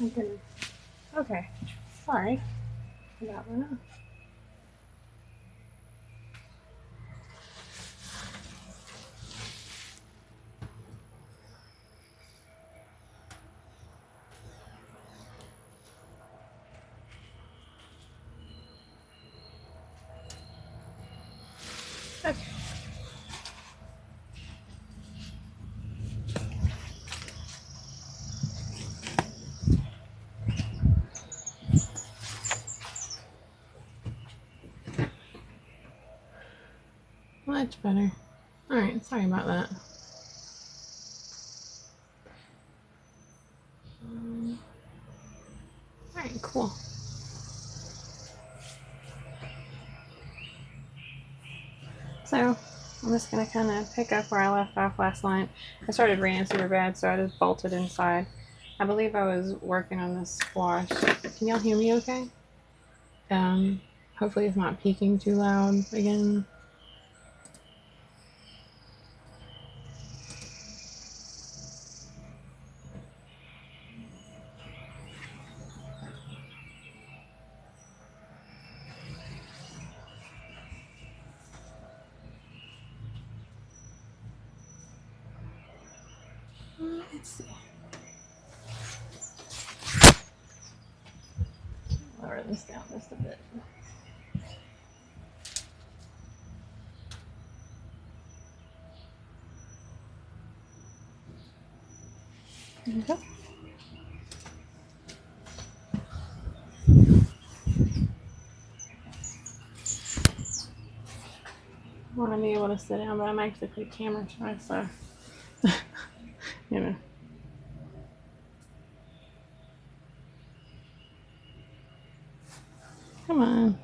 My goodness. Okay. Sorry. That one up. Okay. Much better. Alright, sorry about that. Alright, cool. So, I'm just going to kind of pick up where I left off last night. I started raining super bad, so I just bolted inside. I believe I was working on this squash. Can y'all hear me okay? Hopefully it's not peaking too loud again. Let's see. Lower this down just a bit. Okay. I want to be able to sit down, but I'm actually pretty camera shy, so you know. Come on.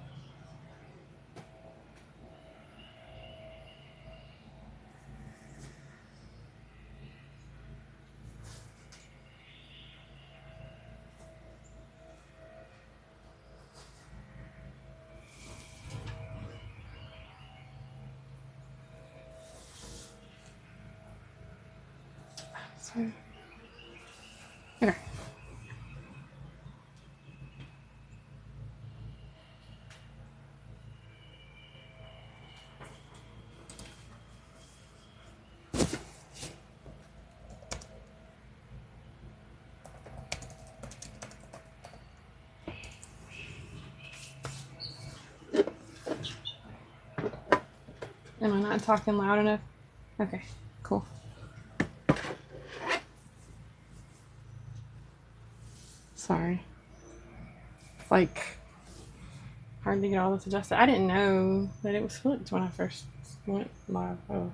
So, okay. Am I not talking loud enough? Okay, cool. Sorry. It's like hard to get all this adjusted. I didn't know that it was flipped when I first went live. Oh.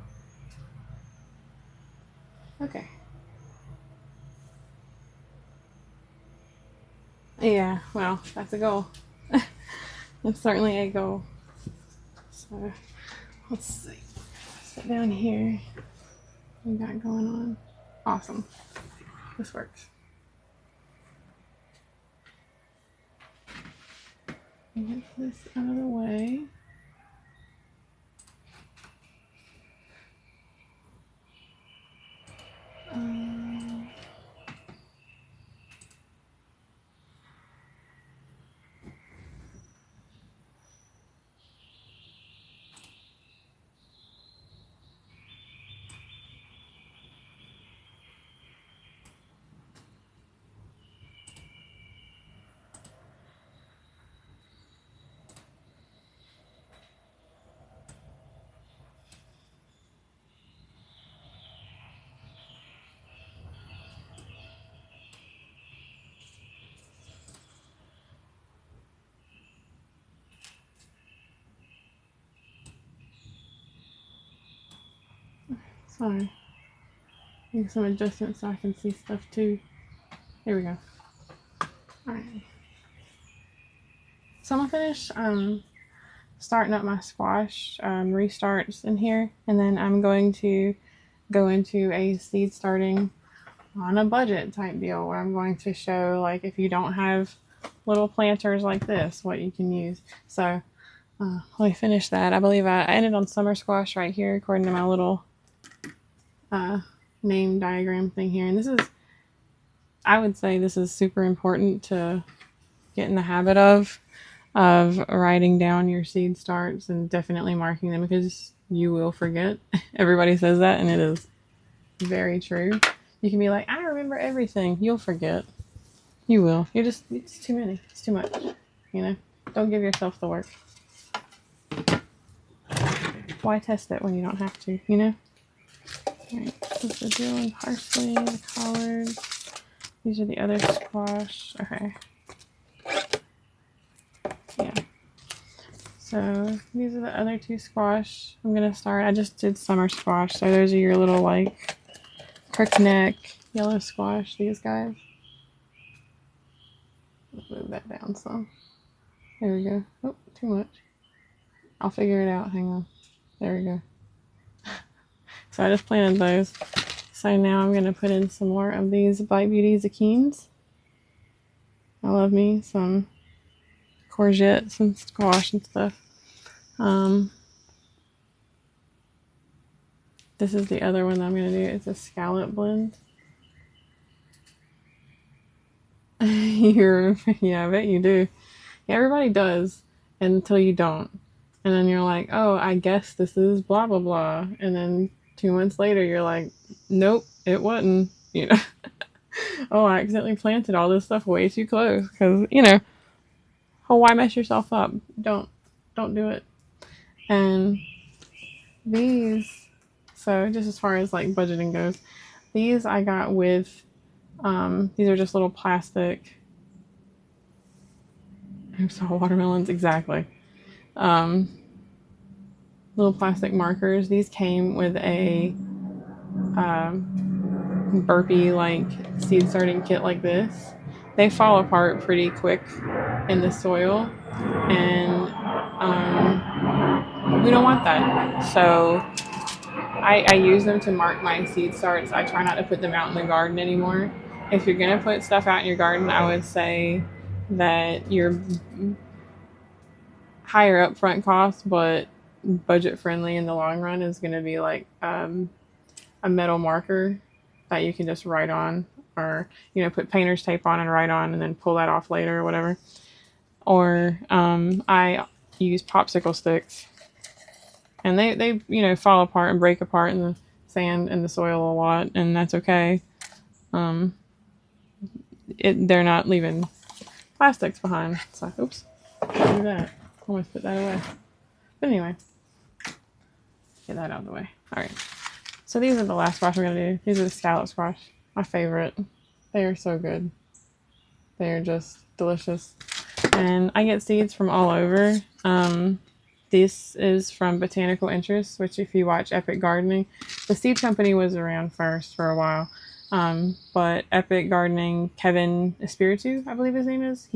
Okay. Yeah, well, that's a goal. That's certainly a goal. So, let's see. Sit down here. What we got going on? Awesome. This works. Get this out of the way. Sorry. Make some adjustments so I can see stuff too. Here we go. Alright. So I'm gonna finish starting up my squash restarts in here, and then I'm going to go into a seed starting on a budget type deal where I'm going to show, like, if you don't have little planters like this, what you can use. So let me finish that. I believe I ended on summer squash right here according to my little name diagram thing here, and this is I would say this is super important to get in the habit of writing down your seed starts and definitely marking them, because you will forget. Everybody says that, and it is very true. You can be like, I remember everything. You'll forget. You will. It's too many. It's too much. You know? Don't give yourself the work. Why test it when you don't have to, you know? Alright, this is the dill and parsley, the collards. These are the other squash. Okay. Yeah. So these are the other two squash. I'm gonna start. I just did summer squash, so those are your little like crookneck yellow squash. These guys. Let's move that down some. There we go. Oh, too much. I'll figure it out. Hang on. There we go. So I just planted those. So now I'm gonna put in some more of these Bite Beauty zucchinis. I love me some courgettes and squash and stuff. This is the other one that I'm going to do. It's a scallop blend. Yeah, I bet you do. Yeah, everybody does until you don't. And then you're like, oh, I guess this is blah, blah, blah. And then 2 months later, you're like, nope, it wasn't. You know, oh, I accidentally planted all this stuff way too close. Because, you know, oh, why mess yourself up? Don't do it. And these, so just as far as like budgeting goes, these I got with, these are just little plastic, oops, all watermelons, exactly. Little plastic markers. These came with a burpee like seed starting kit like this. They fall apart pretty quick in the soil, and we don't want that. So I use them to mark my seed starts. I try not to put them out in the garden anymore. If you're going to put stuff out in your garden, I would say that your higher upfront cost, but budget friendly in the long run, is going to be like a metal marker that you can just write on, or, you know, put painter's tape on and write on and then pull that off later or whatever. Or I use popsicle sticks. And they you know, fall apart and break apart in the sand and the soil a lot, and that's okay. They're not leaving plastics behind. So, oops, do that. Almost put that away. But anyway, get that out of the way. All right. So these are the last squash we're gonna do. These are the scallop squash, my favorite. They are so good. They are just delicious, and I get seeds from all over. This is from Botanical Interest, which, if you watch Epic Gardening, the seed company was around first for a while. But Epic Gardening, Kevin Espiritu, I believe his name is,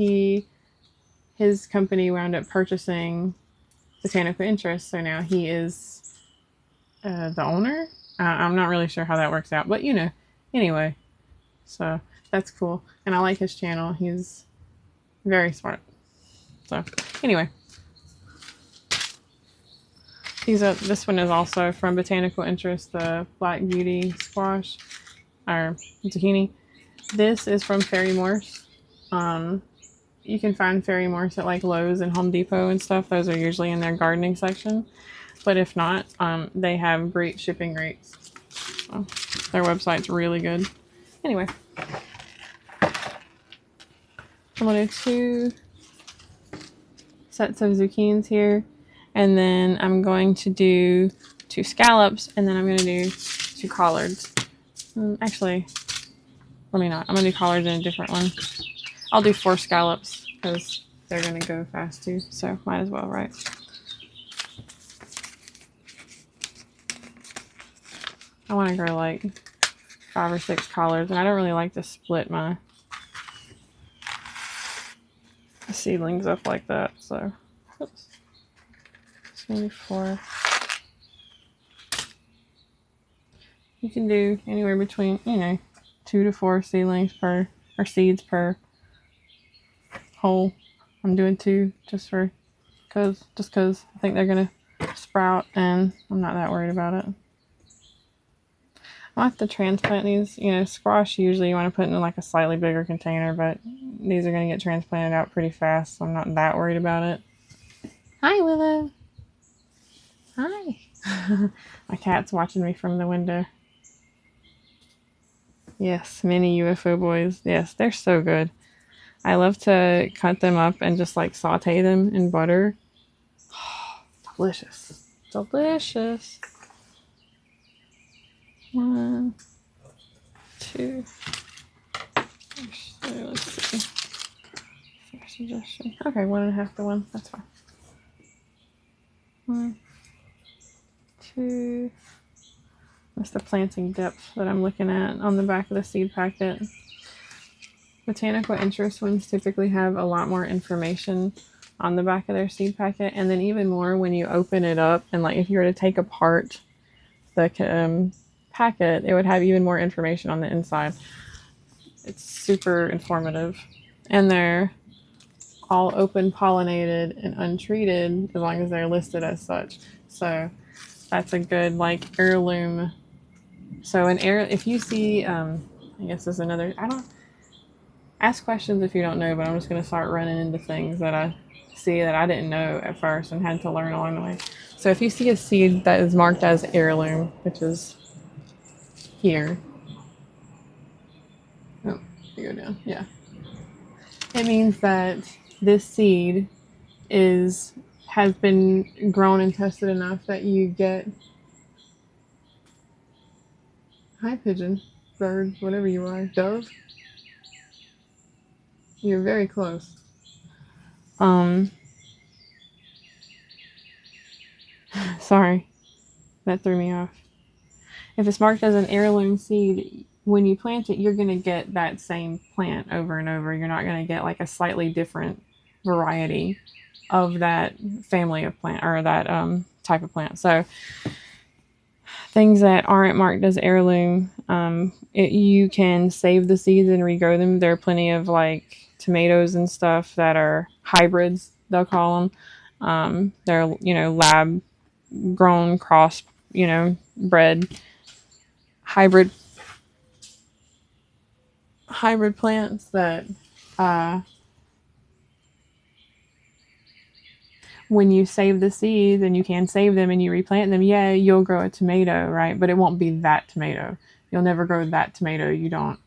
his company wound up purchasing Botanical Interest, so now he is the owner. I'm not really sure how that works out, but you know, anyway, so that's cool. And I like his channel. He's very smart. So anyway. This one is also from Botanical Interest, the Black Beauty squash, or zucchini. This is from Fairy Morse. You can find Fairy Morse at like Lowe's and Home Depot and stuff. Those are usually in their gardening section. But if not, they have great shipping rates. So their website's really good. Anyway, I'm going to do 2 sets of zucchinis here. And then I'm going to do 2 scallops, and then I'm going to do 2 collards. Actually, let me not. I'm going to do collards in a different one. I'll do 4 scallops because they're going to go fast too, so might as well, right? I want to grow like 5 or 6 collards, and I don't really like to split my seedlings up like that, so oops. Maybe 4. You can do anywhere between, you know, 2 to 4 seedlings per, or seeds per hole. I'm doing 2 just because I think they're gonna sprout, and I'm not that worried about it. I'll have to transplant these. You know, squash usually you want to put in like a slightly bigger container, but these are going to get transplanted out pretty fast, so I'm not that worried about it. Hi, Willow. Hi. My cat's watching me from the window. Yes, mini UFO boys. Yes, they're so good. I love to cut them up and just like saute them in butter. Delicious. Delicious. 1, 2. Actually, let's see. Fair suggestion. Okay, 1.5 to 1. That's fine. 1, 2. That's the planting depth that I'm looking at on the back of the seed packet. Botanical interest ones typically have a lot more information on the back of their seed packet, and then even more when you open it up, and like if you were to take apart the packet, it would have even more information on the inside. It's super informative, and they're all open pollinated and untreated as long as they're listed as such. So that's a good like heirloom. So if you see I guess there's another, I don't ask questions if you don't know, but I'm just going to start running into things that I see that I didn't know at first and had to learn along the way. So if you see a seed that is marked as heirloom, which is here. Oh, you go down. Yeah. It means that this seed has been grown and tested enough that you get. Hi, pigeon, bird, whatever you are, dove. You're very close. Sorry, that threw me off. If it's marked as an heirloom seed, when you plant it, you're going to get that same plant over and over. You're not going to get like a slightly different variety of that family of plant or that type of plant. So things that aren't marked as heirloom, you can save the seeds and regrow them. There are plenty of like tomatoes and stuff that are hybrids, they'll call them. They're, lab grown, cross, bred hybrid plants that when you save the seeds, and you can save them and you replant them, yeah, you'll grow a tomato, right? But it won't be that tomato. You'll never grow that tomato. You don't,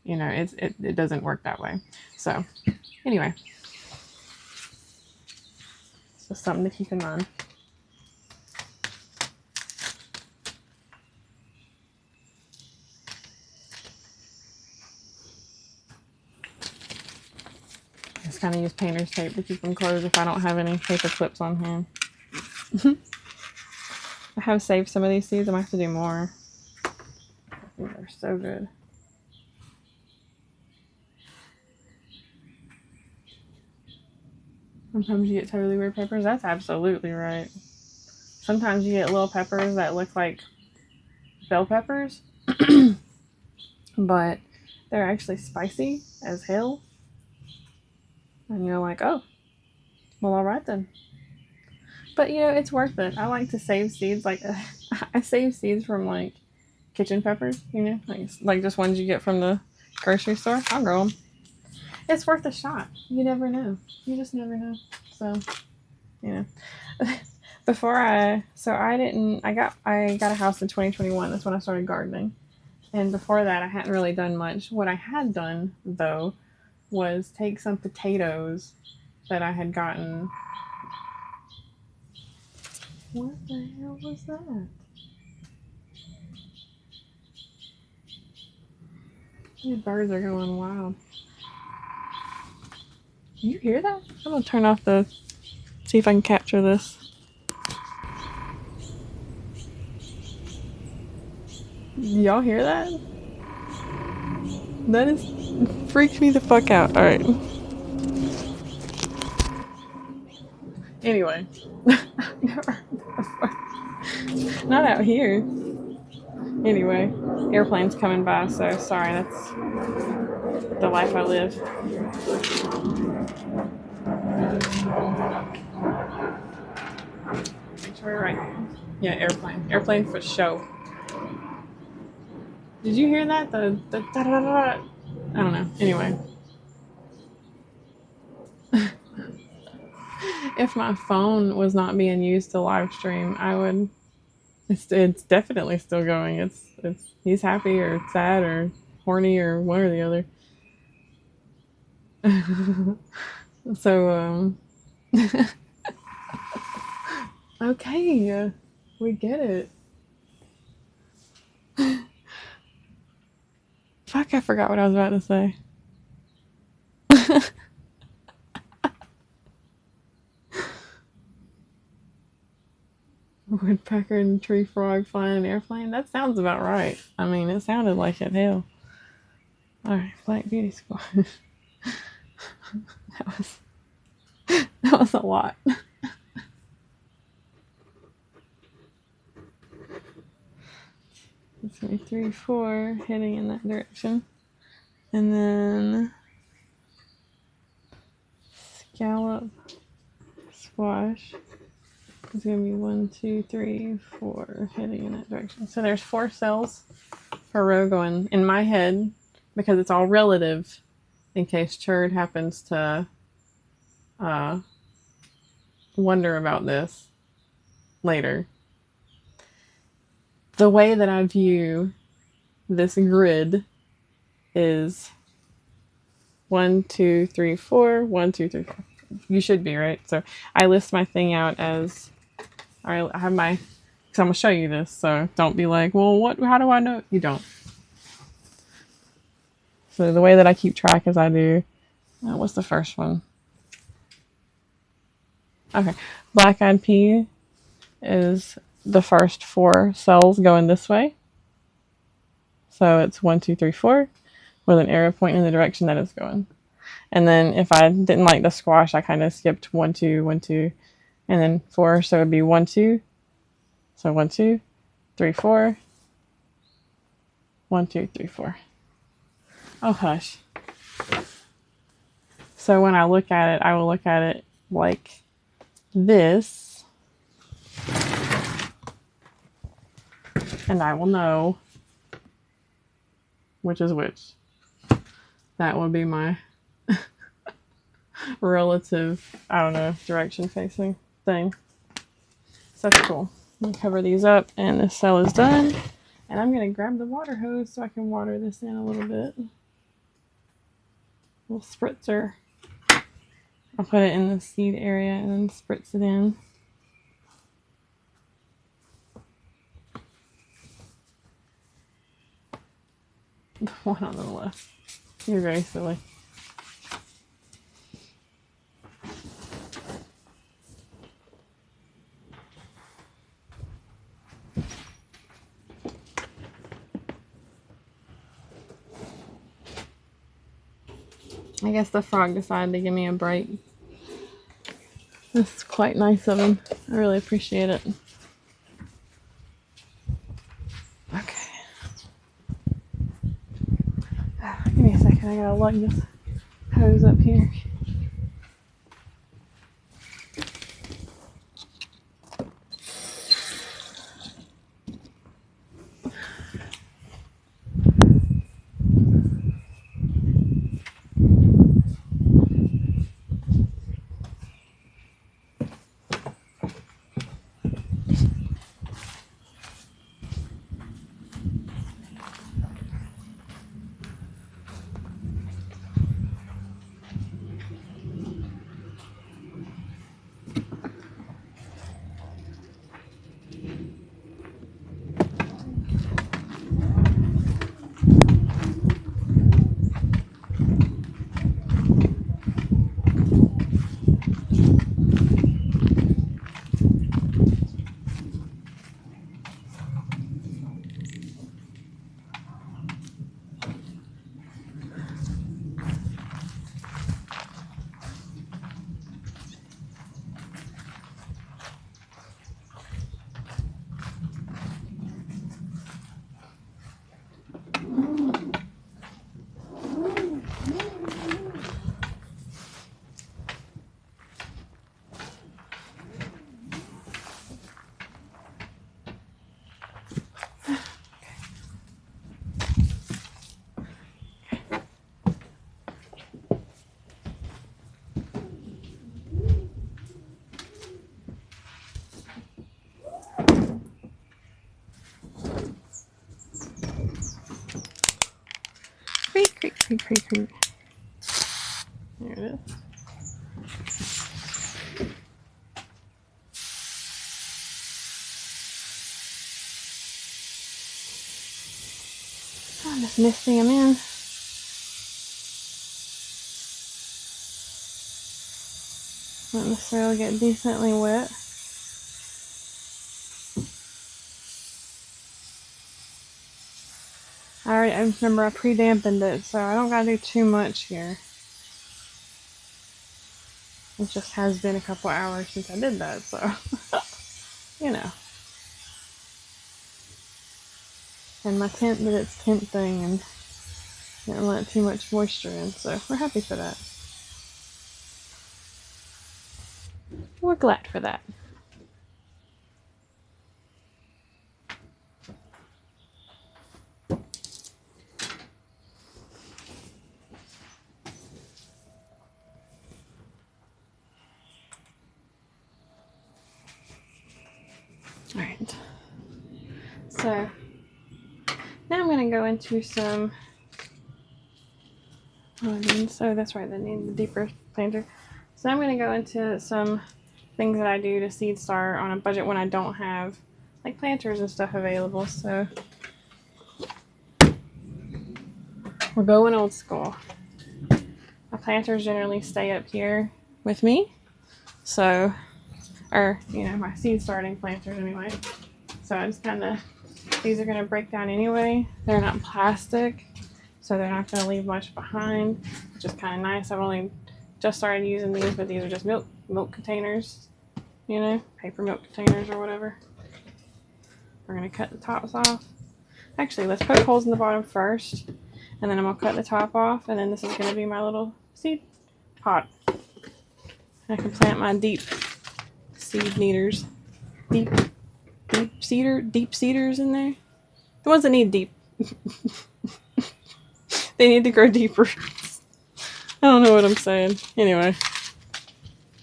it doesn't work that way. So anyway, it's just something to keep in mind. Just kind of use painter's tape to keep them closed if I don't have any paper clips on hand. I have saved some of these seeds. I might have to do more. I think they're so good. Sometimes you get totally weird peppers. That's absolutely right. Sometimes you get little peppers that look like bell peppers, but they're actually spicy as hell. And you're like, oh, well, all right then. But, it's worth it. I like to save seeds. Like, I save seeds from, like, kitchen peppers, like just ones you get from the grocery store. I'll grow them. It's worth a shot. You never know. You just never know. So, I got a house in 2021. That's when I started gardening. And before that, I hadn't really done much. What I had done, though, was take some potatoes that I had gotten. What the hell was that? These birds are going wild. Do you hear that? I'm gonna turn off see if I can capture this. Y'all hear that? That freaked me the fuck out. Alright. Anyway. Not out here. Anyway, airplanes coming by, so sorry, that's the life I live. Make sure we're right. Yeah, airplane. Airplane for show. Did you hear that? The da da da da. I don't know. Anyway, if my phone was not being used to live stream, I would. It's definitely still going. It's he's happy or sad or horny or one or the other. So okay, we get it. Fuck, I forgot what I was about to say. Woodpecker and tree frog flying an airplane. That sounds about right. I mean, it sounded like it. Hell. All right, Black Beauty Squad. that was that was a lot. It's gonna be 3, 4 heading in that direction, and then scallop squash is gonna be 1, 2, 3, 4 heading in that direction. So there's 4 cells per row going in my head because it's all relative. In case Churd happens to wonder about this later. The way that I view this grid is 1, 2, 3, 4, 1, 2, 3, 4. You should be right. So I list my thing out as I have my, because I'm gonna show you this. So don't be like, well, what? How do I know? You don't. So the way that I keep track is I do. What's the first one? Okay, black eyed pea is the first 4 cells going this way. So it's 1, 2, 3, 4 with an arrow pointing in the direction that it's going. And then if I didn't like the squash, I kind of skipped 1, 2, 1, 2, and then 4. So it'd be 1, 2. So 1, 2, 3, 4. 1, 2, 3, 4. Oh, hush. So when I look at it, I will look at it like this. And I will know which is which. That would be my relative, I don't know, direction facing thing. So that's cool. I'm gonna cover these up and this cell is done. And I'm gonna grab the water hose so I can water this in a little bit. Little spritzer. I'll put it in the seed area and then spritz it in. The one on the left. You're very silly. I guess the frog decided to give me a break. That's quite nice of him. I really appreciate it. Okay. Give me a second. I gotta lug this hose up here. Creak. There it is. I'm just misting them in. Let the soil get decently wet. I remember I pre-dampened it, so I don't gotta do too much here. It just has been a couple hours since I did that, so you know. And my tent did its tent thing and didn't let too much moisture in, so we're happy for that. We're glad for that. Alright, so now I'm going to go into some, so that's right, I need the deeper planter. So I'm going to go into some things that I do to seed start on a budget when I don't have like planters and stuff available. So we're going old school. My planters generally stay up here with me, so, or you know, my seed starting planters anyway. So I just kind of, these are going to break down anyway. They're not plastic, so they're not going to leave much behind, which is kind of nice. I've only just started using these, but these are just milk containers, you know, paper milk containers or whatever. We're going to cut the tops off. Actually, let's poke holes in the bottom first, and then I'm going to cut the top off, and then this is going to be my little seed pot. I can plant my deep seed needers. Deep seeders in there. The ones that need deep. They need to grow deeper. I don't know what I'm saying. Anyway,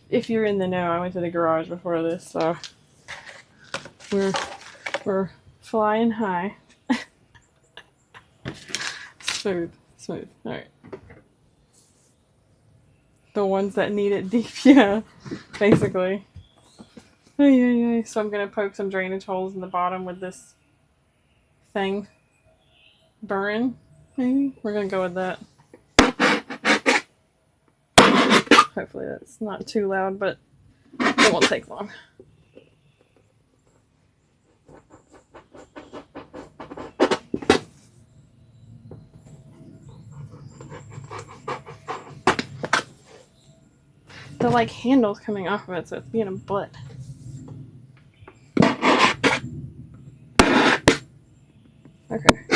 if you're in the know, I went to the garage before this, so we're flying high. Smooth. All right. The ones that need it deep, yeah, basically. So I'm gonna poke some drainage holes in the bottom with this thing. Burn, maybe? We're gonna go with that. Hopefully that's not too loud, but it won't take long. The like handle's coming off of it, so it's being a butt. Okay.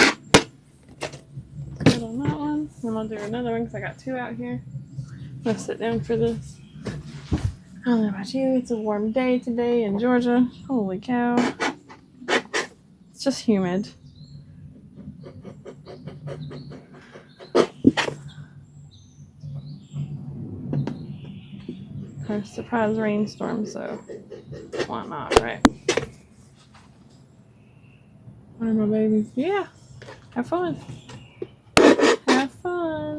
Good on that one. And I'll do another one because I got two out here. I'm gonna sit down for this. I don't know about you, it's a warm day today in Georgia. Holy cow. It's just humid. A surprise rainstorm, so why not, right? What are my babies? Yeah. Have fun. Have fun.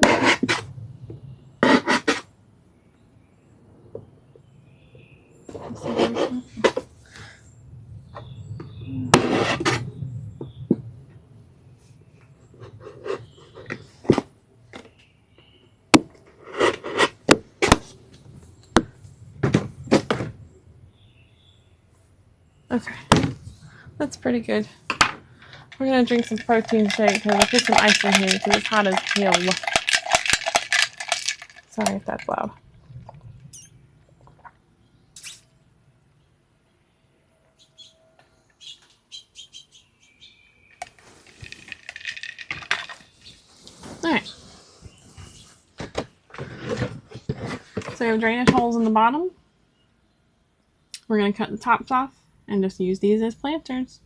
Okay, that's pretty good. We're gonna drink some protein shake because I put some ice in here because it's hot as hell. Sorry if that's loud. Alright. So we have drainage holes in the bottom. We're gonna cut the tops off and just use these as planters.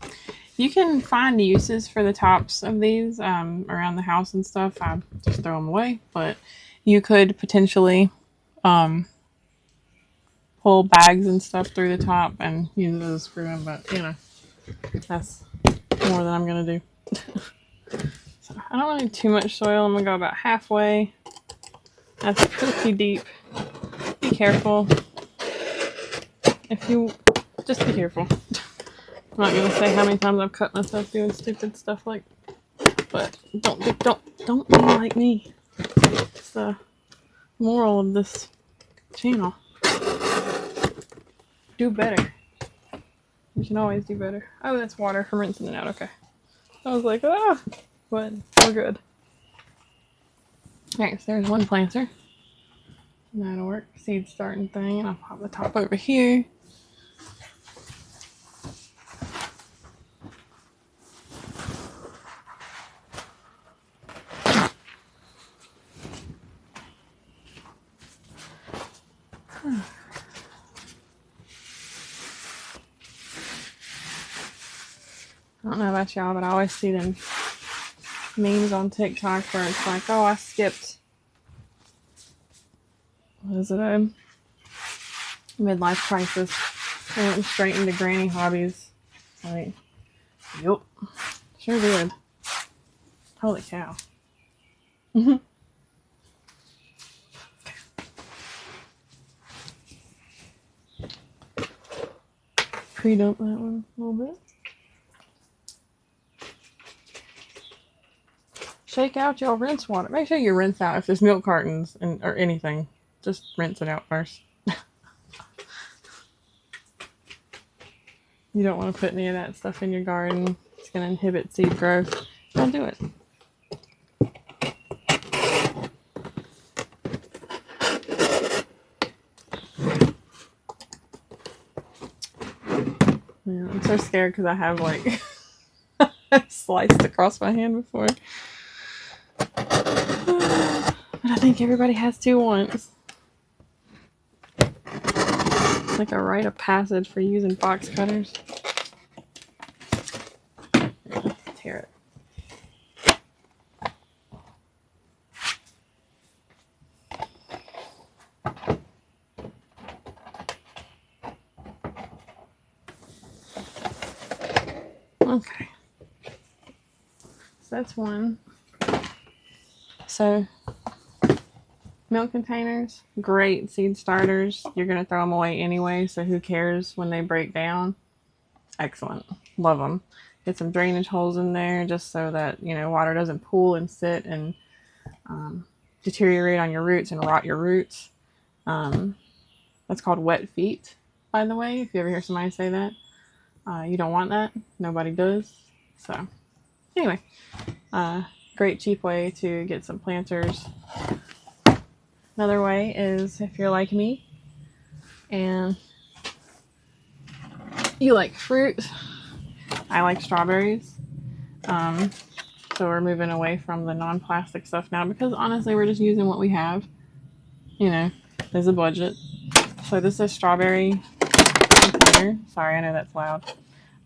You can find uses for the tops of these around the house and stuff. I just throw them away, but you could potentially pull bags and stuff through the top and use it as a screw in, but you know, that's more than I'm gonna do. So I don't want too much soil. I'm gonna go about halfway. That's pretty deep. Be careful. If you just be careful. I'm not gonna say how many times I've cut myself doing stupid stuff like, but don't be like me. It's the moral of this channel. Do better. You can always do better. Oh, that's water from rinsing it out. Okay. I was like, ah, but we're good. Alright, so there's one planter. That'll work. Seed starting thing, and I'll pop the top over here. I don't know about y'all, but I always see them memes on TikTok where it's like, oh, I skipped, what is it, a midlife crisis. I went straight into granny hobbies. Like, yep, sure did. Holy cow. Pre-dump that one a little bit. Shake out your rinse water. Make sure you rinse out if there's milk cartons or anything. Just rinse it out first. You don't want to put any of that stuff in your garden. It's going to inhibit seed growth. Don't do it. Yeah, I'm so scared because I have like sliced across my hand before. But I think everybody has to once. It's like a rite of passage for using box cutters. Yeah, tear it. Okay. So that's one. So milk containers, great seed starters. You're going to throw them away anyway, so who cares when they break down? Excellent. Love them. Get some drainage holes in there just so that, you know, water doesn't pool and sit and deteriorate on your roots and rot your roots. That's called wet feet, by the way, if you ever hear somebody say that. You don't want that. Nobody does. So, anyway, great cheap way to get some planters. Another way is if you're like me and you like fruit. I like strawberries. So we're moving away from the non-plastic stuff now because honestly we're just using what we have. You know, there's a budget. So this is strawberry container. Sorry, I know that's loud.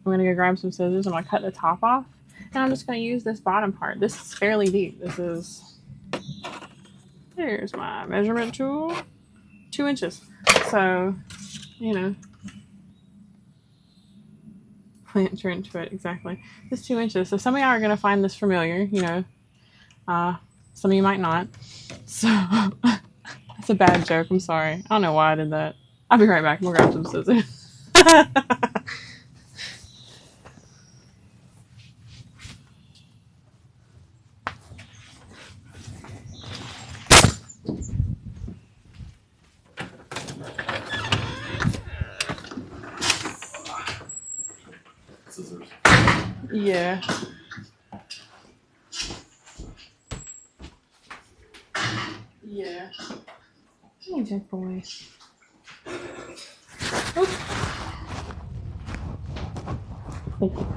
I'm gonna go grab some scissors. I'm gonna cut the top off. And I'm just gonna use this bottom part. This is fairly deep. Here's my measurement tool. 2 inches. So, you know, plant your into it, exactly. It's 2 inches. So some of y'all are gonna find this familiar, you know. Some of you might not. So that's a bad joke. I'm sorry. I don't know why I did that. I'll be right back. I'm gonna grab some scissors. Scissors. Yeah. Yeah. Hey, good boy. Oh. Thank you.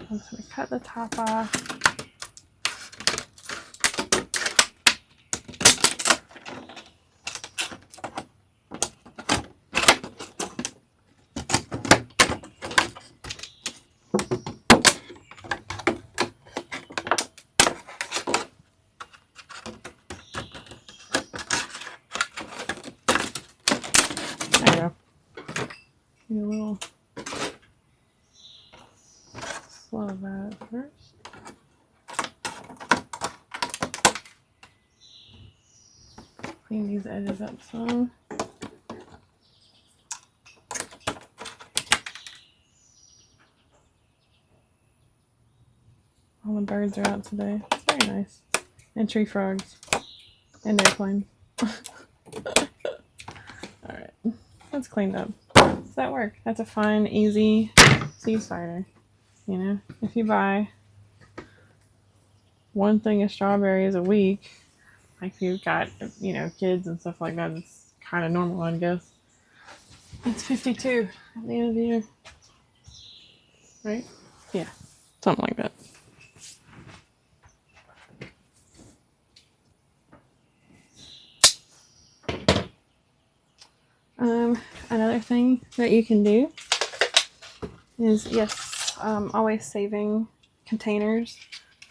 I'm just going to cut the top off. flow of that first. Clean these edges up some. All the birds are out today. It's very nice. And tree frogs. And airplanes. Alright. That's cleaned up. Does that work? That's a fine, easy seed starter. You know? If you buy one thing of strawberries a week, like if you've got, you know, kids and stuff like that, it's kind of normal, I guess. It's 52 at the end of the year. Right? Yeah. Something like that. Another thing that you can do is, yes, always saving containers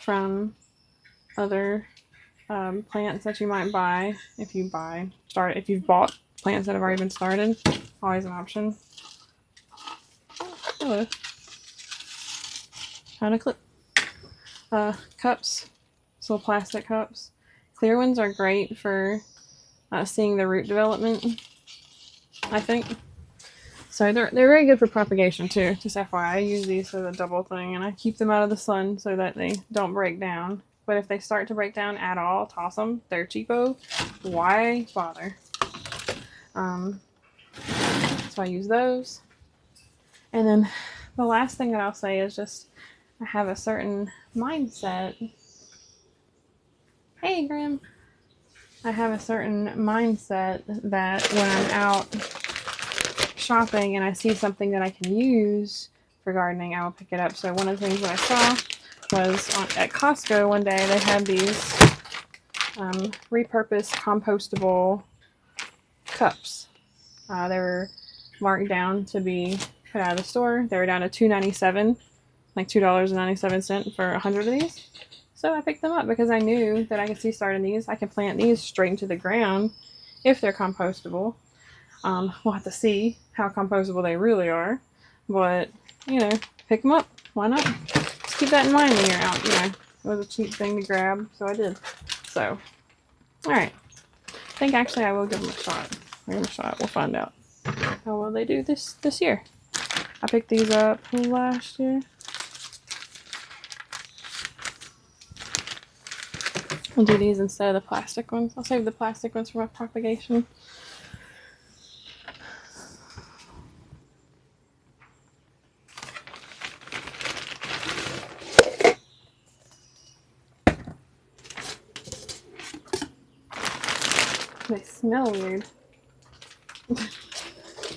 from other plants that you might buy. If you've bought plants that have already been started, always an option. Hello. Found a clip. Cups, these little plastic cups. Clear ones are great for seeing the root development, I think. So they're very good for propagation too. Just FYI, I use these as a double thing, and I keep them out of the sun so that they don't break down. But if they start to break down at all, toss them. They're cheapo. Why bother? So I use those. And then the last thing that I'll say is just I have a certain mindset. Hey, Grim. I have a certain mindset that when I'm out shopping and I see something that I can use for gardening, I will pick it up. So one of the things that I saw was at Costco one day, they had these repurposed compostable cups. They were marked down to be put out of the store. They were down to $2.97, like $2.97 for 100 of these. So I picked them up because I knew that I could see starting these. I can plant these straight into the ground if they're compostable. We'll have to see how compostable they really are. But, you know, pick them up. Why not? Just keep that in mind when you're out. You know, it was a cheap thing to grab, so I did. So, alright. I think actually I will give them a shot. I'll give them a shot. We'll find out how well they do this year. I picked these up last year. I'll do these instead of the plastic ones. I'll save the plastic ones for my propagation. They smell weird.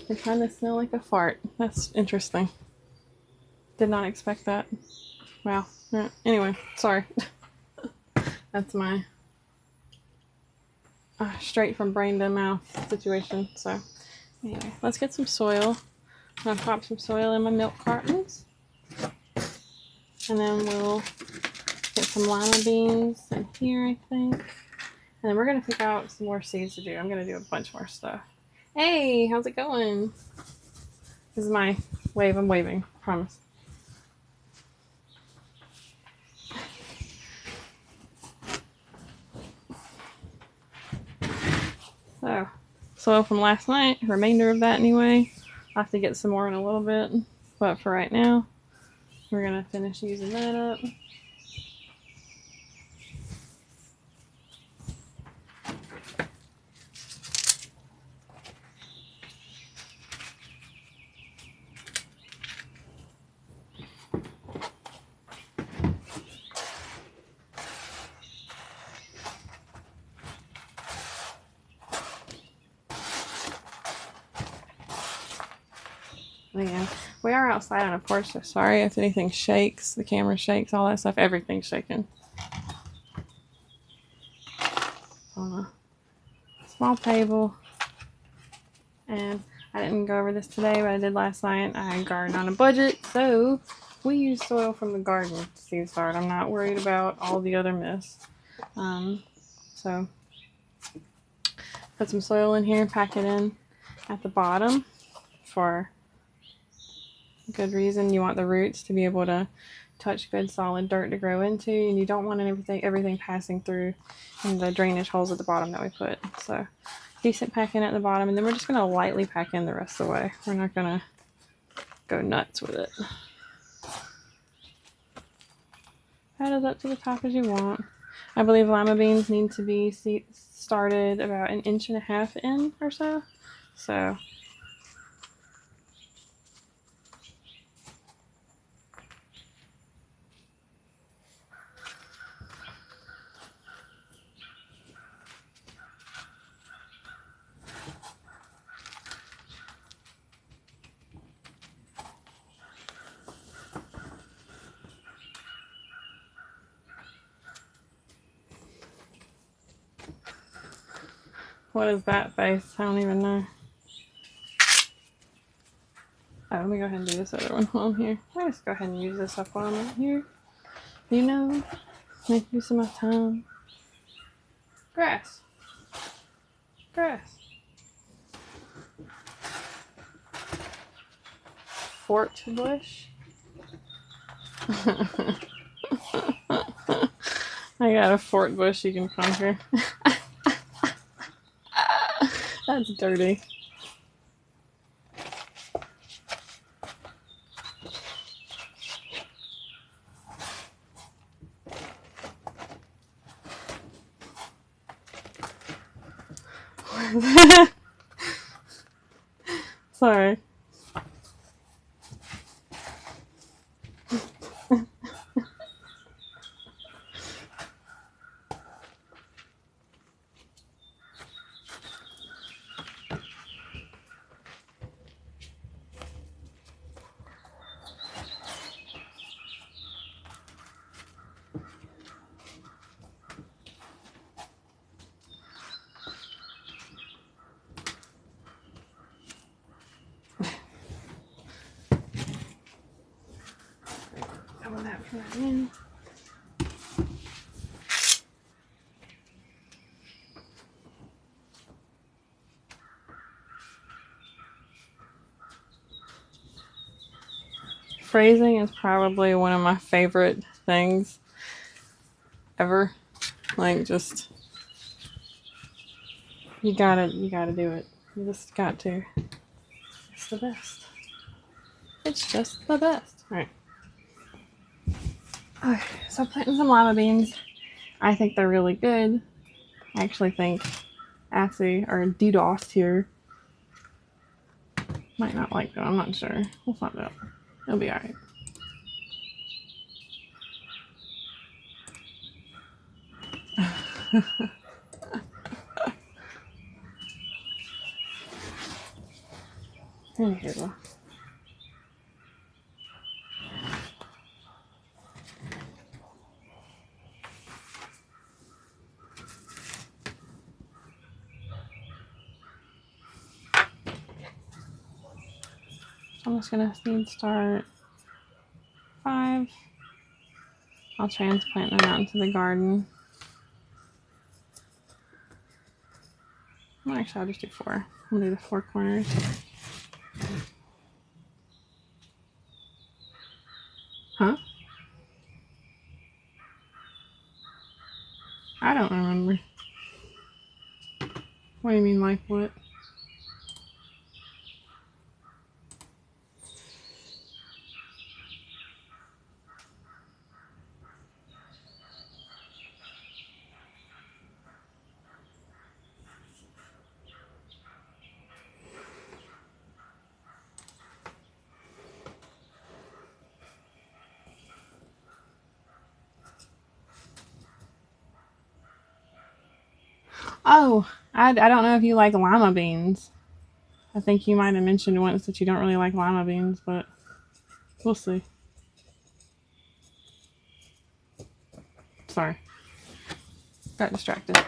They kind of smell like a fart. That's interesting. Did not expect that. Wow. Anyway, sorry. That's my straight from brain to mouth situation. So anyway, let's get some soil. I'm going to pop some soil in my milk cartons. And then we'll get some lima beans in here, I think. And then we're going to pick out some more seeds to do. I'm going to do a bunch more stuff. Hey, how's it going? This is my wave. I'm waving. I promise. So, soil from last night. Remainder of that anyway. I'll have to get some more in a little bit. But for right now, we're going to finish using that up. Yeah, we are outside on a porch, so sorry if anything shakes, the camera shakes, all that stuff, everything's shaking. On a small table, and I didn't go over this today, but I did last night. I garden on a budget, so we use soil from the garden to seed start. I'm not worried about all the other mess. So put some soil in here, pack it in at the bottom for good reason. You want the roots to be able to touch good solid dirt to grow into, and you don't want everything passing through in the drainage holes at the bottom that we put. So decent pack in at the bottom, and then we're just going to lightly pack in the rest of the way. We're not going to go nuts with it. Add it up to the top as you want. I believe lima beans need to be started about 1.5 inches in or so. So what is that face? I don't even know. Oh, let me go ahead and do this other one while I'm here. I'll just go ahead and use this up while I'm out here. You know, make use of my time. Grass. Grass. Fort bush. I got a fort bush you can conquer. That's dirty. Sorry. That for right now. Phrasing is probably one of my favorite things ever. Like, just you gotta do it. You just got to. It's the best. It's just the best. All right. Okay, so planting some lima beans. I think they're really good. I actually think Assy or DDoS here might not like them. I'm not sure. We'll find out. It'll be alright. Anywho. I'm just gonna seed start 5. I'll transplant them out into the garden. Well, actually, I'll just do 4. I'll do the 4 corners. Huh? I don't remember. What do you mean, like what? Oh, I don't know if you like lima beans. I think you might have mentioned once that you don't really like lima beans, but we'll see. Sorry. Got distracted.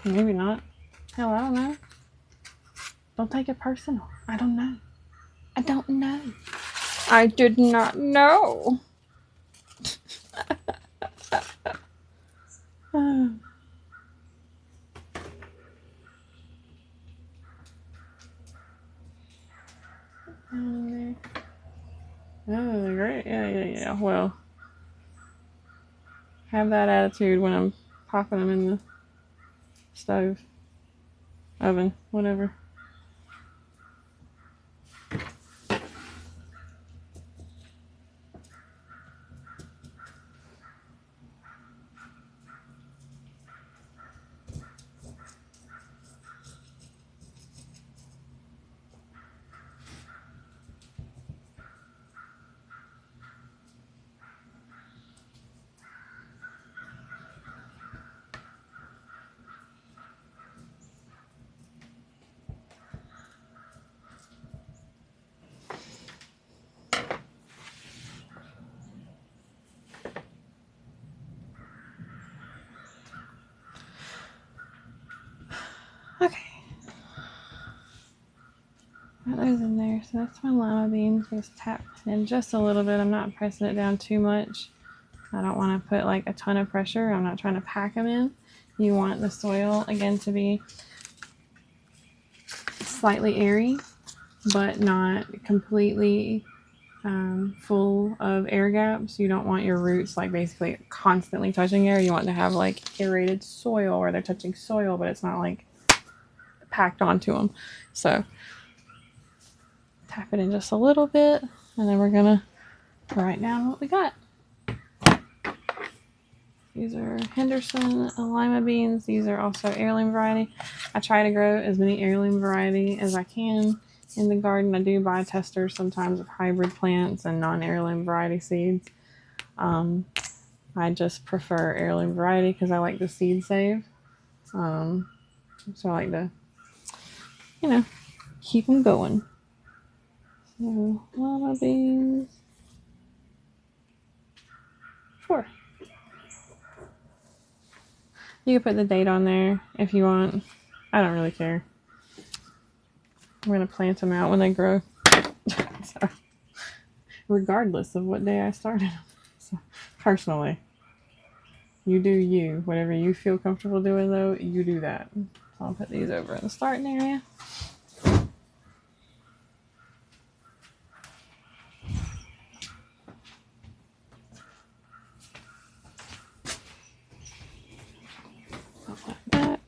Maybe not. Hell, I don't know. Don't take it personal. I don't know. I don't know. I did not know. in there. Oh, they're great. Yeah. Well, have that attitude when I'm popping them in the stove, oven, whatever. Okay. Got those in there. So that's my lima beans. Just tap in just a little bit. I'm not pressing it down too much. I don't want to put like a ton of pressure. I'm not trying to pack them in. You want the soil, again, to be slightly airy, but not completely full of air gaps. You don't want your roots like basically constantly touching air. You want to have like aerated soil where they're touching soil, but it's not like packed onto them. So tap it in just a little bit, and then we're gonna write down what we got. These are Henderson lima beans. These are also heirloom variety. I try to grow as many heirloom variety as I can in the garden. I do buy testers sometimes of hybrid plants and non-heirloom variety seeds. I just prefer heirloom variety because I like the seed save. So I like to, keep them going. So lima beans. 4. You can put the date on there if you want. I don't really care. I'm going to plant them out when they grow. So, regardless of what day I started them. So, personally, you do you. Whatever you feel comfortable doing, though, you do that. So I'll put these over in the starting area. Like that.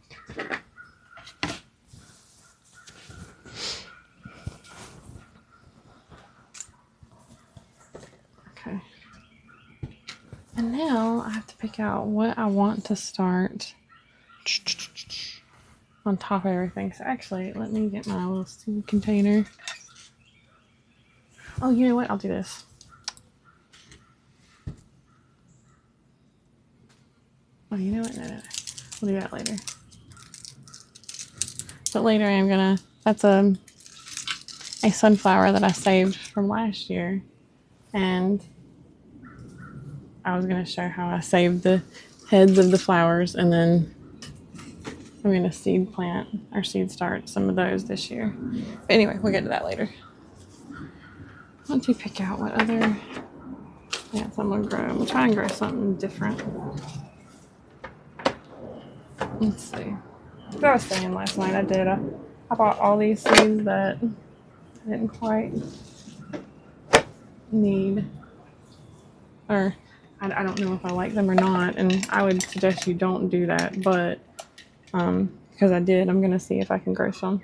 Okay. And now I have to pick out what I want to start on top of everything. So actually, let me get my little seed container. Oh, you know what? I'll do this. Oh, you know what? No. We'll do that later. But later I'm gonna, that's a sunflower that I saved from last year. And I was gonna show how I saved the heads of the flowers, and then I'm gonna seed plant or seed start some of those this year. But anyway, we'll get to that later. I want to pick out what other plants I'm gonna grow. I'm gonna try and grow something different. Let's see. As I was saying last night, I bought all these seeds that I didn't quite need, or I don't know if I like them or not, and I would suggest you don't do that, but because I did, I'm gonna see if I can grow some.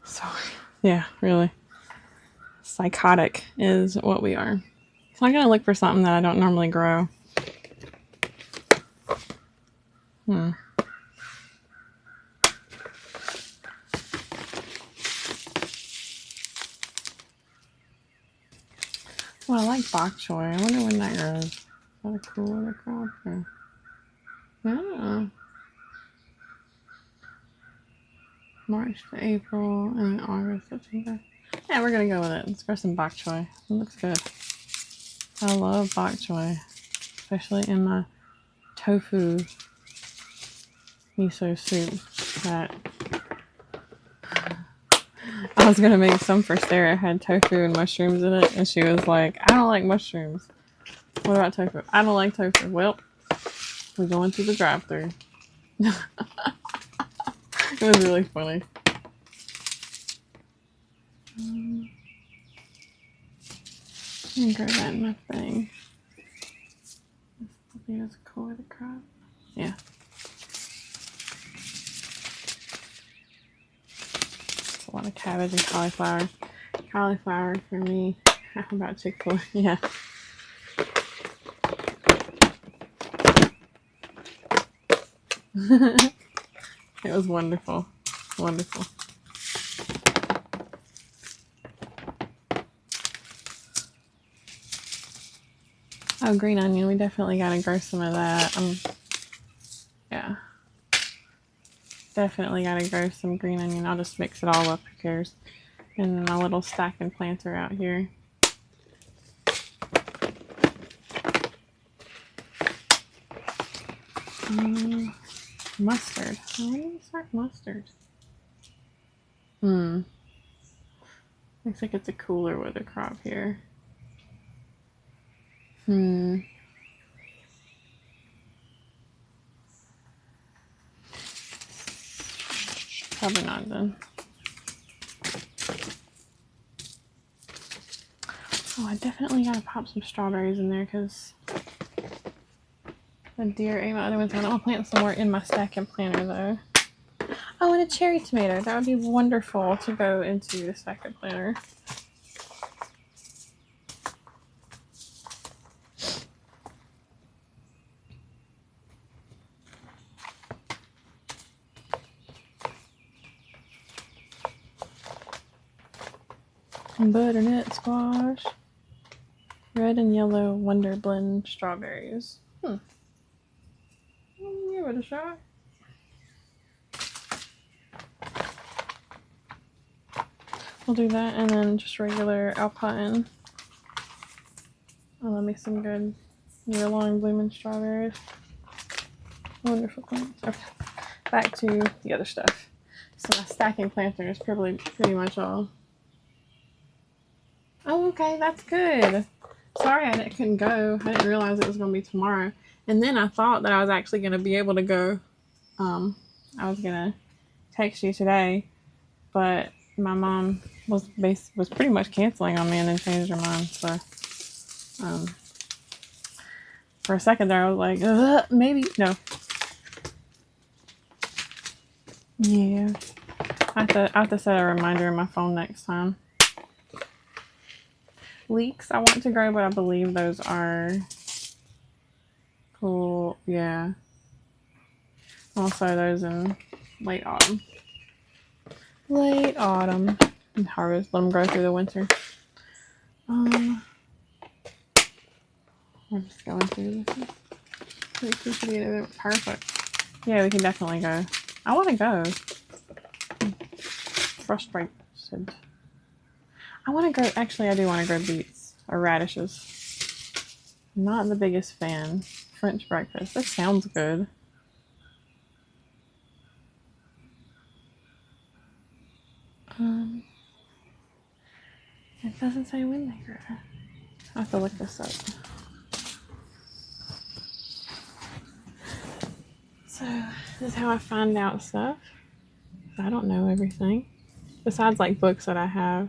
So, yeah, really. Psychotic is what we are. So I'm going to look for something that I don't normally grow. Well, I like bok choy. I wonder when that grows. Is that a cool other crop? Or... yeah. March to April, and then August, September. Yeah, we're going to go with it. Let's grow some bok choy. It looks good. I love bok choy, especially in my tofu miso soup. That I was gonna make some for Sarah. It had tofu and mushrooms in it, and she was like, "I don't like mushrooms. What about tofu? I don't like tofu." Well, we're going through the drive-thru. It was really funny. I'm gonna grow that in my thing. I think it's cool with the crop. Yeah. It's a lot of cabbage and cauliflower. Cauliflower for me. How about Chick-fil-A? Yeah. It was wonderful. Wonderful. Oh, green onion. We definitely gotta grow some of that. Yeah. Definitely gotta grow some green onion. I'll just mix it all up. Who cares? And my little stacking planter out here. Mustard. When do we start mustard? Looks like it's a cooler weather crop here. Probably not then. Oh, I definitely gotta pop some strawberries in there because the deer ate my other ones. I'm gonna plant some more in my stacking planter though. Oh, and a cherry tomato. That would be wonderful to go into the stacking planter. Butternut squash. Red and yellow Wonder Blend strawberries. Give it a shot. We'll do that and then just regular alpine. Oh, let me some good year-long blooming strawberries. Wonderful plants. Okay, back to the other stuff. So my stacking planter is pretty much all. Oh, okay, that's good. Sorry I couldn't go. I didn't realize it was going to be tomorrow. And then I thought that I was actually going to be able to go. I was going to text you today, but my mom was pretty much canceling on me and then changed her mind. So, for a second there, I was like, maybe. No. Yeah. I have to set a reminder in my phone next time. Leeks I want to grow, but I believe those are cool. Yeah. Also those in late autumn. Late autumn. And harvest. Let them grow through the winter. We're just going through this. Perfect. Yeah, we can definitely go. I want to go. Frustrated. I want to grow. Actually, I do want to grow beets or radishes. I'm not the biggest fan. French breakfast. That sounds good. It doesn't say when they grow. I have to look this up. So this is how I find out stuff. I don't know everything. Besides like books that I have.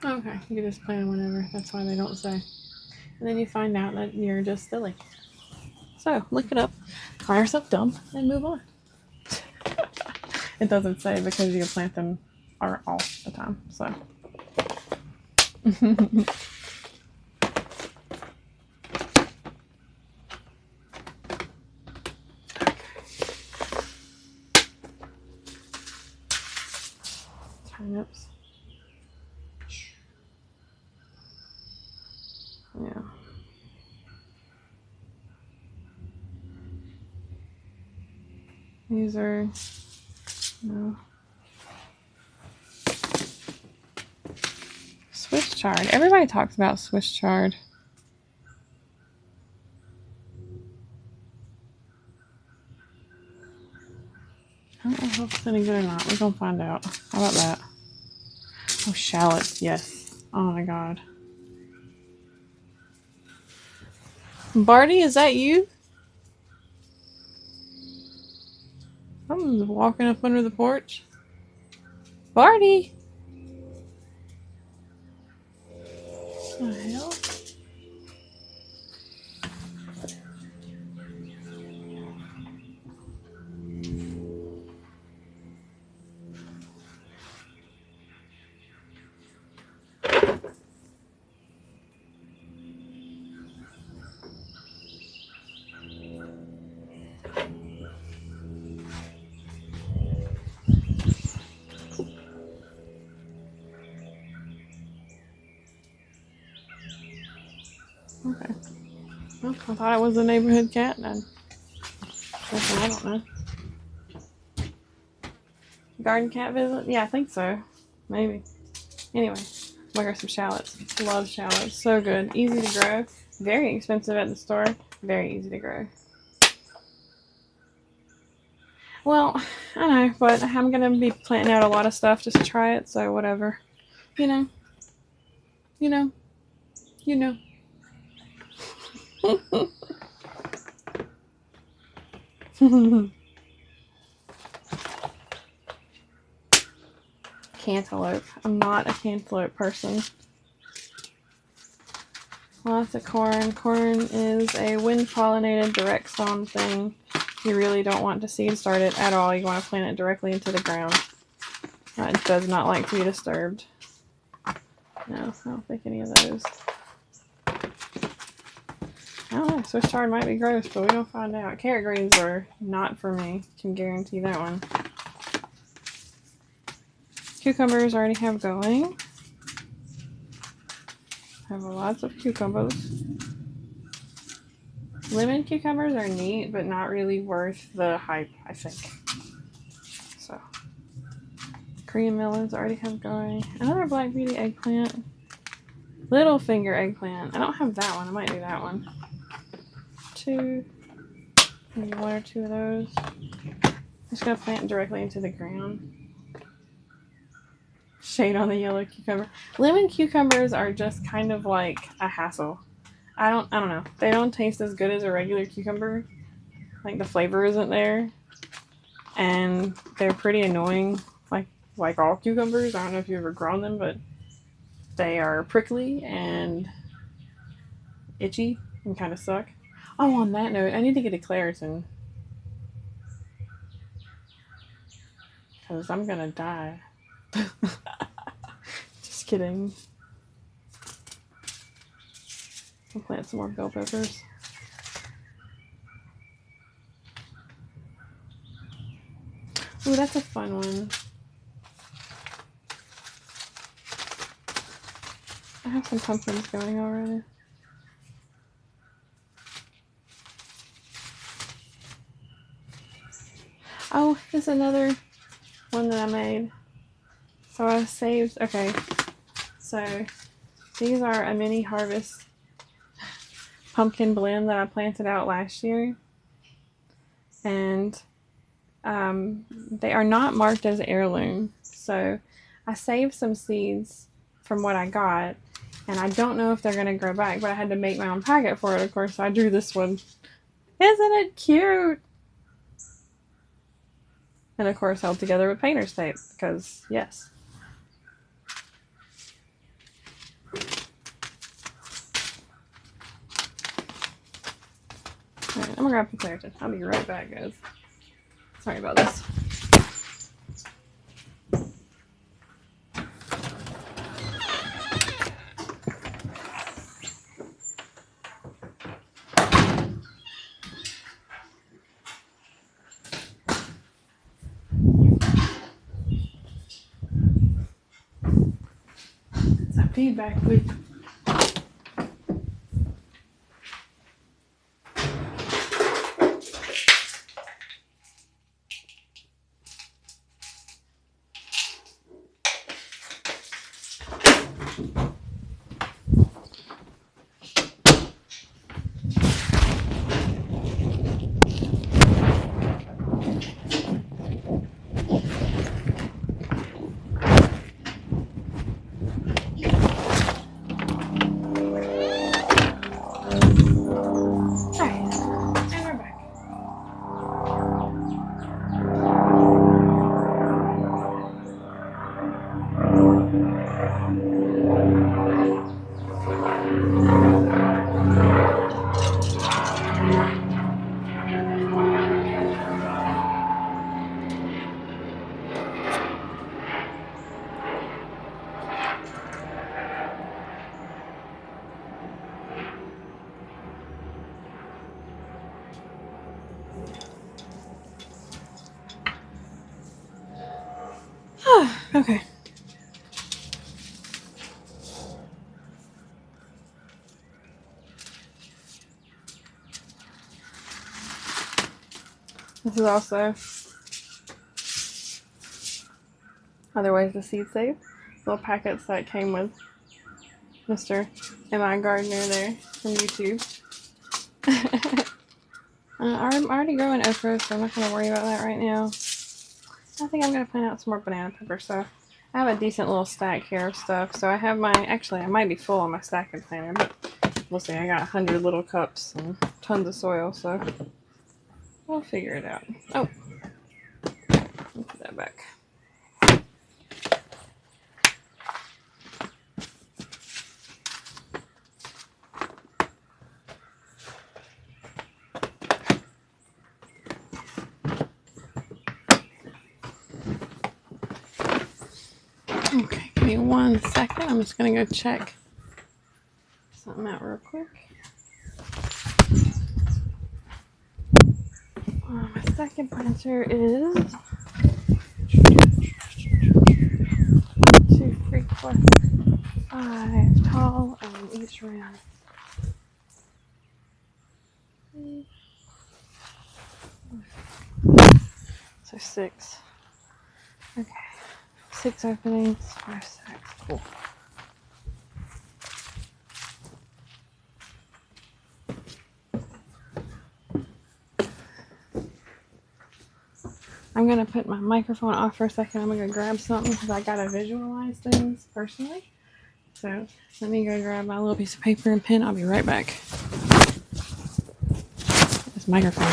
Okay, you can just plan whenever. That's why they don't say. And then you find out that you're just silly. So look it up, call yourself dumb, and move on. It doesn't say because you plant them are all the time. So. Turnips. Yeah. These are, no. Swiss chard. Everybody talks about Swiss chard. I don't know if it's any good or not. We're gonna find out. How about that? Oh, shallots. Yes. Oh my god. Barty, is that you? Someone's walking up under the porch. Barty! What the hell? Okay. Well, I thought it was a neighborhood cat, and I don't know. Garden cat visit? Yeah, I think so. Maybe. Anyway, look at some shallots. Love shallots. So good. Easy to grow. Very expensive at the store. Very easy to grow. Well, I know, but I'm going to be planting out a lot of stuff just to try it, so whatever. You know. You know. You know. Cantaloupe. I'm not a cantaloupe person. Lots of corn. Corn is a wind-pollinated direct sown thing. You really don't want to seed start it at all. You want to plant it directly into the ground. It does not like to be disturbed. No, I don't think any of those. I don't know. Swiss chard might be gross, but we're going to find out. Carrot greens are not for me. Can guarantee that one. Cucumbers I already have going. I have lots of cucumbers. Lemon cucumbers are neat, but not really worth the hype, I think. So, Korean melons I already have going. Another black beauty eggplant. Little finger eggplant. I don't have that one. I might do that one. Two. Maybe one or two of those. I'm just going to plant directly into the ground. Shade on the yellow cucumber. Lemon cucumbers are just kind of like a hassle. I don't know. They don't taste as good as a regular cucumber. Like the flavor isn't there. And they're pretty annoying. Like all cucumbers. I don't know if you've ever grown them, but they are prickly and itchy and kind of suck. Oh, on that note, I need to get a Claritin. Because I'm gonna die. Just kidding. I'll plant some more bell peppers. Ooh, that's a fun one. I have some pumpkins going already. Oh, there's another one that I made. So I saved, okay. So these are a mini harvest pumpkin blend that I planted out last year. And they are not marked as heirloom. So I saved some seeds from what I got. And I don't know if they're going to grow back, but I had to make my own packet for it, of course. So I drew this one. Isn't it cute? And of course held together with painter's tape, because yes. Alright, I'm gonna grab the Claritin. I'll be right back, guys. Sorry about this. Feedback loop. Okay. This is also other ways to seed save. Little packets that came with Mr. M.I. Gardner there from YouTube. I'm already growing okra, so I'm not going to worry about that right now. I think I'm going to plant out some more banana pepper stuff. I have a decent little stack here of stuff, so I have my, actually I might be full on my stacking planter, but we'll see. I got 100 little cups and tons of soil, so we'll figure it out. Oh, let me put that back. Okay, give me 1 second. I'm just going to go check something out real quick. My second planter is 2, 3, 4, 5 tall, and each round. So 6. Okay. 6 openings, 5 stacks. Cool. I'm going to put my microphone off for a second. I'm going to go grab something because I got to visualize things personally. So let me go grab my little piece of paper and pen. I'll be right back. This microphone.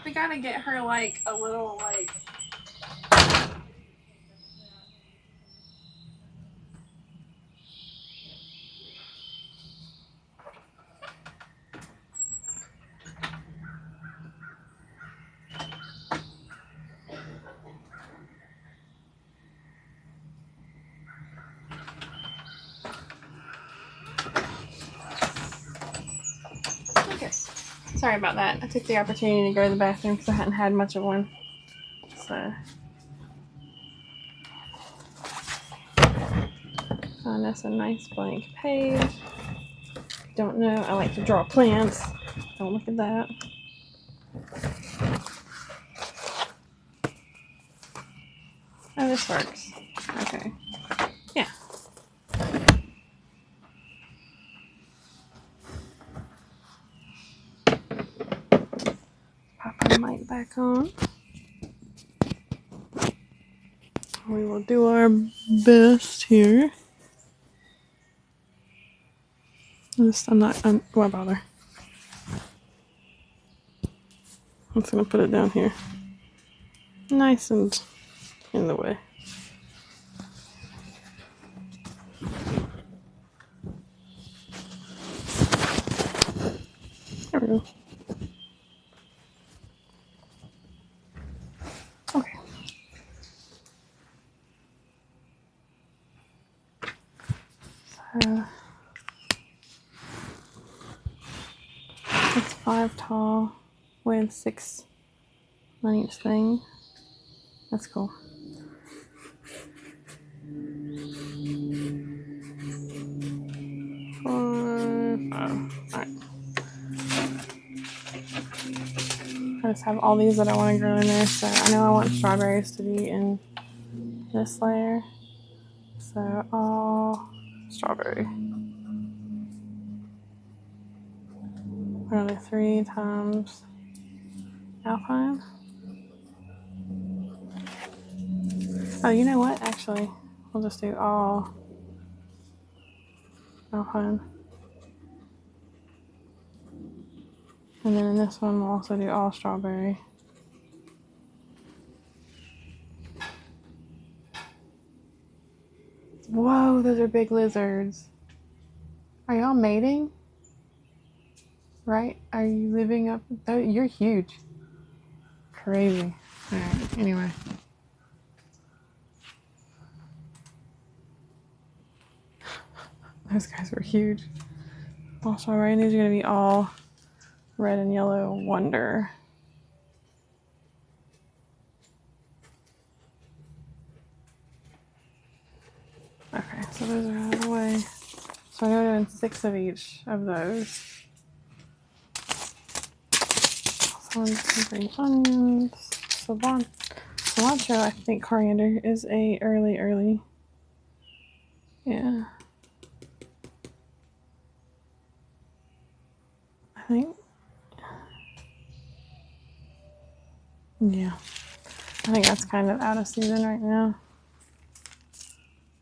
We gotta get her like a little like. Okay. Sorry about that. I took the opportunity to go to the bathroom because I hadn't had much of one. So. Find us a nice blank page. Don't know, I like to draw plants. Don't look at that. Oh, this works. Okay. Yeah. Pop our mic back on. We will do our best here. Why bother? I'm just gonna put it down here. Nice and in the way. There we go. Okay. So it's 5 tall with 6 on each thing. That's cool. Alright. I just have all these that I want to grow in there. So I know I want strawberries to be in this layer. So all strawberry. Another 3 times alpine. Oh, you know what? Actually, we'll just do all alpine. And then in this one, we'll also do all strawberry. Whoa, those are big lizards. Are y'all mating? Right? Are you living up? You're huge. Crazy. Alright, anyway. Those guys were huge. All strawberry. These are going to be all red and yellow wonder. Okay, so those are out of the way. So I'm doing 6 of each of those. Also, some green onions. Cilantro, I think coriander is a early. Yeah. I think. Yeah. I think that's kind of out of season right now.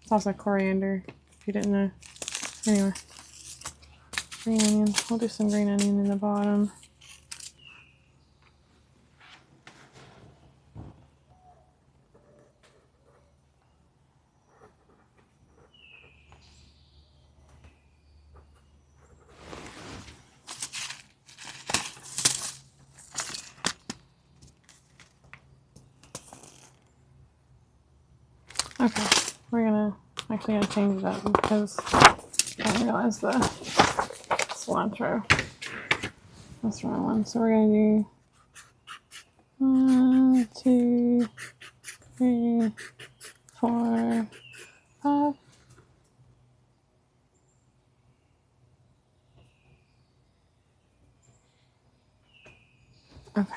It's also coriander, if you didn't know. Anyway. Green onion. We'll do some green onion in the bottom. Okay, we're actually gonna change that because I didn't realize the cilantro. That's the wrong one. So we're gonna do 1, 2, 3, 4, 5. Okay.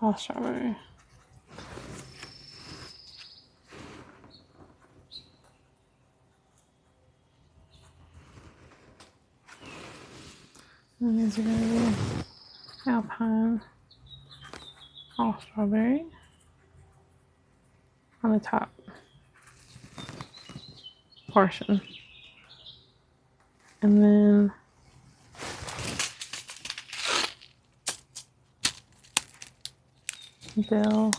All strawberry. And these are going to be alpine, all strawberry, on the top portion. And then dill.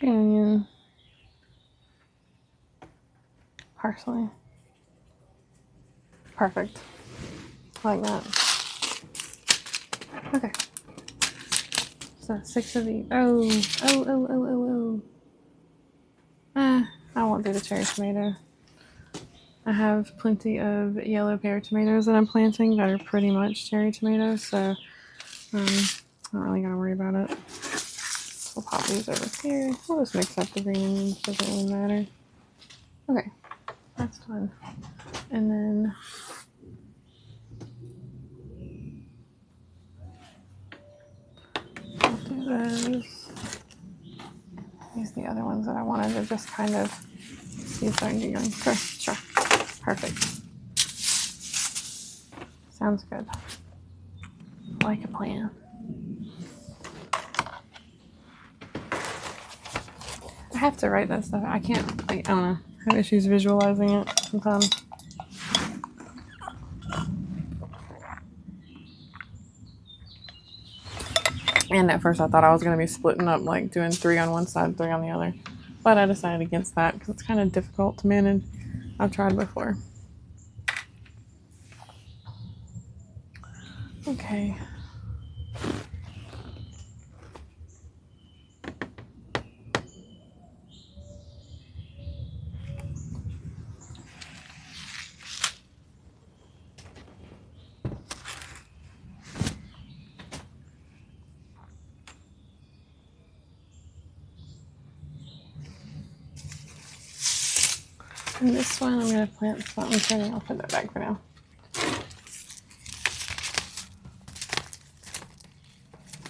Onion, parsley. Perfect. Like that. Okay. So 6 of these. Oh. I won't do the cherry tomato. I have plenty of yellow pear tomatoes that I'm planting that are pretty much cherry tomatoes, so I'm not really gonna worry about it. We'll pop these over here. We'll just mix up the green onions, doesn't really matter. Okay, that's done. And then I'll do those. Use the other ones that I wanted to just kind of see if I can get going. Sure. Perfect. Sounds good. Like a plan. I have to write that stuff. I can't, I don't know. I have issues visualizing it sometimes. And at first I thought I was going to be splitting up, like doing 3 on one side, 3 on the other. But I decided against that because it's kind of difficult to manage. I've tried before. Okay. And this one I'm going to plant something pretty. I'll put that back for now.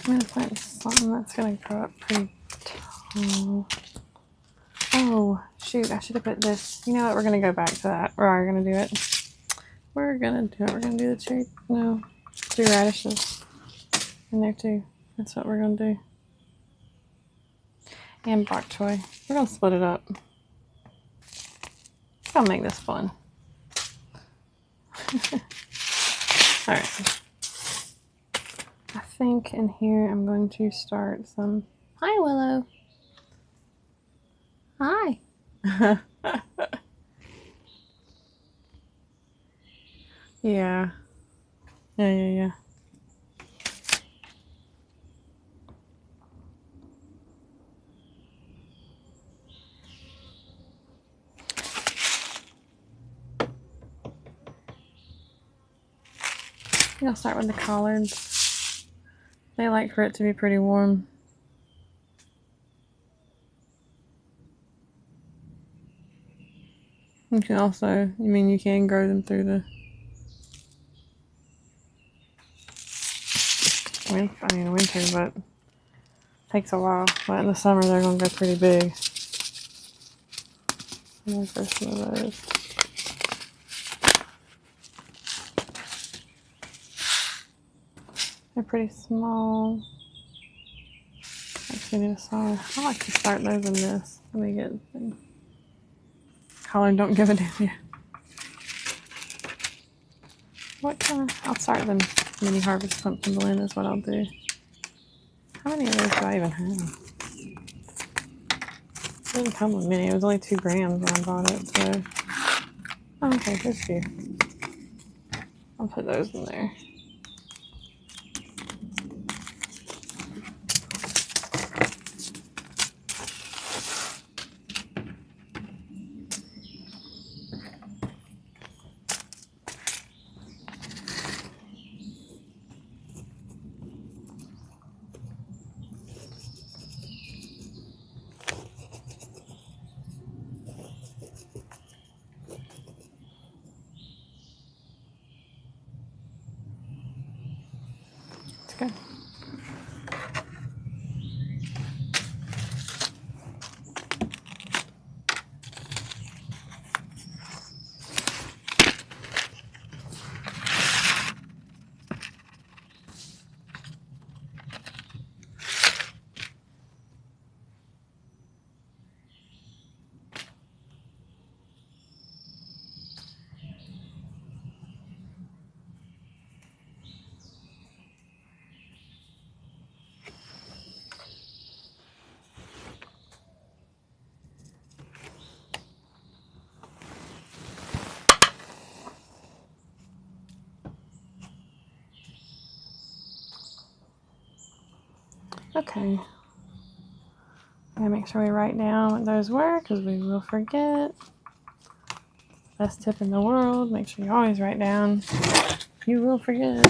I'm going to plant something that's going to grow up pretty tall. Oh, shoot. I should have put this. You know what? We're going to go back to that. We're going to do it. We're going to do it. We're going to do the cherry. No. 3 radishes in there too. That's what we're going to do. And bok choy. We're going to split it up. I'll make this fun. Alright. I think in here I'm going to start some... Hi, Willow. Hi. Yeah. Yeah. I'll start with the collards. They like for it to be pretty warm. You can also, you can grow them through the winter, but it takes a while. But in the summer, they're going to go pretty big. I'm going to grow some of those. They're pretty small. Actually, need a saw. I like to start those in this. Let me get the collard. Don't give it in here. What kind of? I'll start them mini harvest pumpkin blend is what I'll do. How many of those do I even have? It didn't come with many. It was only 2 grams when I bought it, so. Oh, okay, there's a few. I'll put those in there. good. Okay. Gotta make sure we write down what those were because we will forget. Best tip in the world. Make sure you always write down. You will forget.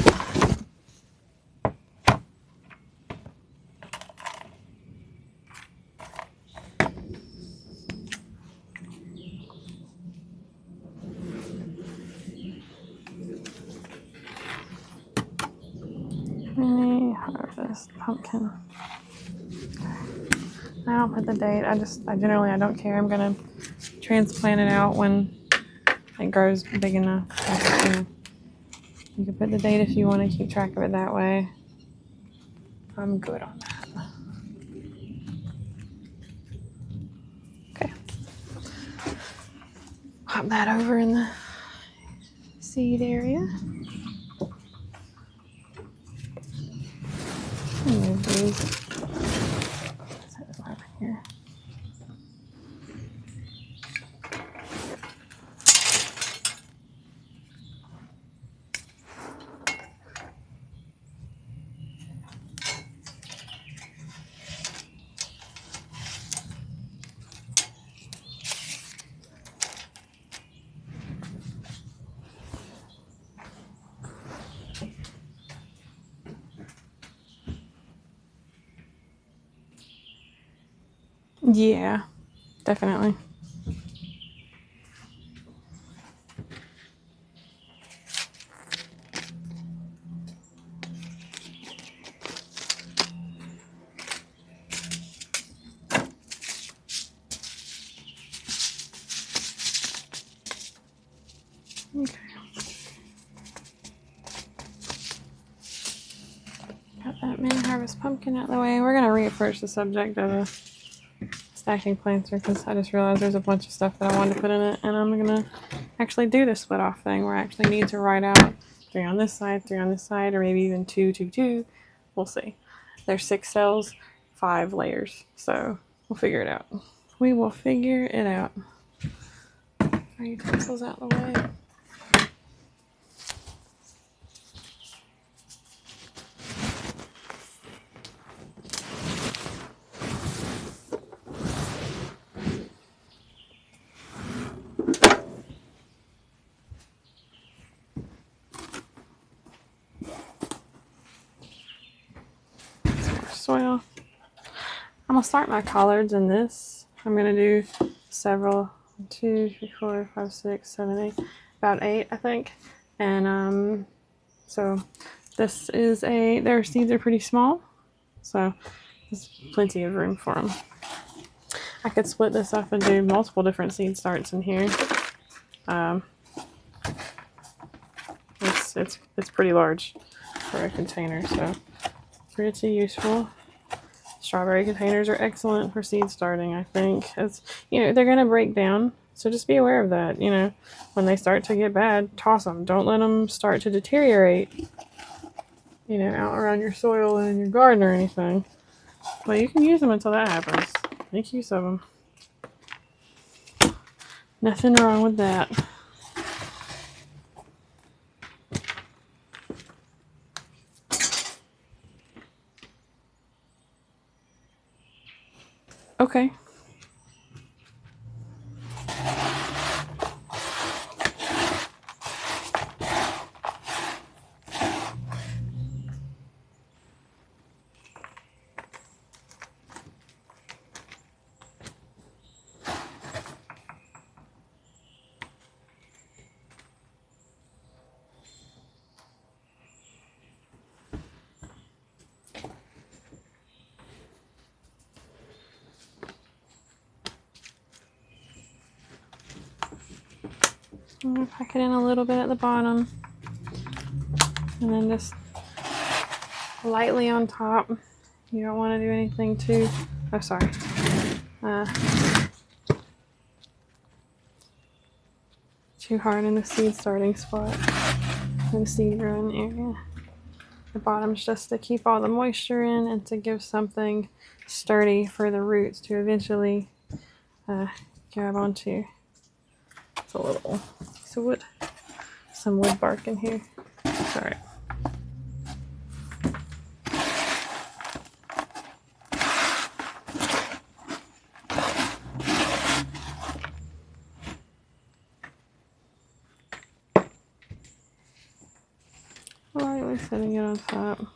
Mini harvest pumpkin. I don't put the date. I generally don't care. I'm gonna transplant it out when it grows big enough. You can put the date if you want to keep track of it that way. I'm good on that. Okay. Pop that over in the seed area. Move these. Set them over here. Yeah, definitely. Okay. Got that mini harvest pumpkin out of the way. We're gonna reapproach the subject of a stacking planter because I just realized there's a bunch of stuff that I wanted to put in it, and I'm gonna actually do the split off thing where I actually need to write out 3 on this side, 3 on this side, or maybe even 2, 2, 2. We'll see. There's 6 cells, 5 layers, so we'll figure it out. We will figure it out. Our utensils out of the way. Soil. I'm gonna start my collards in this. I'm gonna do several 2, 3, 4, 5, 6, 7, 8, about 8 I think. And so this is their seeds are pretty small, so there's plenty of room for them. I could split this up and do multiple different seed starts in here. It's pretty large for a container, so pretty useful. Strawberry containers are excellent for seed starting, I think. It's, they're going to break down, so just be aware of that. When they start to get bad, toss them. Don't let them start to deteriorate, out around your soil and in your garden or anything. But you can use them until that happens. Make use of them. Nothing wrong with that. Okay. I'm going to pack it in a little bit at the bottom. And then just lightly on top. You don't want to do anything too, oh sorry, too hard in the seed starting spot, in the seed growing area. The bottom's just to keep all the moisture in and to give something sturdy for the roots to eventually grab onto. It's a little piece of wood, some wood bark in here. It's all right. Lightly setting it on top.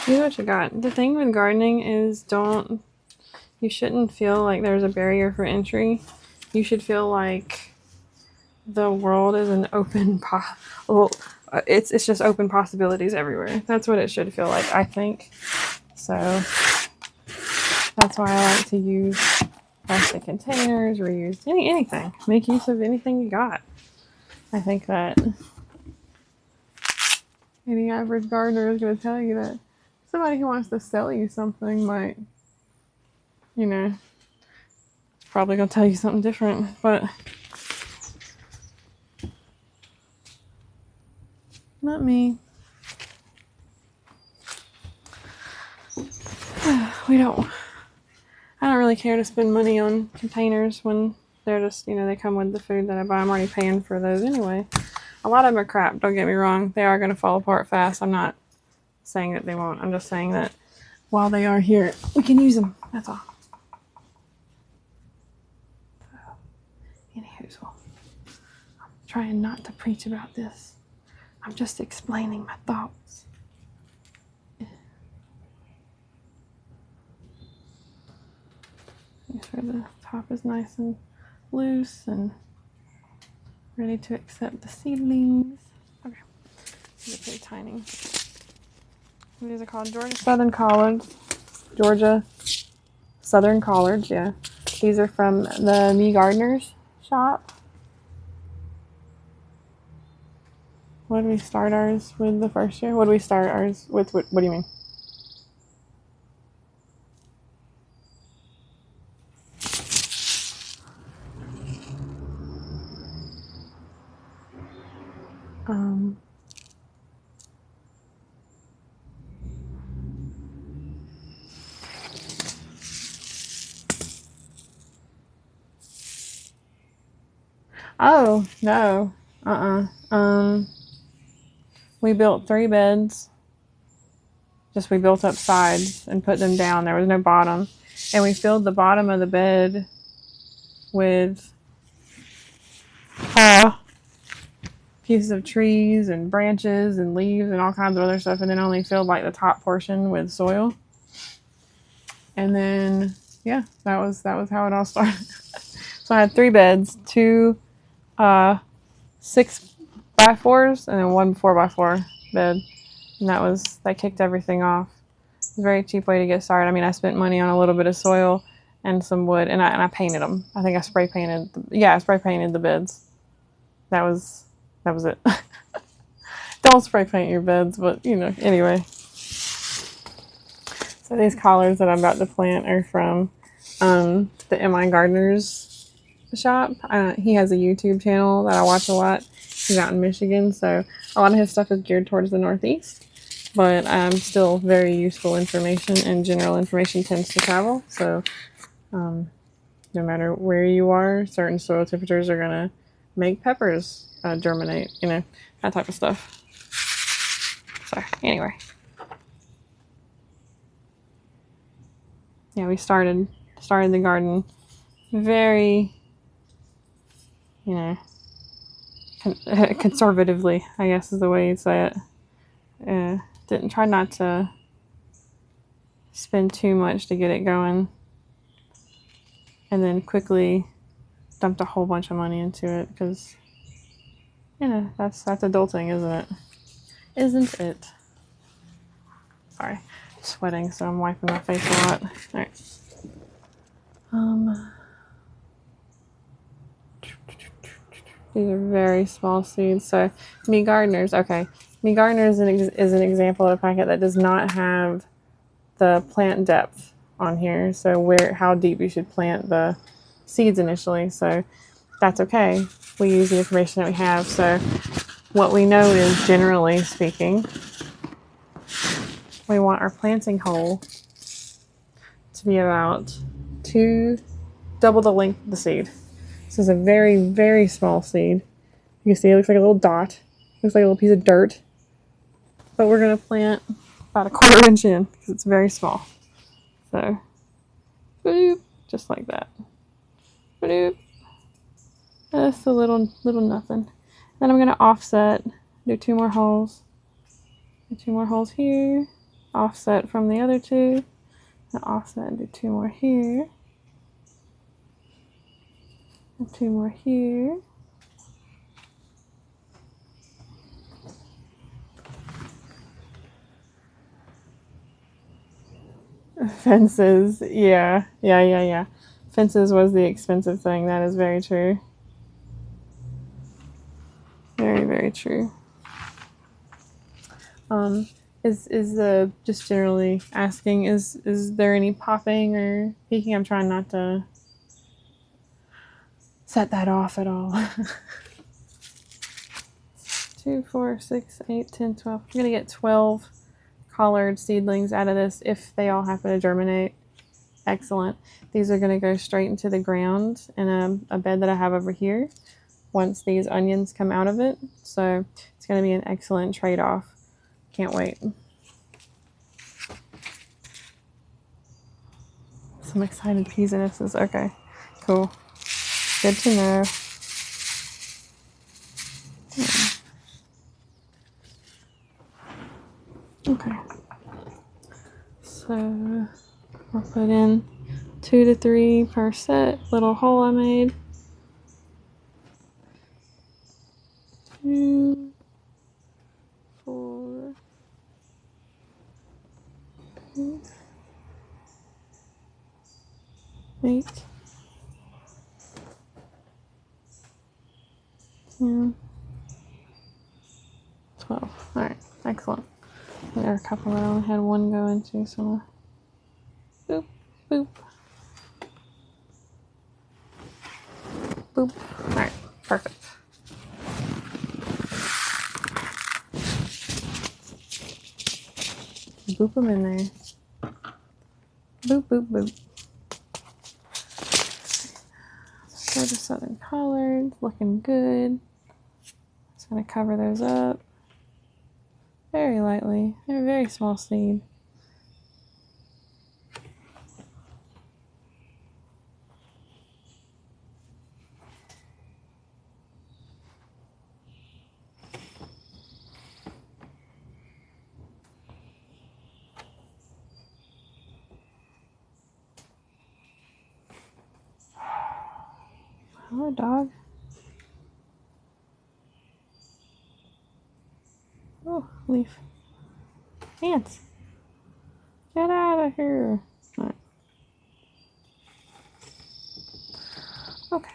You know what you got. The thing with gardening is you shouldn't feel like there's a barrier for entry. You should feel like the world is an open it's just open possibilities everywhere. That's what it should feel like, I think. So that's why I like to use plastic containers, reuse anything. Make use of anything you got. I think that any average gardener is going to tell you that somebody who wants to sell you something might, you know, probably going to tell you something different, but not me. I don't really care to spend money on containers when they're just, they come with the food that I buy. I'm already paying for those anyway. A lot of them are crap, don't get me wrong. They are going to fall apart fast. I'm not saying that they won't. I'm just saying that while they are here, we can use them. That's all. So, anywho, I'm trying not to preach about this. I'm just explaining my thoughts. Make sure the top is nice and loose and ready to accept the seedlings. Okay, these are pretty tiny. These are called Georgia Southern Collards. Georgia Southern Collards, yeah. These are from the Me Gardeners shop. What did we start ours with the first year? What did we start ours with? What do you mean? Oh, no. We built 3 beds. Just we built up sides and put them down. There was no bottom. And we filled the bottom of the bed with pieces of trees and branches and leaves and all kinds of other stuff, and then only filled like the top portion with soil. And then, yeah, that was how it all started. So I had 3 beds, 2 6x4s, and then 1 4x4 bed. And that kicked everything off. It's a very cheap way to get started. I mean, I spent money on a little bit of soil and some wood, and I painted them. I think I spray painted the beds. That was it. Don't spray paint your beds, but anyway. So these collards that I'm about to plant are from the MI Gardeners shop. He has a YouTube channel that I watch a lot. He's out in Michigan, so a lot of his stuff is geared towards the Northeast, but still very useful information, and general information tends to travel. So no matter where you are, certain soil temperatures are going to make peppers germinate, that type of stuff. So anyway, yeah, we started the garden very, conservatively, I guess is the way you'd say it. Didn't try not to spend too much to get it going, and then quickly dumped a whole bunch of money into it because, that's adulting, isn't it? Isn't it? Sorry, I'm sweating, so I'm wiping my face a lot. All right. These are very small seeds. So Me Gardeners, okay. Me Gardeners is an example of a packet that does not have the plant depth on here. So how deep you should plant the seeds initially. So that's okay. We use the information that we have. So what we know is, generally speaking, we want our planting hole to be about double the length of the seed. This is a very, very small seed. You can see it looks like a little dot. Looks like a little piece of dirt. But we're going to plant about a 1/4 inch in because it's very small. So, boop, just like that. Boop. Just a little nothing. Then I'm going to offset, do 2 more holes. Do 2 more holes here. Offset from the other 2. And offset and do 2 more here. And 2 more here. Fences, yeah. Fences was the expensive thing. That is very true. Very, very true. Is just generally asking, is there any popping or peeking? I'm trying not to set that off at all. 2, 4, 6, 8, 10, 12. I'm gonna get 12 collared seedlings out of this if they all happen to germinate. Excellent. These are gonna go straight into the ground in a bed that I have over here once these onions come out of it. So it's gonna be an excellent trade-off. Can't wait. Some excited peasinesses. Okay, cool. Good to know. Okay. So I'll put in 2 to 3 per set. Little hole I made. 2, 4, 8, 10, 12. Alright, excellent. There are a couple that I only had 1 go into, so boop, boop, boop. Alright, perfect. Boop them in there. Boop, boop, boop. So the Southern Collard, looking good. Just gonna cover those up very lightly. They're a very small seed. Hello, dog. Oh, leaf. Ants. Get out of here. All right. Okay.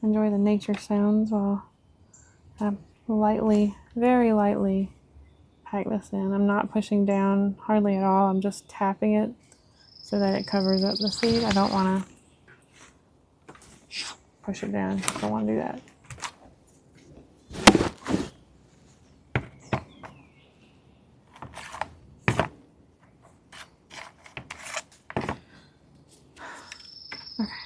Enjoy the nature sounds while I lightly, very lightly pack this in. I'm not pushing down hardly at all. I'm just tapping it so that it covers up the seed. I don't want to push it down. I don't want to do that. Okay.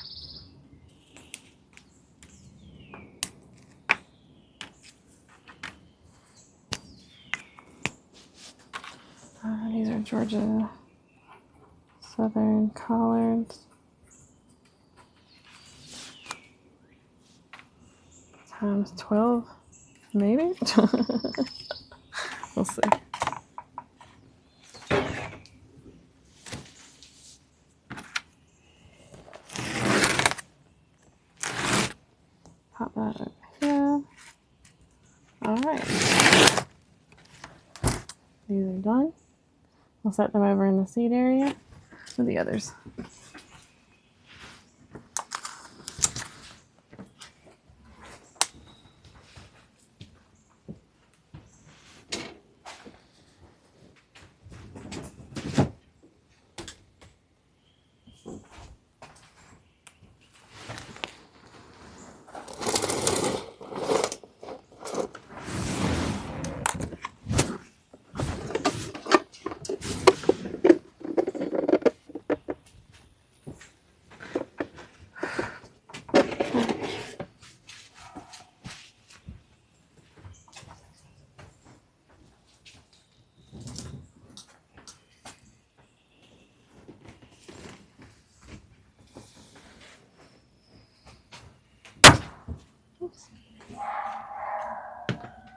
These are Georgia Southern Collards. Times 12, maybe? We'll see. Pop that over here. All right. These are done. We'll set them over in the seed area with the others.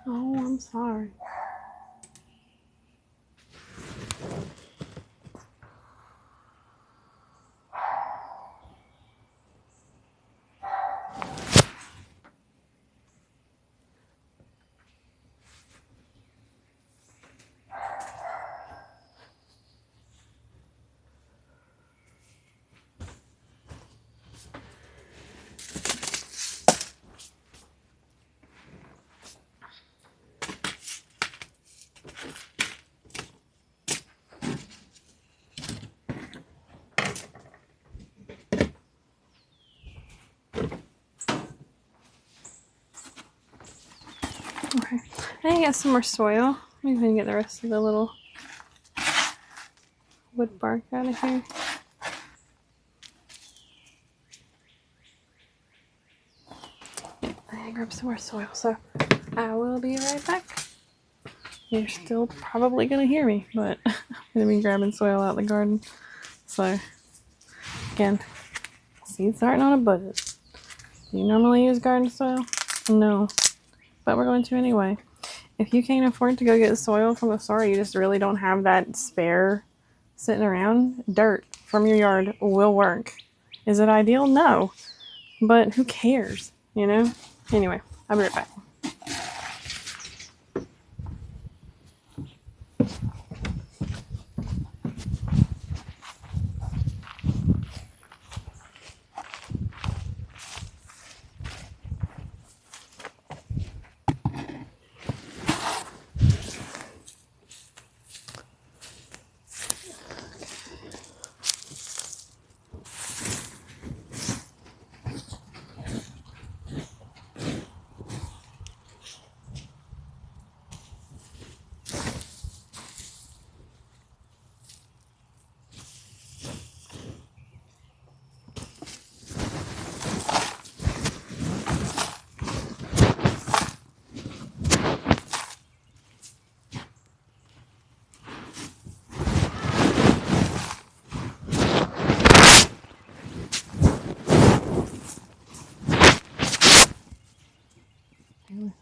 Oh, I'm sorry. Okay, I need to get some more soil. Maybe we can get the rest of the little wood bark out of here. I need to grab some more soil, so I will be right back. You're still probably gonna hear me, but I'm gonna be grabbing soil out of the garden. So, again, seed starting on a budget. Do you normally use garden soil? No, but we're going to anyway. If you can't afford to go get soil from the store, you just really don't have that spare sitting around, dirt from your yard will work. Is it ideal? No, but who cares, you know? Anyway, I'll be right back.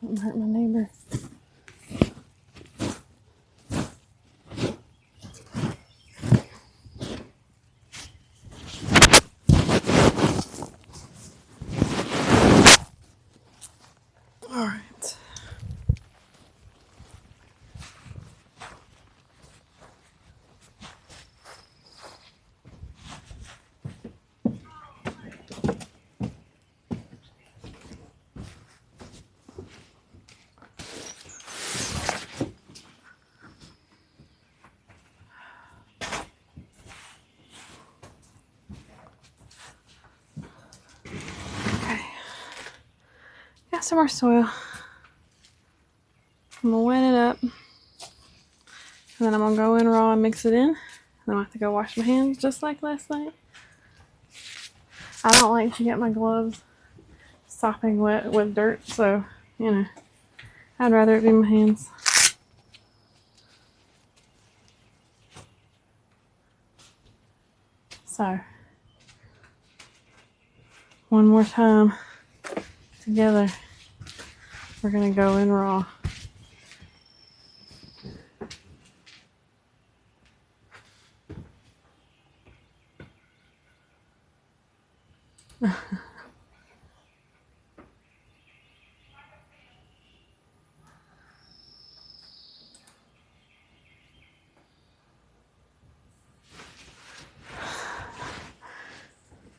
Something hurt my neighbor. All right. Okay. Got some more soil. I'm gonna wet it up. And then I'm gonna go in raw and mix it in. And then I have to go wash my hands just like last night. I don't like to get my gloves sopping wet with dirt, so, you know, I'd rather it be my hands. So, one more time together, we're gonna go in raw.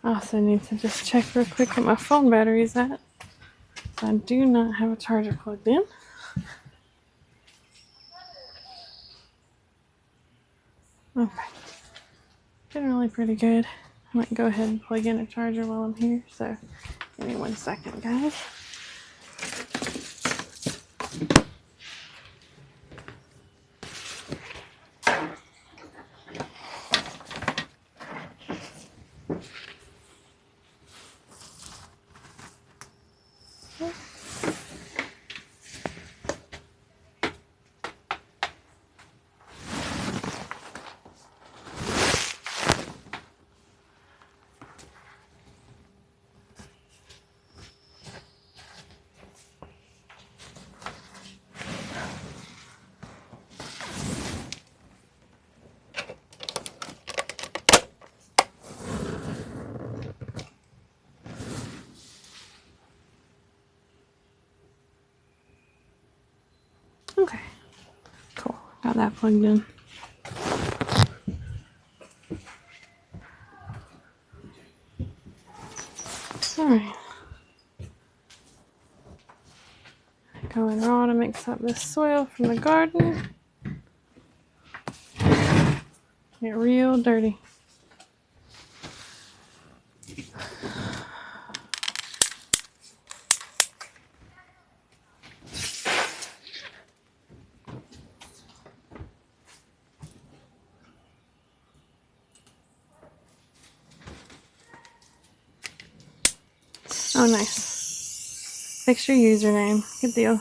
I also need to just check real quick what my phone battery is at. So I do not have a charger plugged in. Okay. Generally pretty good. I might go ahead and plug in a charger while I'm here. So give me 1 second, guys. Okay, cool. Got that plugged in. Alright. Going raw to mix up this soil from the garden. Get real dirty. Oh, nice. Fix your username. Good deal.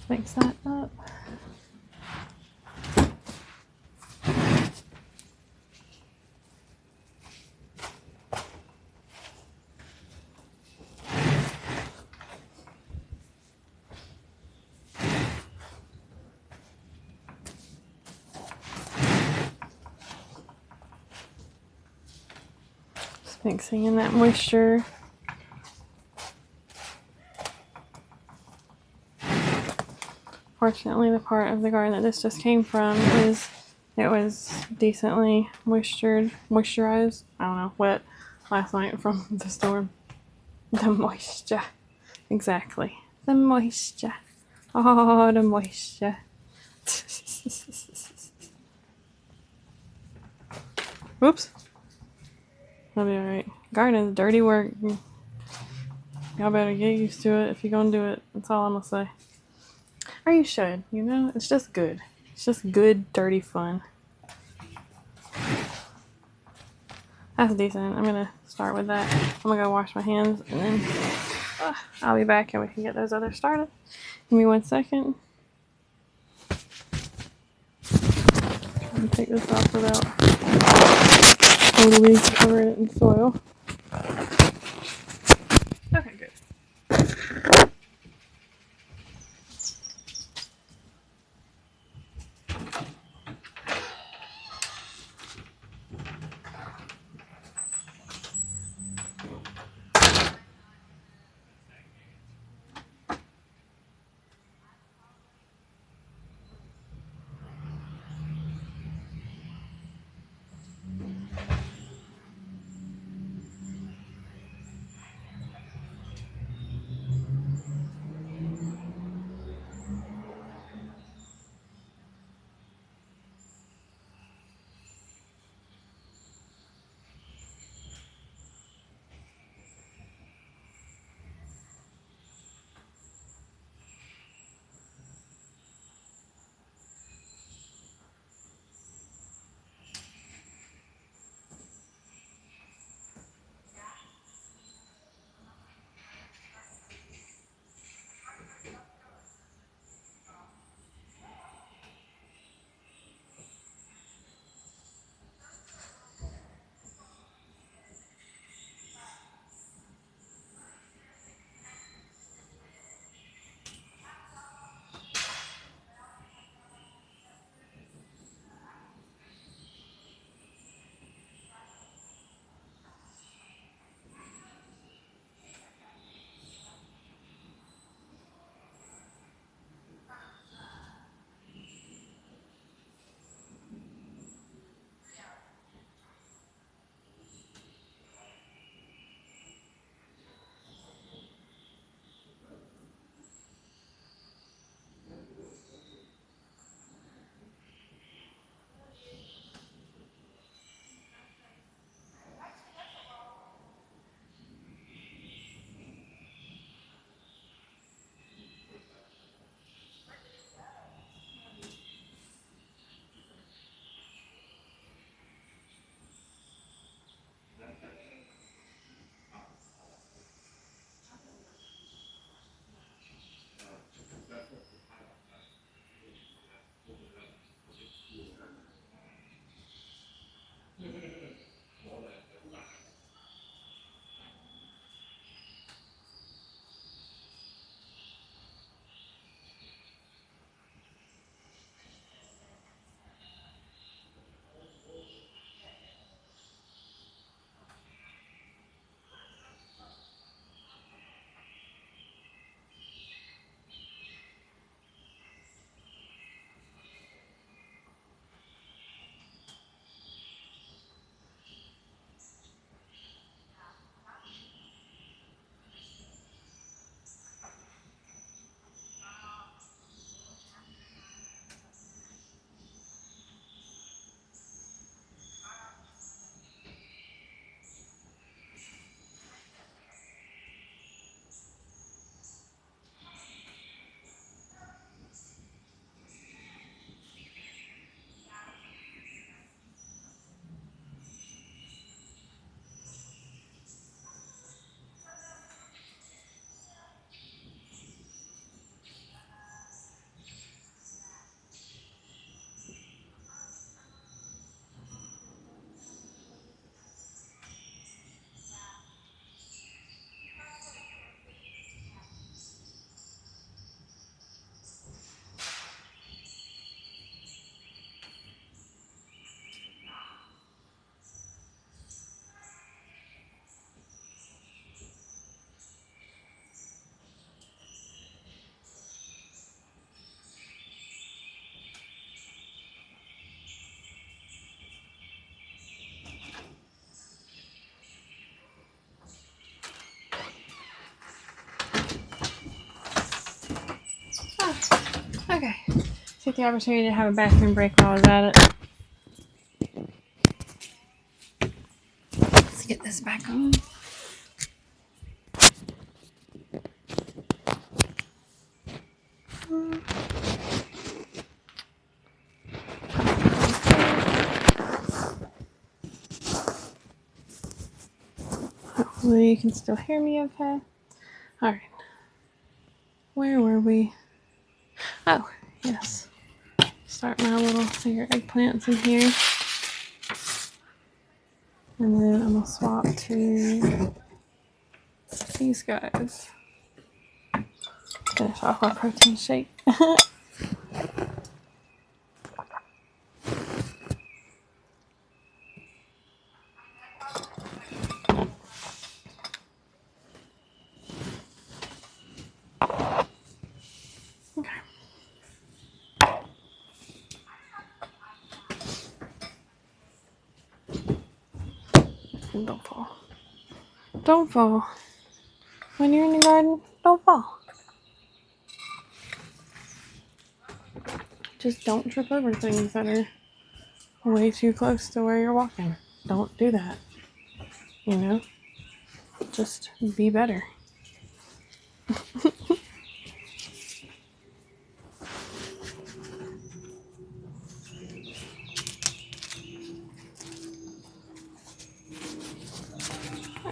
Mix that up. Just mixing in that moisture. Fortunately, the part of the garden that this just came from is it was decently moisturized. I don't know, wet last night from the storm. The moisture, exactly. The moisture. Oh, the moisture. Whoops. That'll be alright. Gardening is dirty work. Y'all better get used to it if you're gonna do it. That's all I'm gonna say. Or you should, you know? It's just good. It's just good, dirty fun. That's decent. I'm gonna start with that. I'm gonna go wash my hands and then I'll be back and we can get those others started. Give me 1 second. Try to take this off without totally covering it in soil. Okay, good. the opportunity to have a bathroom break while I was at it. Let's get this back on. Hopefully you can still hear me okay. Alright. Where were we? Oh, yes. Start my little finger eggplants in here. And then I'm going to swap to these guys. Finish off our protein shake. Don't fall. Don't fall. When you're in the garden, don't fall. Just don't trip over things that are way too close to where you're walking. Don't do that. You know? Just be better.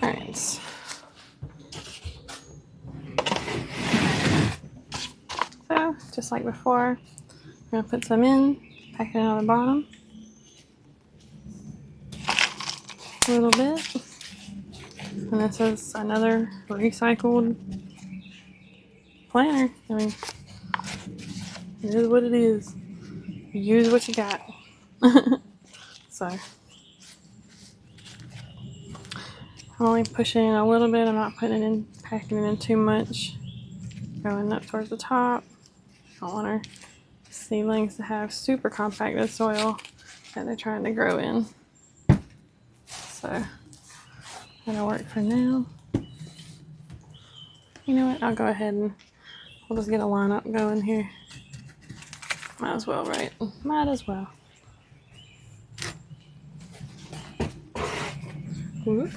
Alright. So, just like before, I'm going to put some in, pack it on the bottom. A little bit. And this is another recycled planner. I mean, it is what it is. Use what you got. So, I'm only pushing in a little bit. I'm not putting it in, packing it in too much. Going up towards the top. I don't want our seedlings to have super compacted soil that they're trying to grow in. So, that'll work for now. You know what? I'll go ahead and we'll just get a lineup going here. Might as well, right? Might as well. Whoop.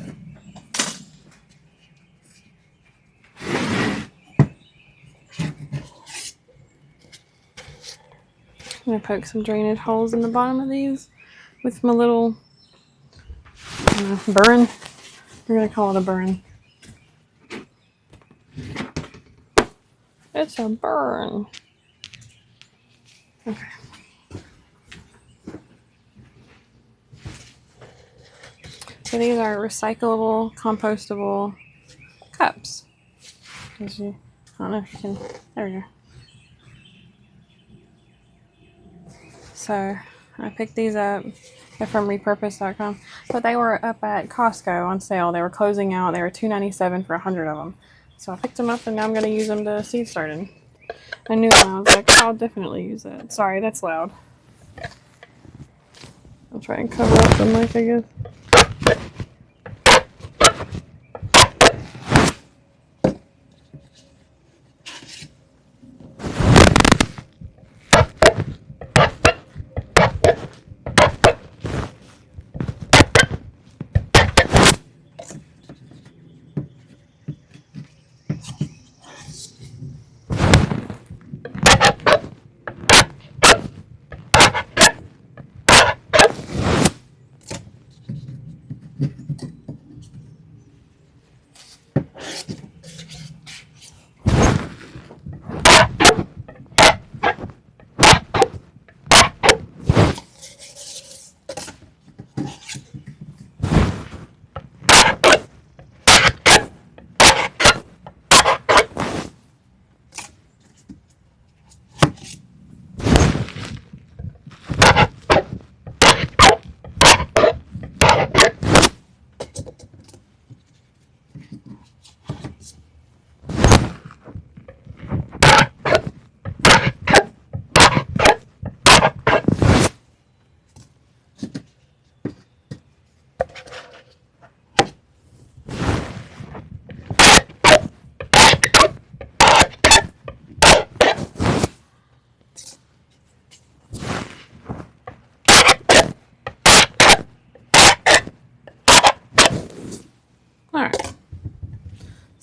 I'm going to poke some drainage holes in the bottom of these with my little burn. We're going to call it a burn. It's a burn. Okay. So these are recyclable, compostable cups. I don't know if you can, there we go. So I picked these up. They're from repurpose.com, but they were up at Costco on sale. They were closing out. They were $2.97 for 100 of them. So I picked them up and now I'm going to use them to seed starting. I knew them. I was like, I'll definitely use that. Sorry, that's loud. I'll try and cover up the mic, I guess.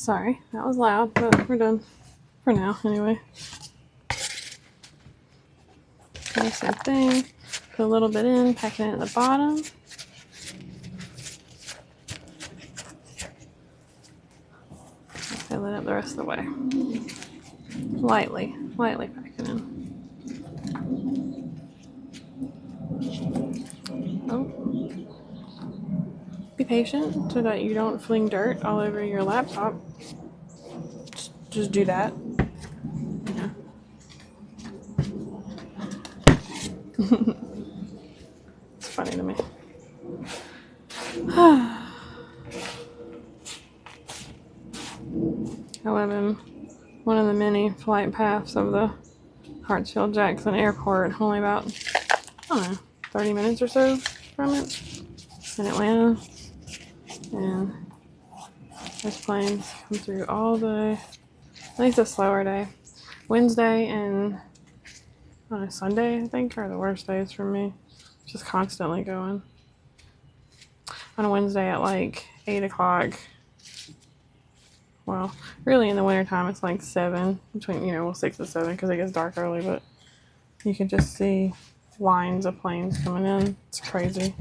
Sorry, that was loud, but we're done for now anyway. Okay, same thing. Put a little bit in, pack it in at the bottom. Fill it up the rest of the way. Lightly pack it in. Oh. Be patient so that you don't fling dirt all over your laptop. Just do that. Yeah. It's funny to me. 11. One of the many flight paths of the Hartsfield-Jackson Airport. Only about, I don't know, 30 minutes or so from it in Atlanta. And those planes come through all day. At least a slower day. Wednesday and on a Sunday, I think, are the worst days for me. Just constantly going. On a Wednesday at like 8 o'clock. Well, really in the wintertime it's like 7, between, 6 and 7 because it gets dark early, but you can just see lines of planes coming in. It's crazy.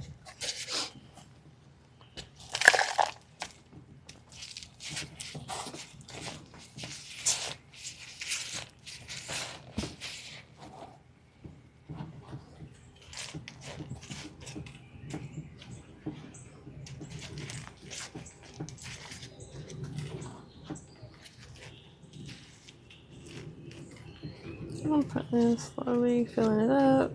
I'm putting in slowly, filling it up,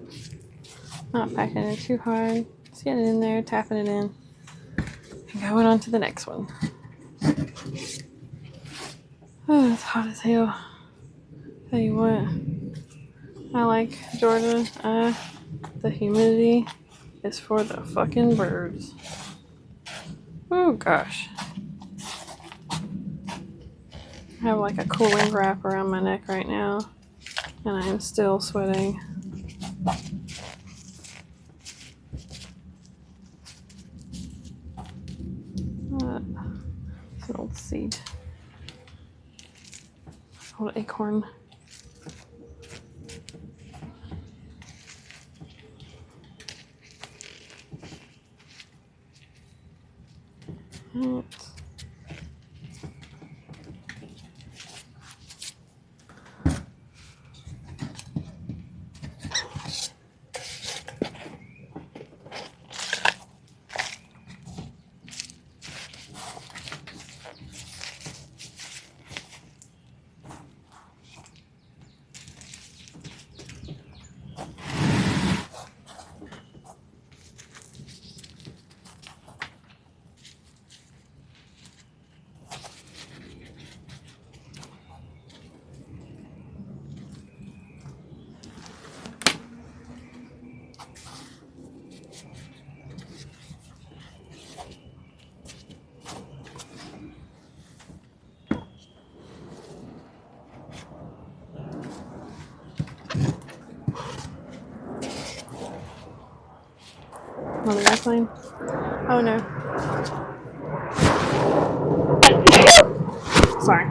not packing it too hard, just getting it in there, tapping it in, and going on to the next one. Oh, it's hot as hell. Tell you what, I like Georgia. The humidity is for the fucking birds. Oh gosh. I have like a cooling wrap around my neck right now, and I am still sweating. It's an old seed. Old acorn. Oops. On the airplane? Oh no. Sorry.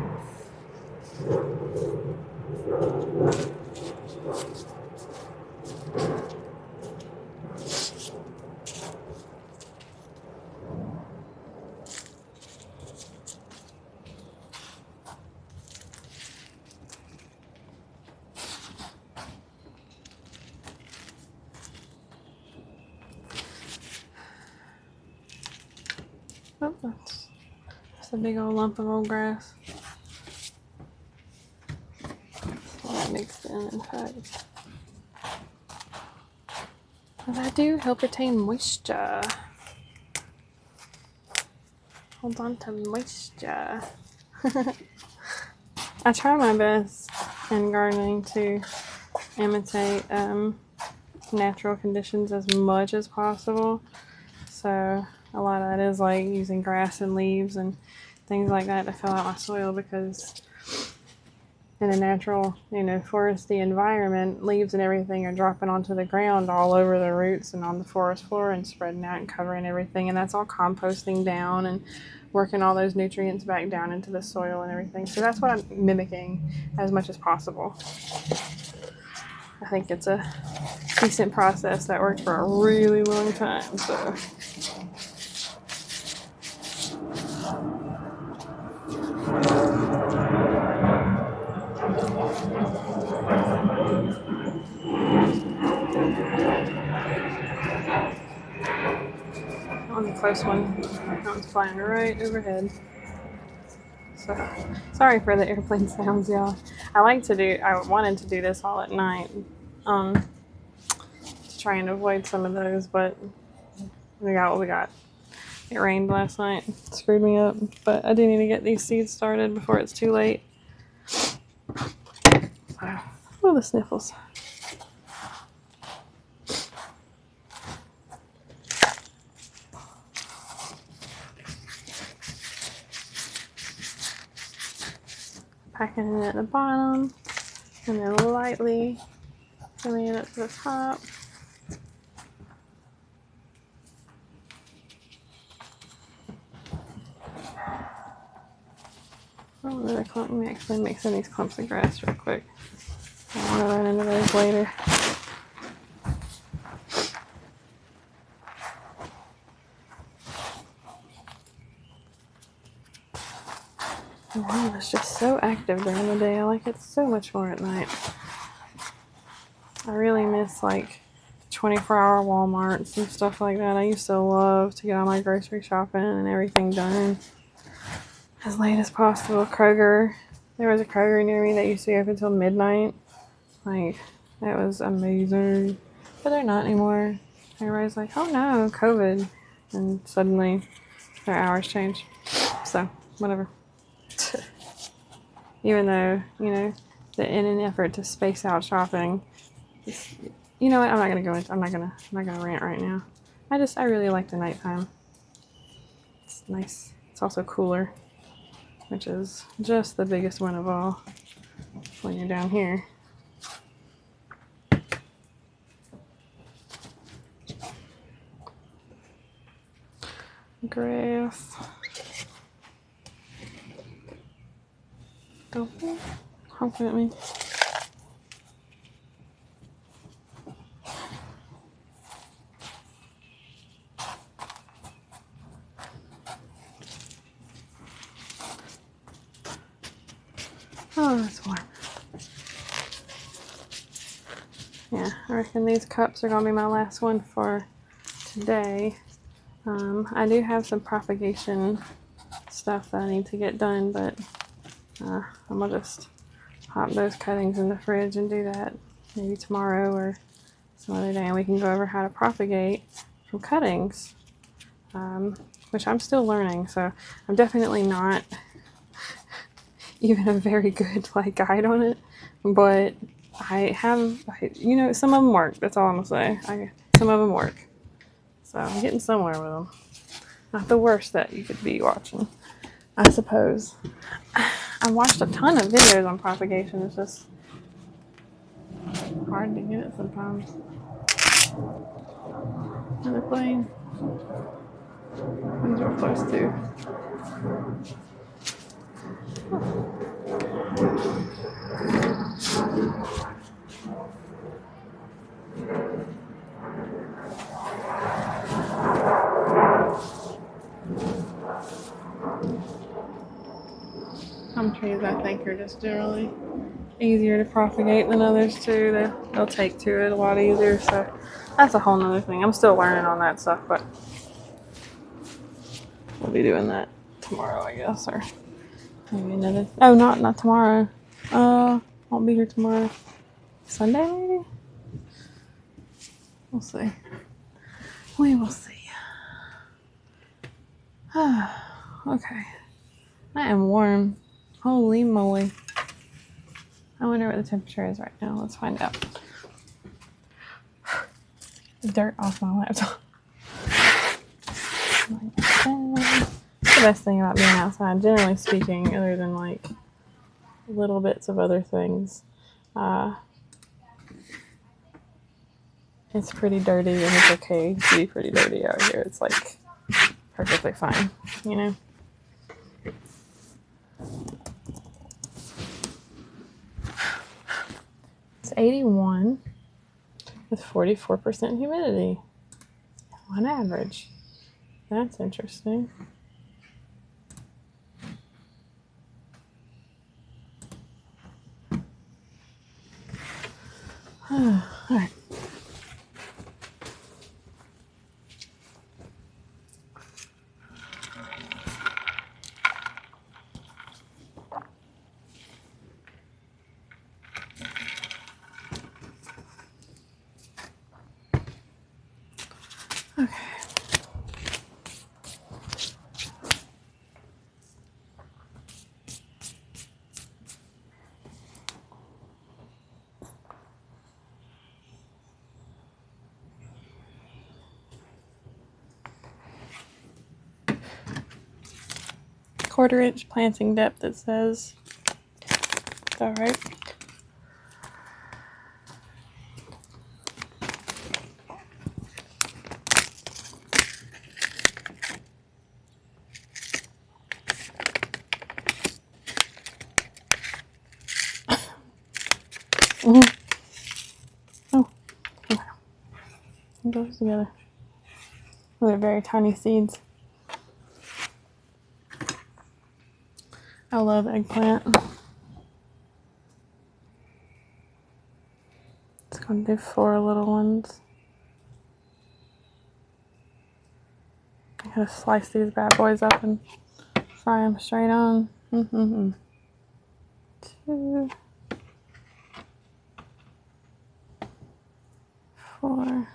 Oh, that's a big old lump of old grass. All mixed in and tight. Well, that do help retain moisture. Hold on to moisture. I try my best in gardening to imitate natural conditions as much as possible. So a lot of that is like using grass and leaves and things like that to fill out my soil, because in a natural, foresty environment, leaves and everything are dropping onto the ground all over the roots and on the forest floor and spreading out and covering everything. And that's all composting down and working all those nutrients back down into the soil and everything. So that's what I'm mimicking as much as possible. I think it's a decent process that worked for a really long time. So. On the close one, that one's flying right overhead. So sorry for the airplane sounds, y'all. I wanted to do this all at night, to try and avoid some of those, but we got what we got. It rained last night, screwed me up, but I do need to get these seeds started before it's too late. So, oh, the sniffles. Packing it at the bottom, and then lightly filling it up to the top. Oh, another clump. Let me actually mix in these clumps of grass real quick. I want to run into those later. It's just so active during the day. I like it so much more at night. I really miss like 24-hour Walmarts and stuff like that. I used to love to get all my grocery shopping and everything done as late as possible. Kroger. There was a Kroger near me that used to be open until midnight. Like, that was amazing. But they're not anymore. Everybody's like, oh no, COVID. And suddenly their hours change. So, whatever. Even though, in an effort to space out shopping, you know what? I'm not gonna rant right now. I really like the nighttime. It's nice. It's also cooler, which is just the biggest one of all when you're down here. Grass. Don't honk at me. Oh, that's warm. Yeah, I reckon these cups are going to be my last one for today. I do have some propagation stuff that I need to get done, but I'm going to just pop those cuttings in the fridge and do that maybe tomorrow or some other day, and we can go over how to propagate from cuttings, which I'm still learning, so I'm definitely not even a very good guide on it, but some of them work. That's all I'm gonna say. Some of them work, so I'm getting somewhere with them. Not the worst that you could be watching, I suppose. I watched a ton of videos on propagation. It's just hard to get it sometimes. Another plane. These are close too. Some trees I think are just generally easier to propagate than others too. They'll take to it a lot easier, so that's a whole nother thing. I'm still learning on that stuff, but we'll be doing that tomorrow, I guess, or maybe another. Oh, not tomorrow. Won't be here tomorrow. Sunday maybe. We'll see. We will see. Okay. I am warm. Holy moly. I wonder what the temperature is right now. Let's find out. Dirt off my laptop. That's the best thing about being outside, generally speaking, other than little bits of other things. It's pretty dirty, and it's okay to be pretty dirty out here. It's like perfectly fine, you know? It's 81 with 44% humidity on average. That's interesting. All right. Okay. Quarter-inch planting depth, it says. Is that right? Oh, okay. It goes together. They're very tiny seeds. I love eggplant. It's going to do 4 little ones. I'm going to slice these bad boys up and fry them straight on. 2. 4.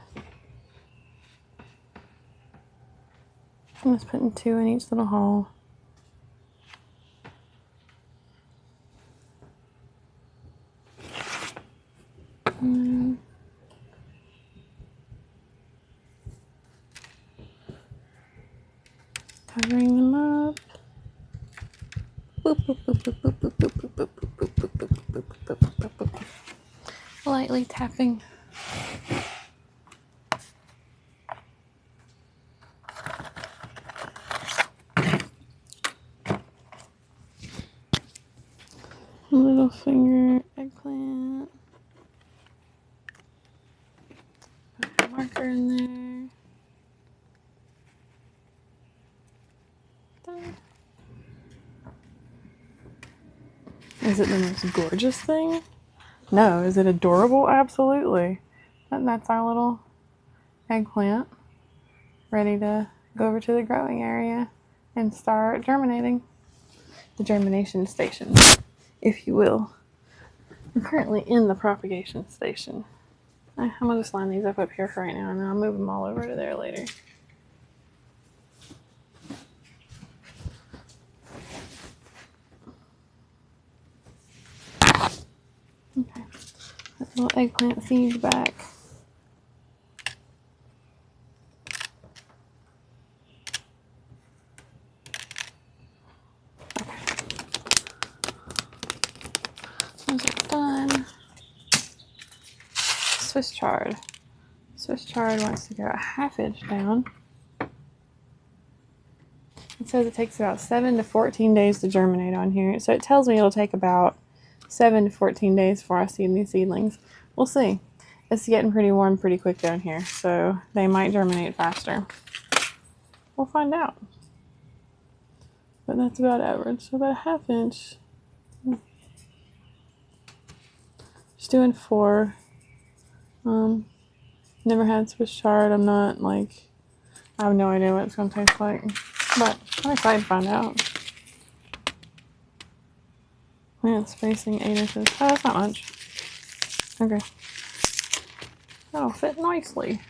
I'm just putting 2 in each little hole. And covering them up. Boop, boop, boop, boop, boop, boop, boop, boop, boop, boop, boop, boop, boop, boop, boop, boop, boop, boop. Lightly tapping. Little finger eggplant. Put a marker in there. Done. Is it the most gorgeous thing? No. Is it adorable? Absolutely. And that's our little eggplant ready to go over to the growing area and start germinating. The germination station, if you will. I'm currently in the propagation station. I'm going to just line these up here for right now, and then I'll move them all over to there later. Okay. That little eggplant seeds back. Swiss chard. Swiss chard wants to go a 1/2 inch down. It says it takes about 7 to 14 days to germinate on here. So it tells me it'll take about 7 to 14 days before I see these seedlings. We'll see. It's getting pretty warm pretty quick down here, so they might germinate faster. We'll find out. But that's about average. So about a 1/2 inch. Just doing 4. Never had Swiss chard. I'm not like, I have no idea what it's going to taste like, but I'm excited to find out. Plant spacing 8 inches. Oh, that's not much. Okay. That'll fit nicely.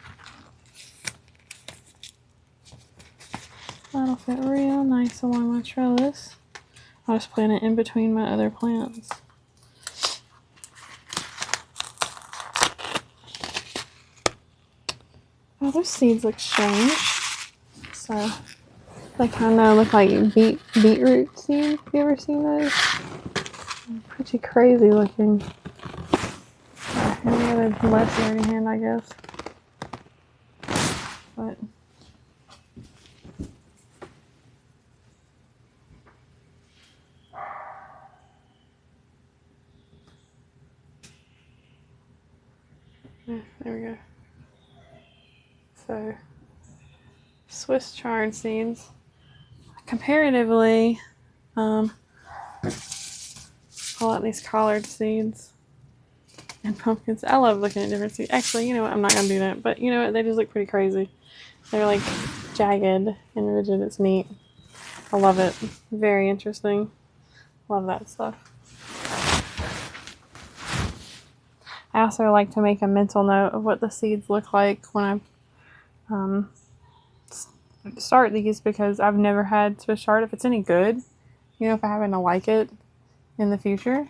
That'll fit real nice along my trellis. I'll just plant it in between my other plants. Oh, those seeds look strange. So they kind of look like beetroot seeds. Have you ever seen those? Pretty crazy looking. Any other less dirty hand, I guess. But yeah, there we go. So Swiss chard seeds. Comparatively, pull out these collard seeds and pumpkins. I love looking at different seeds. Actually, you know what? I'm not gonna do that. But you know what? They just look pretty crazy. They're like jagged and rigid. It's neat. I love it. Very interesting. Love that stuff. I also like to make a mental note of what the seeds look like when I start these, because I've never had Swiss chard. If it's any good, you know, if I happen to like it in the future,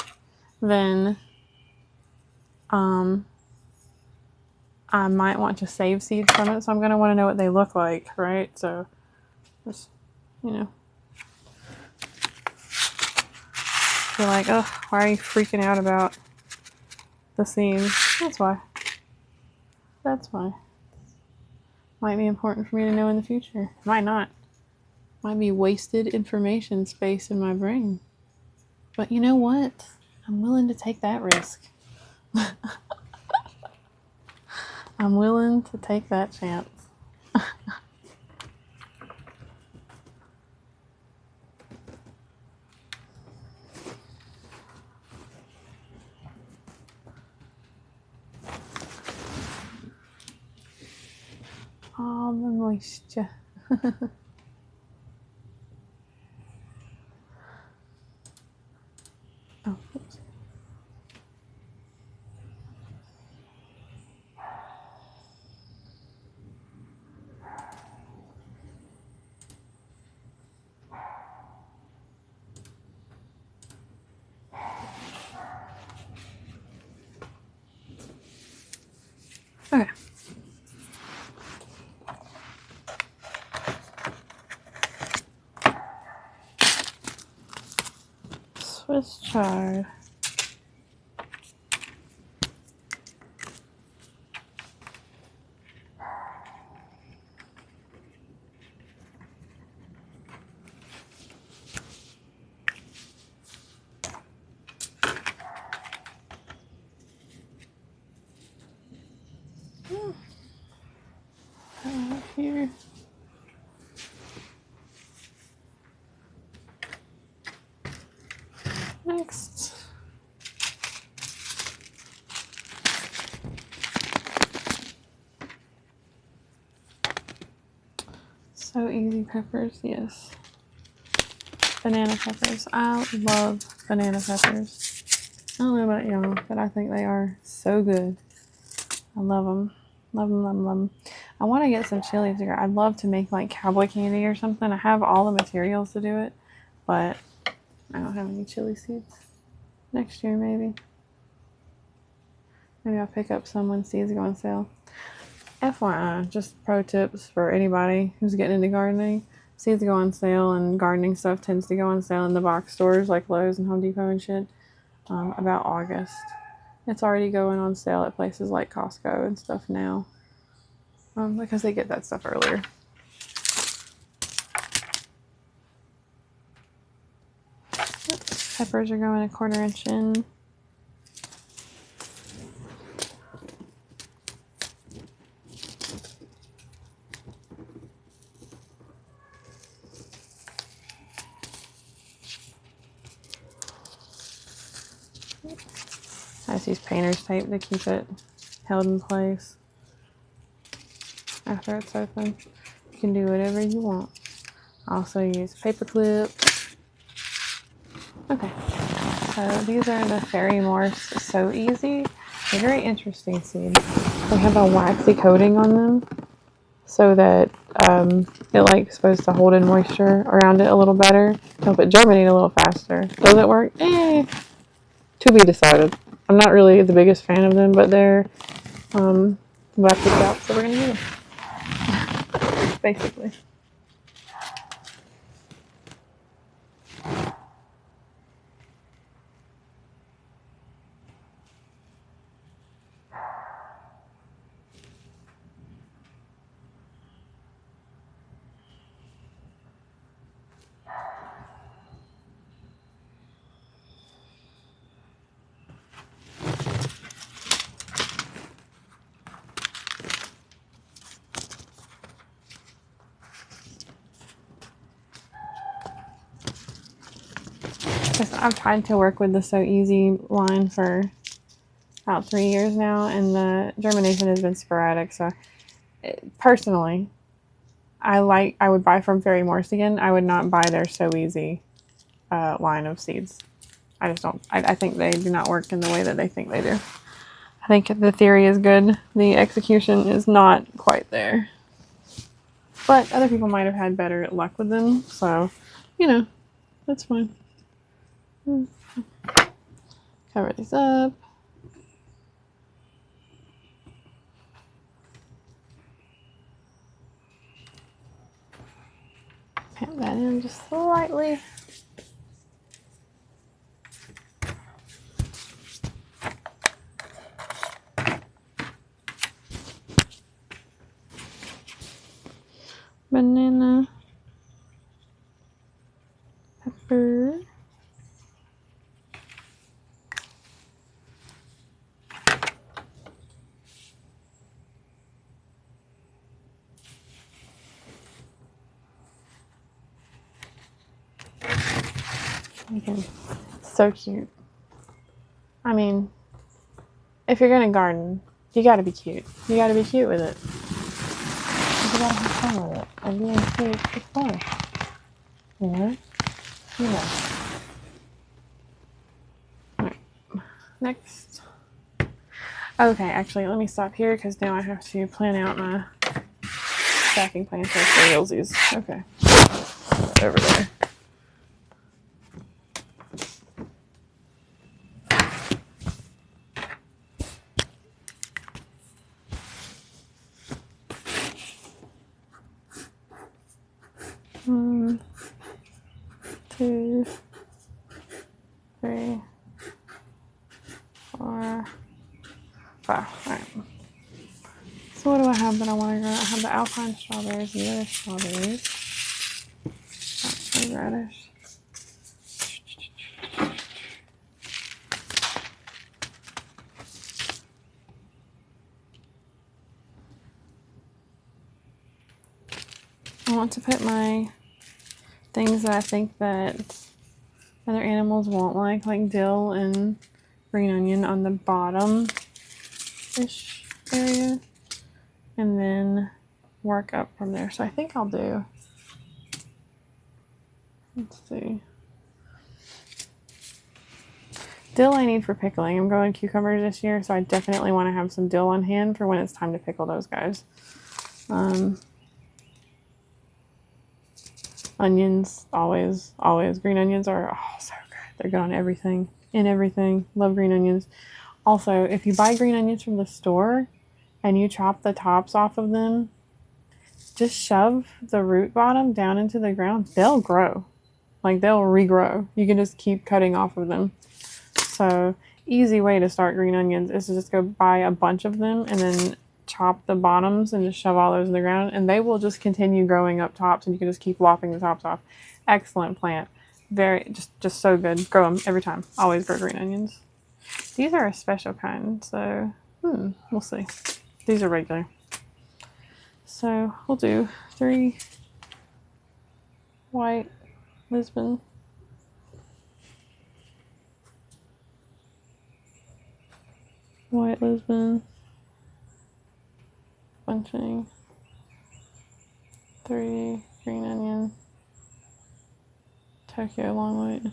then I might want to save seeds from it. So I'm going to want to know what they look like, right? So just, you know, you're like, oh, why are you freaking out about the seeds? That's why. That's why. Might be important for me to know in the future. Might not. Might be wasted information space in my brain. But you know what? I'm willing to take that risk. I'm willing to take that chance. All the moisture. Oh, oops. Okay. Swiss chard. Right here. Next. So easy peppers, yes. Banana peppers. I love banana peppers. I don't know about y'all, but I think they are so good. I love them. Love them, love them, love them. I want to get some chilies here. I'd love to make like cowboy candy or something. I have all the materials to do it, but I don't have any chili seeds. Next year, maybe. Maybe I'll pick up some when seeds go on sale. FYI, just pro tips for anybody who's getting into gardening. Seeds go on sale, and gardening stuff tends to go on sale in the box stores like Lowe's and Home Depot and shit about August. It's already going on sale at places like Costco and stuff now because they get that stuff earlier. Peppers are going 1/4 inch in. I just use painter's tape to keep it held in place after it's open. You can do whatever you want. I also use paper clips. Okay, so these are the Fairy Morse So Easy. They're very interesting seeds. They have a waxy coating on them so that it like supposed to hold in moisture around it a little better, help it germinate a little faster. Does it work? To be decided. I'm not really the biggest fan of them, but they're what I picked out, so we're gonna use them. Basically. I've tried to work with the So Easy line for about 3 years now, and the germination has been sporadic. So personally, I would buy from Fairy Morse again. I would not buy their So Easy line of seeds. I just don't. I think they do not work in the way that they think they do. I think the theory is good. The execution is not quite there. But other people might have had better luck with them. So, you know, that's fine. Cover these up. Pat that in just slightly. Banana. Pepper. Okay. So cute. I mean, if you're gonna garden, you gotta be cute. You gotta be cute with it. You gotta have fun with it. And being cute is fun. You know? You know. Alright. Next. Okay, actually, let me stop here because now I have to plan out my stacking plan for realsies. Okay. Over there. One, 2, 3, 4, 5. Alright. So what do I have that I want to grow? I have the alpine strawberries, the other strawberries. That's radish. I want to put my things that I think that other animals won't like dill and green onion on the bottom-ish area, and then work up from there. So I think I'll do, let's see. Dill I need for pickling. I'm growing cucumbers this year, so I definitely want to have some dill on hand for when it's time to pickle those guys. Onions, always. Green onions are so good. They're good on everything. In everything. Love green onions. Also, if you buy green onions from the store and you chop the tops off of them, just shove the root bottom down into the ground. They'll grow. Like, they'll regrow. You can just keep cutting off of them. So, easy way to start green onions is to just go buy a bunch of them and then chop the bottoms and just shove all those in the ground, and they will just continue growing up tops, and you can just keep lopping the tops off. Excellent plant. Very, just so good. Grow them every time. Always grow green onions. These are a special kind, so we'll see. These are regular. So we'll do 3 white Lisbon. White Lisbon. Bunching. 3 green onion. Tokyo long white.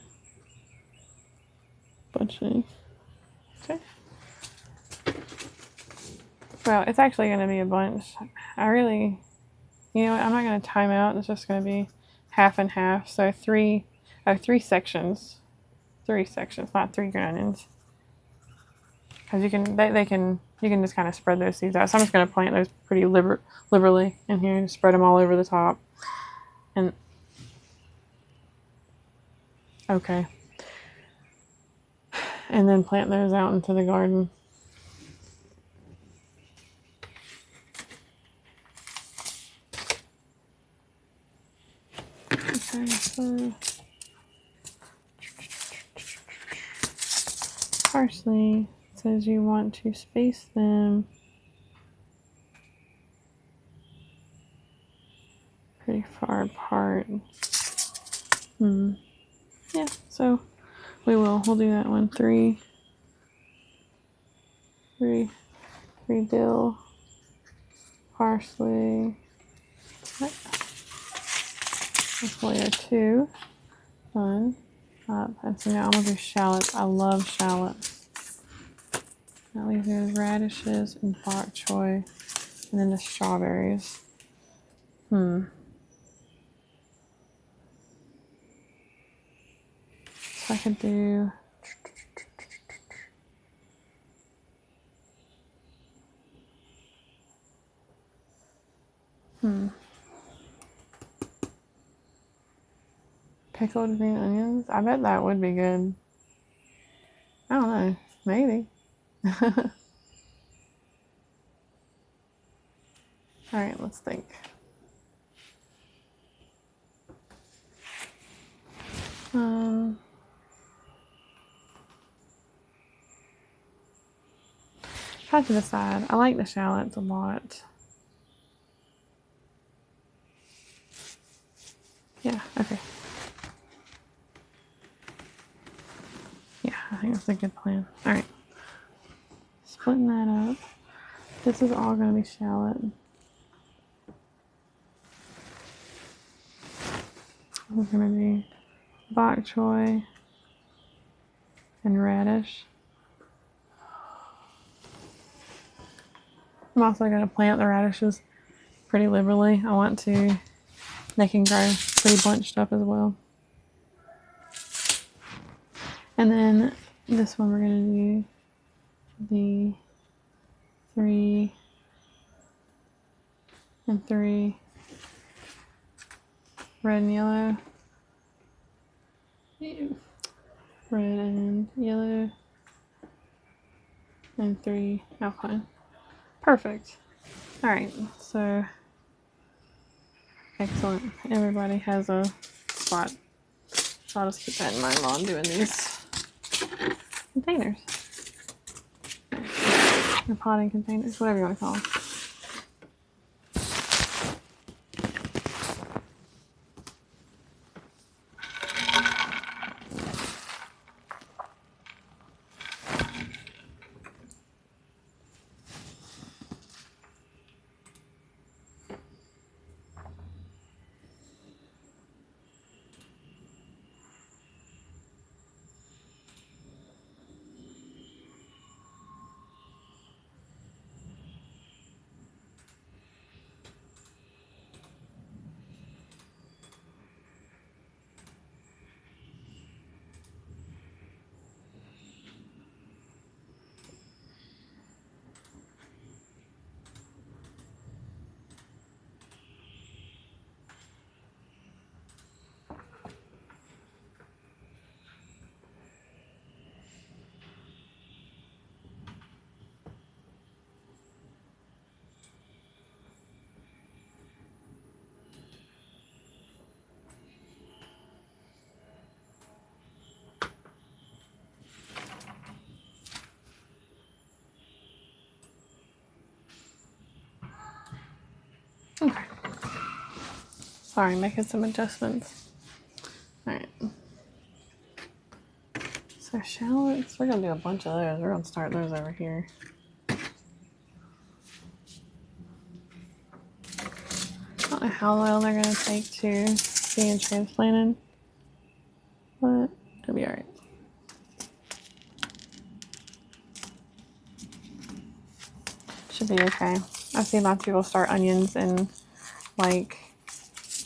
Bunching. Okay. Well, it's actually going to be a bunch. I really, you know what, I'm not going to time out. It's just going to be half and half. So 3 sections. 3 sections, not 3 green onions. Because you can, you can just kind of spread those seeds out. So I'm just going to plant those pretty liberally in here and spread them all over the top. And, okay. And then plant those out into the garden. Okay, so parsley says you want to space them pretty far apart. Yeah, so We will. We'll do that one. Three dill, parsley. That's layer 2. Done. And so now I'm going to do shallots. I love shallots. That leaves me with radishes and bok choy. And then the strawberries. So I could do... Pickled green onions? I bet that would be good. I don't know. Maybe. Alright, let's think. Try to decide. I like the shallots a lot. Yeah, okay. Yeah, I think that's a good plan. Alright. Splitting that up. This is all going to be shallot. We're going to do bok choy and radish. I'm also going to plant the radishes pretty liberally. I want to, they can grow pretty bunched up as well. And then this one we're going to do the 3 and 3 red and yellow. Red and yellow and 3 alpine. Perfect. Alright, so excellent. Everybody has a spot. So I'll just keep that in mind while I'm doing these containers. Or potting containers, whatever you want to call them. Okay. Sorry, making some adjustments. Alright. So shallots, we're gonna do a bunch of those. We're gonna start those over here. I don't know how long they're gonna take to being transplanted, but it'll be alright. Should be okay. I've seen lots of people start onions in like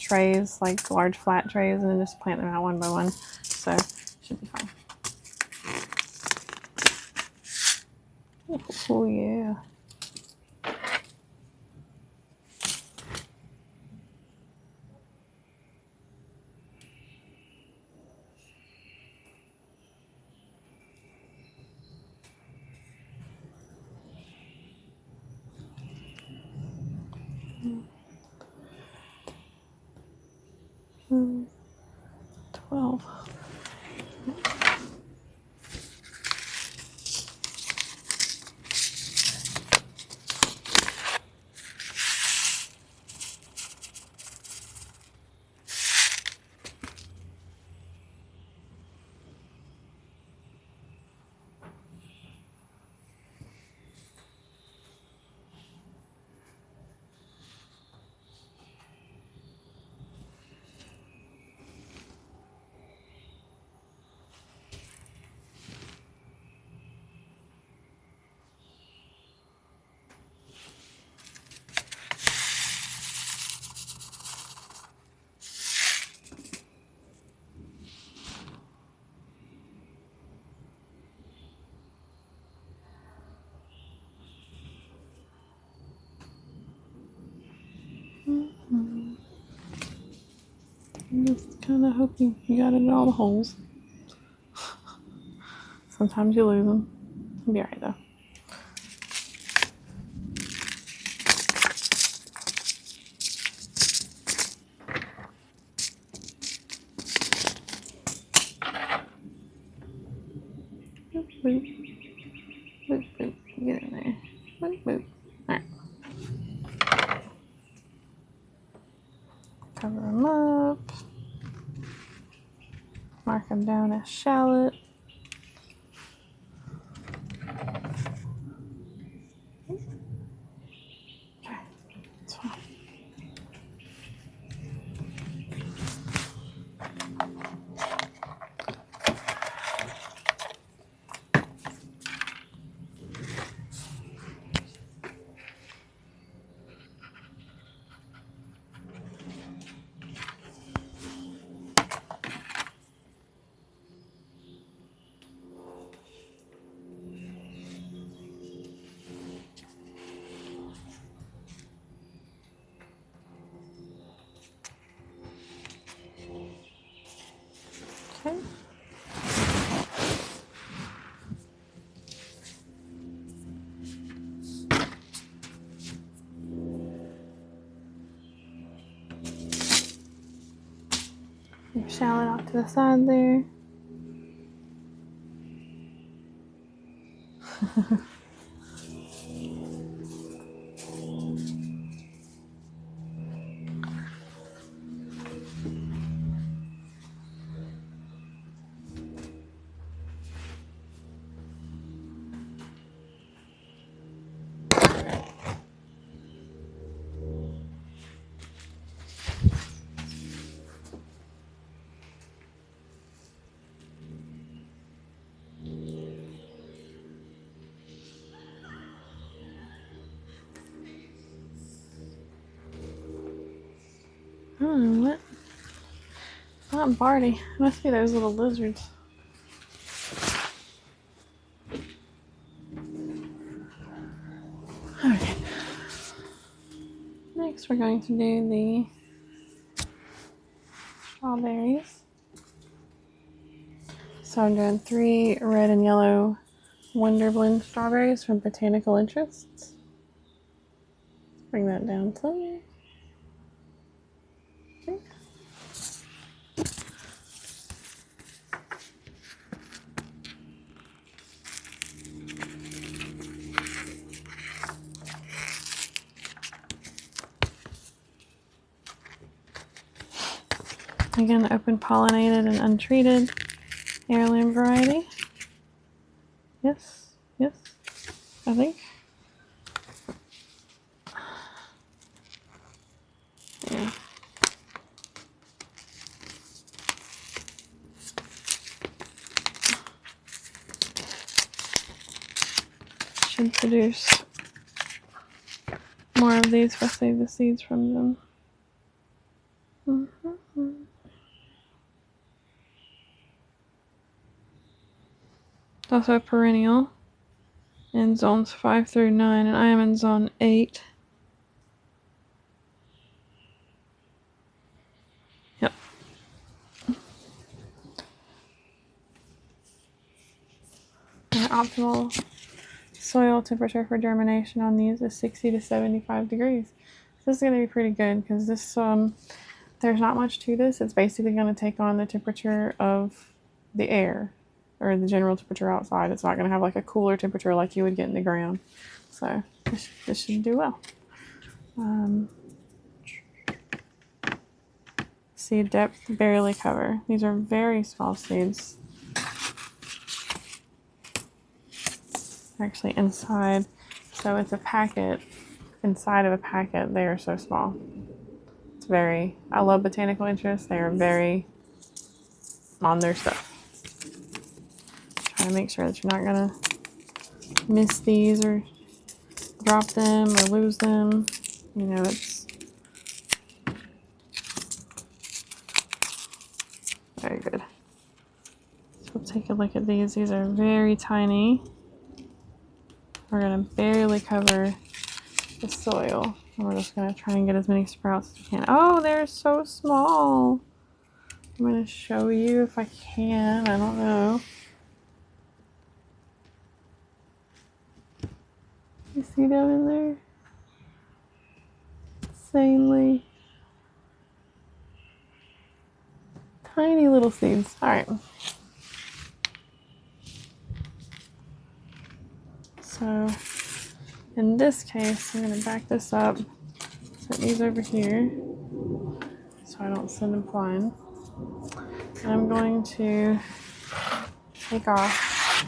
trays, like large flat trays, and then just plant them out one by one. So should be fine. Oh yeah. Hmm. 12. I'm just kind of hoping you got it in all the holes. Sometimes you lose them. It'll be alright though. Boop, boop. Boop, boop. Get in there. Boop, boop. Alright. Cover them up. Mark them down as shallot. Okay, that's fine. Okay. Your shallot off to the side there. I don't know what. It's not Barty. It must be those little lizards. Okay. Next, we're going to do the strawberries. So I'm doing 3 red and yellow Wonder Blend strawberries from Botanical Interests. Bring that down some. Okay. Again, open pollinated and untreated heirloom variety. Yes, yes, I think. Yeah. Should produce more of these if I save the seeds from them. It's also a perennial in zones 5 through 9, and I am in zone 8. Yep. The optimal soil temperature for germination on these is 60 to 75 degrees. So this is going to be pretty good because this there's not much to this. It's basically going to take on the temperature of the air or the general temperature outside. It's not going to have like a cooler temperature like you would get in the ground. So this should do well. Seed depth barely cover. These are very small seeds. Actually inside. So it's a packet. Inside of a packet, they are so small. It's very, I love Botanical Interests. They are very on their stuff. Trying to make sure that you're not gonna miss these or drop them or lose them. You know, it's very good. So we'll take a look at these. These are very tiny. We're gonna barely cover the soil. And we're just gonna try and get as many sprouts as we can. Oh, they're so small. I'm going to show you if I can. I don't know. You see down in there? Insanely tiny little seeds. All right. So in this case, I'm going to back this up, set these over here so I don't send them flying. And I'm going to take off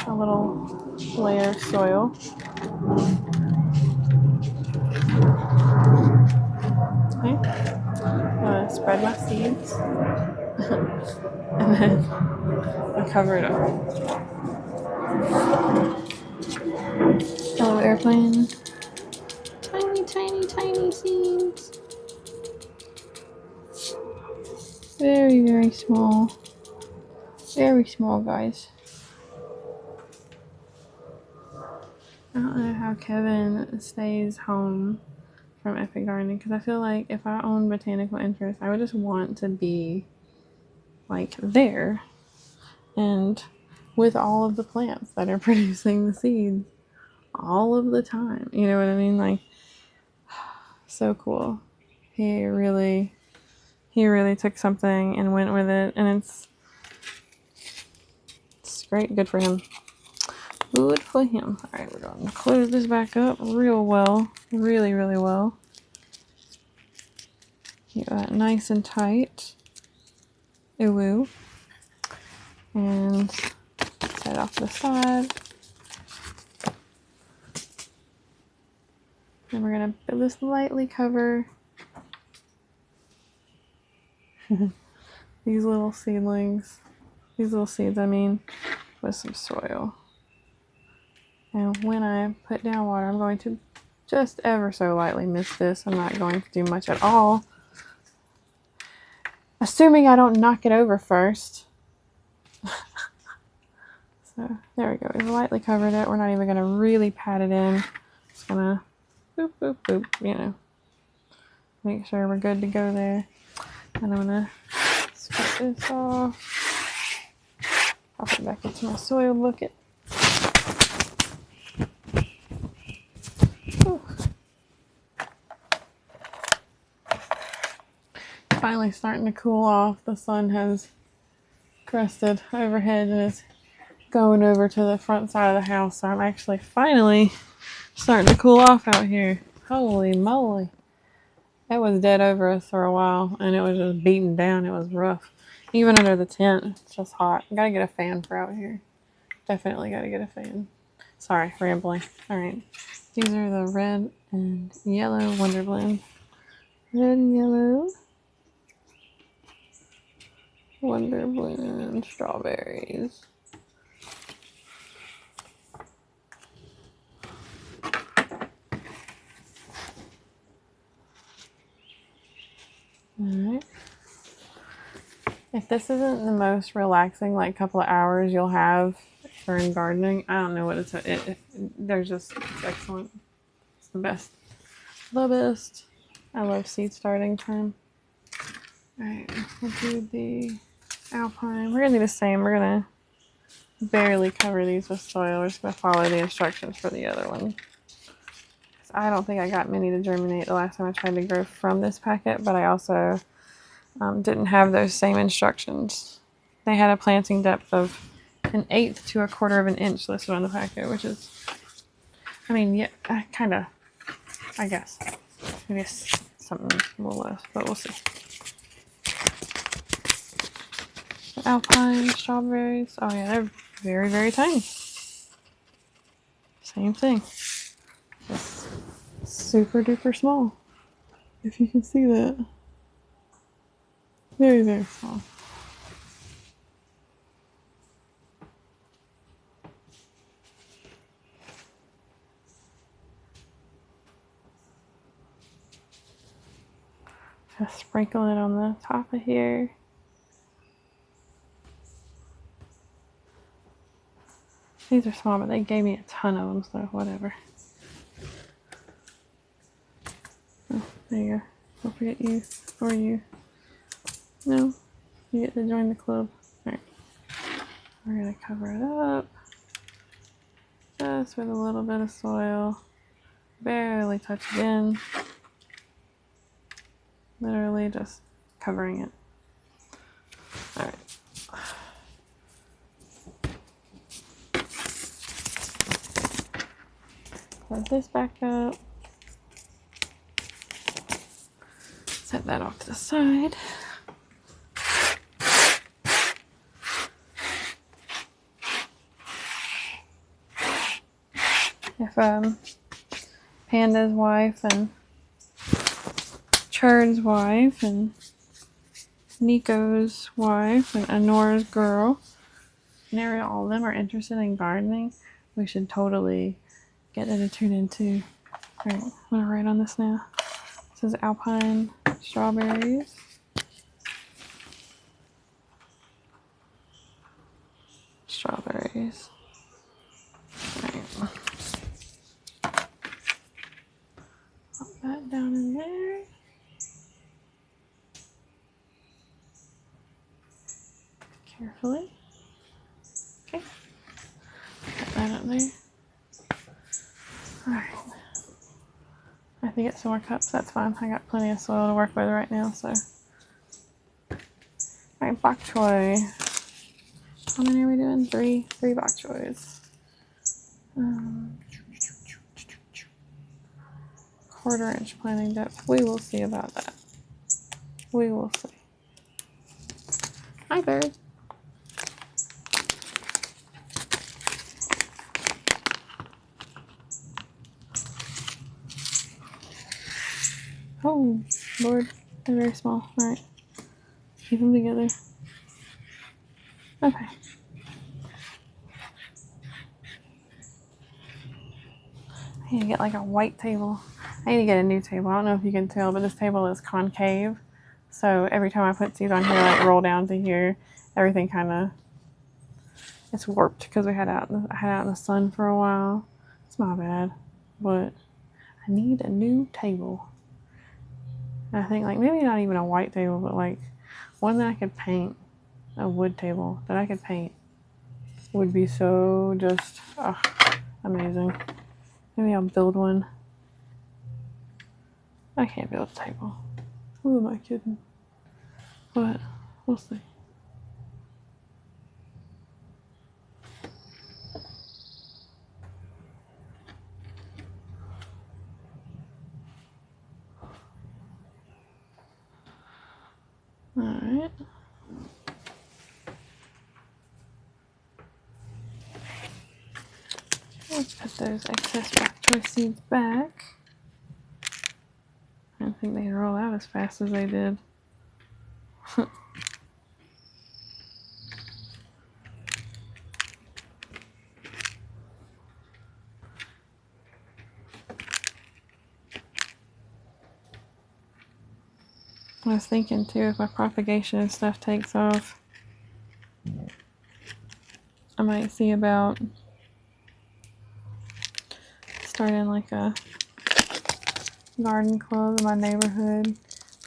a little layer of soil. Okay. I'm going to spread my seeds and then I'll cover it up. Hello, airplane. Tiny, tiny, tiny seeds. Very, very small. Very small, guys. I don't know how Kevin stays home from Epic Gardening because I feel like if I owned botanical interest, I would just want to be like there and with all of the plants that are producing the seeds all of the time. You know what I mean? Like, so cool. He really took something and went with it, and it's great. Good for him. Good for him. All right, we're going to close this back up real well. Really, really well. Get that nice and tight. Ooh. And set it off to the side. Then we're going to just lightly cover these little seedlings, these little seeds, I mean, with some soil. And when I put down water, I'm going to just ever so lightly mist this. I'm not going to do much at all. Assuming I don't knock it over first. So there we go. We've lightly covered it. We're not even going to really pat it in. Just going to boop, boop, boop, you know. Make sure we're good to go there. And I'm going to scrape this off. Pop it back into my soil bucket. Ooh. Finally starting to cool off. The sun has crested overhead and is going over to the front side of the house. So I'm actually finally starting to cool off out here. Holy moly. It was dead over us for a while and it was just beaten down. It was rough. Even under the tent, it's just hot. Gotta get a fan for out here. Definitely gotta get a fan. Sorry, rambling. Alright. These are the red and yellow Wonder Blend. Red and yellow Wonder Blend strawberries. Alright. If this isn't the most relaxing like couple of hours you'll have during gardening, I don't know what it's it's excellent. It's the best. The best. I love seed starting time. Alright, we'll do the alpine. We're gonna do the same. We're gonna barely cover these with soil. We're just gonna follow the instructions for the other one. I don't think I got many to germinate the last time I tried to grow from this packet, but I also didn't have those same instructions. They had a planting depth of 1/8 to 1/4 of an inch listed on the packet, which is, I mean, yeah, kind of, I guess. Maybe something a little less, but we'll see. Alpine strawberries. Oh yeah, they're very, very tiny. Same thing. Just super duper small. If you can see that. Very, very small. Just sprinkle it on the top of here. These are small, but they gave me a ton of them, so whatever. Oh, there you go. Don't forget you, or you. No, you get to join the club. Alright. We're gonna cover it up. Just with a little bit of soil. Barely touch it in. Literally just covering it. Alright. Close this back up. Set that off to the side. If Panda's wife and Churd's wife and Nico's wife and Anora's girl, and all of them are interested in gardening, we should totally get it to turn into. Alright, I'm gonna write on this now. This is alpine strawberries. Strawberries. Alright. Pop that down in there. Carefully. Okay. Put that up there. Alright. I have to get some more cups, that's fine. I got plenty of soil to work with right now, so. Alright, bok choy. How many are we doing? Three bok choys. 1/4 inch planting depth. We will see about that. We will see. Hi, bird. Oh, Lord. They're very small. Alright. Keep them together. Okay. I need to get like a white table. I need to get a new table. I don't know if you can tell, but this table is concave. So every time I put seeds on here, like roll down to here, everything kind of, it's warped because I had out in the sun for a while. It's my bad, but I need a new table. And I think like maybe not even a white table, but like one that I could paint, a wood table that I could paint would be so just amazing. Maybe I'll build one. I can't build a table. Who am I kidding? But we'll see. Alright. Let's put those excess bok choy seeds back. I didn't think they'd roll out as fast as they did. I was thinking too, if my propagation and stuff takes off, I might see about starting like a garden club in my neighborhood.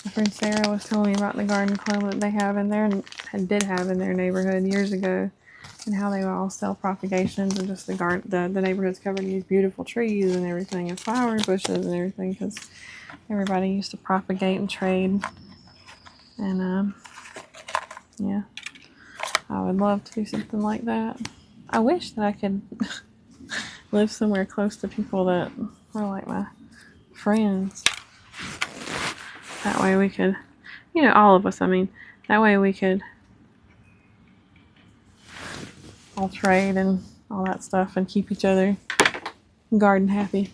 My friend Sarah was telling me about the garden club that they have in there and did have in their neighborhood years ago, and how they would all sell propagations and just the neighborhood's covered in these beautiful trees and everything and flower bushes and everything because everybody used to propagate and trade. And yeah, I would love to do something like that. I wish that I could live somewhere close to people that were like my friends. That way we could, all of us, I mean, that way we could all trade and all that stuff and keep each other garden happy.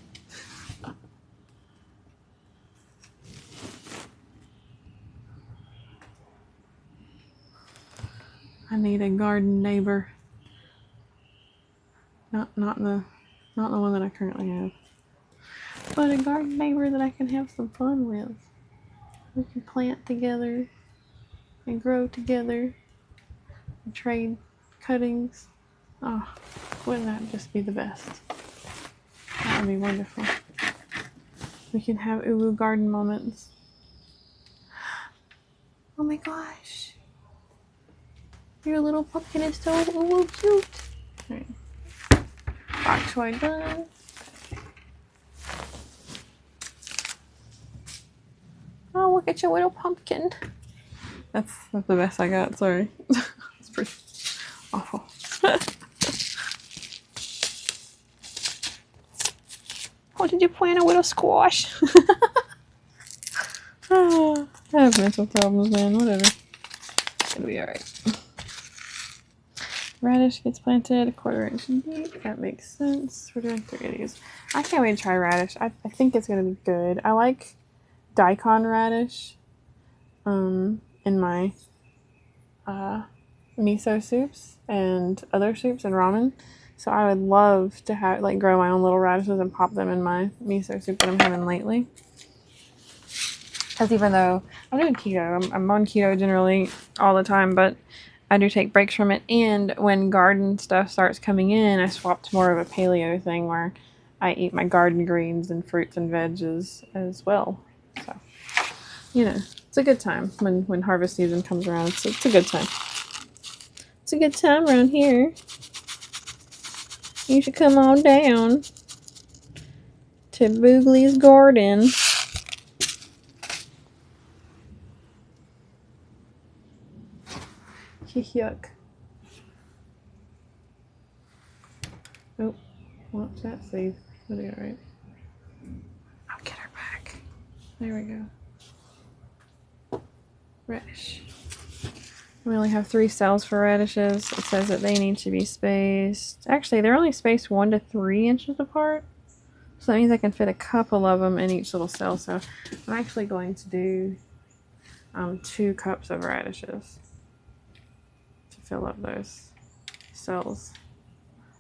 I need a garden neighbor. Not the one that I currently have. But a garden neighbor that I can have some fun with. We can plant together and grow together and trade cuttings. Oh, wouldn't that just be the best? That would be wonderful. We can have uwu garden moments. Oh my gosh. Your little pumpkin is so cute. All right. Bok choy done. Oh, look at your little pumpkin. That's the best I got. Sorry. It's pretty awful. Oh, did you plant a little squash? Oh, I have mental problems, man. Whatever. It'll be alright. Radish gets planted 1/4 inch deep. That makes sense. We're doing 3 of these. I can't wait to try radish. I think it's going to be good. I like daikon radish in my miso soups and other soups and ramen. So I would love to have grow my own little radishes and pop them in my miso soup that I'm having lately. Because even though I'm doing keto, I'm on keto generally all the time, but I do take breaks from it. And when garden stuff starts coming in, I swap to more of a paleo thing where I eat my garden greens and fruits and veggies as well. So, you know, it's a good time when harvest season comes around. It's a good time. It's a good time around here. You should come on down to Boogley's garden. Yuck. Oh, watch that save. That'll be alright. I'll get her back. There we go. Radish. We only have 3 cells for radishes. It says that they need to be spaced. Actually, they're only spaced 1 to 3 inches apart. So that means I can fit a couple of them in each little cell. So I'm actually going to do 2 cups of radishes to fill up those cells.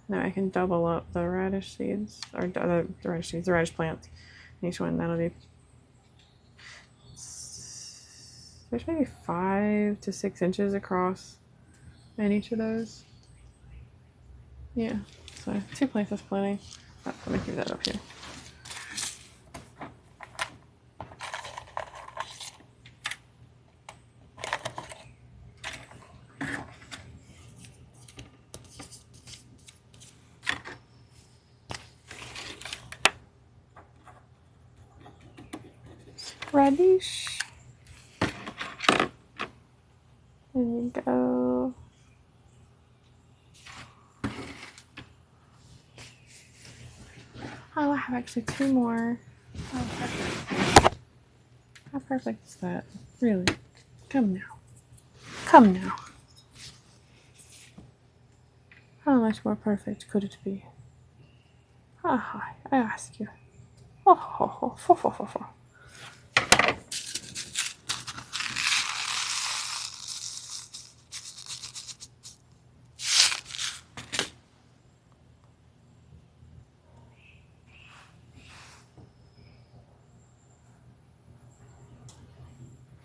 Now I can double up the radish seeds, or the radish plants. Each one, that'll be, there's maybe 5 to 6 inches across in each of those. Yeah, so 2 plants is plenty. Oh, let me keep that up here. Radish. There you go. Oh, I have actually 2 more. Oh, perfect. How perfect is that? Really? Come now. Come now. How much more perfect could it be? Ah, I ask you. Oh, ho, ho, ho, ho, ho, ho.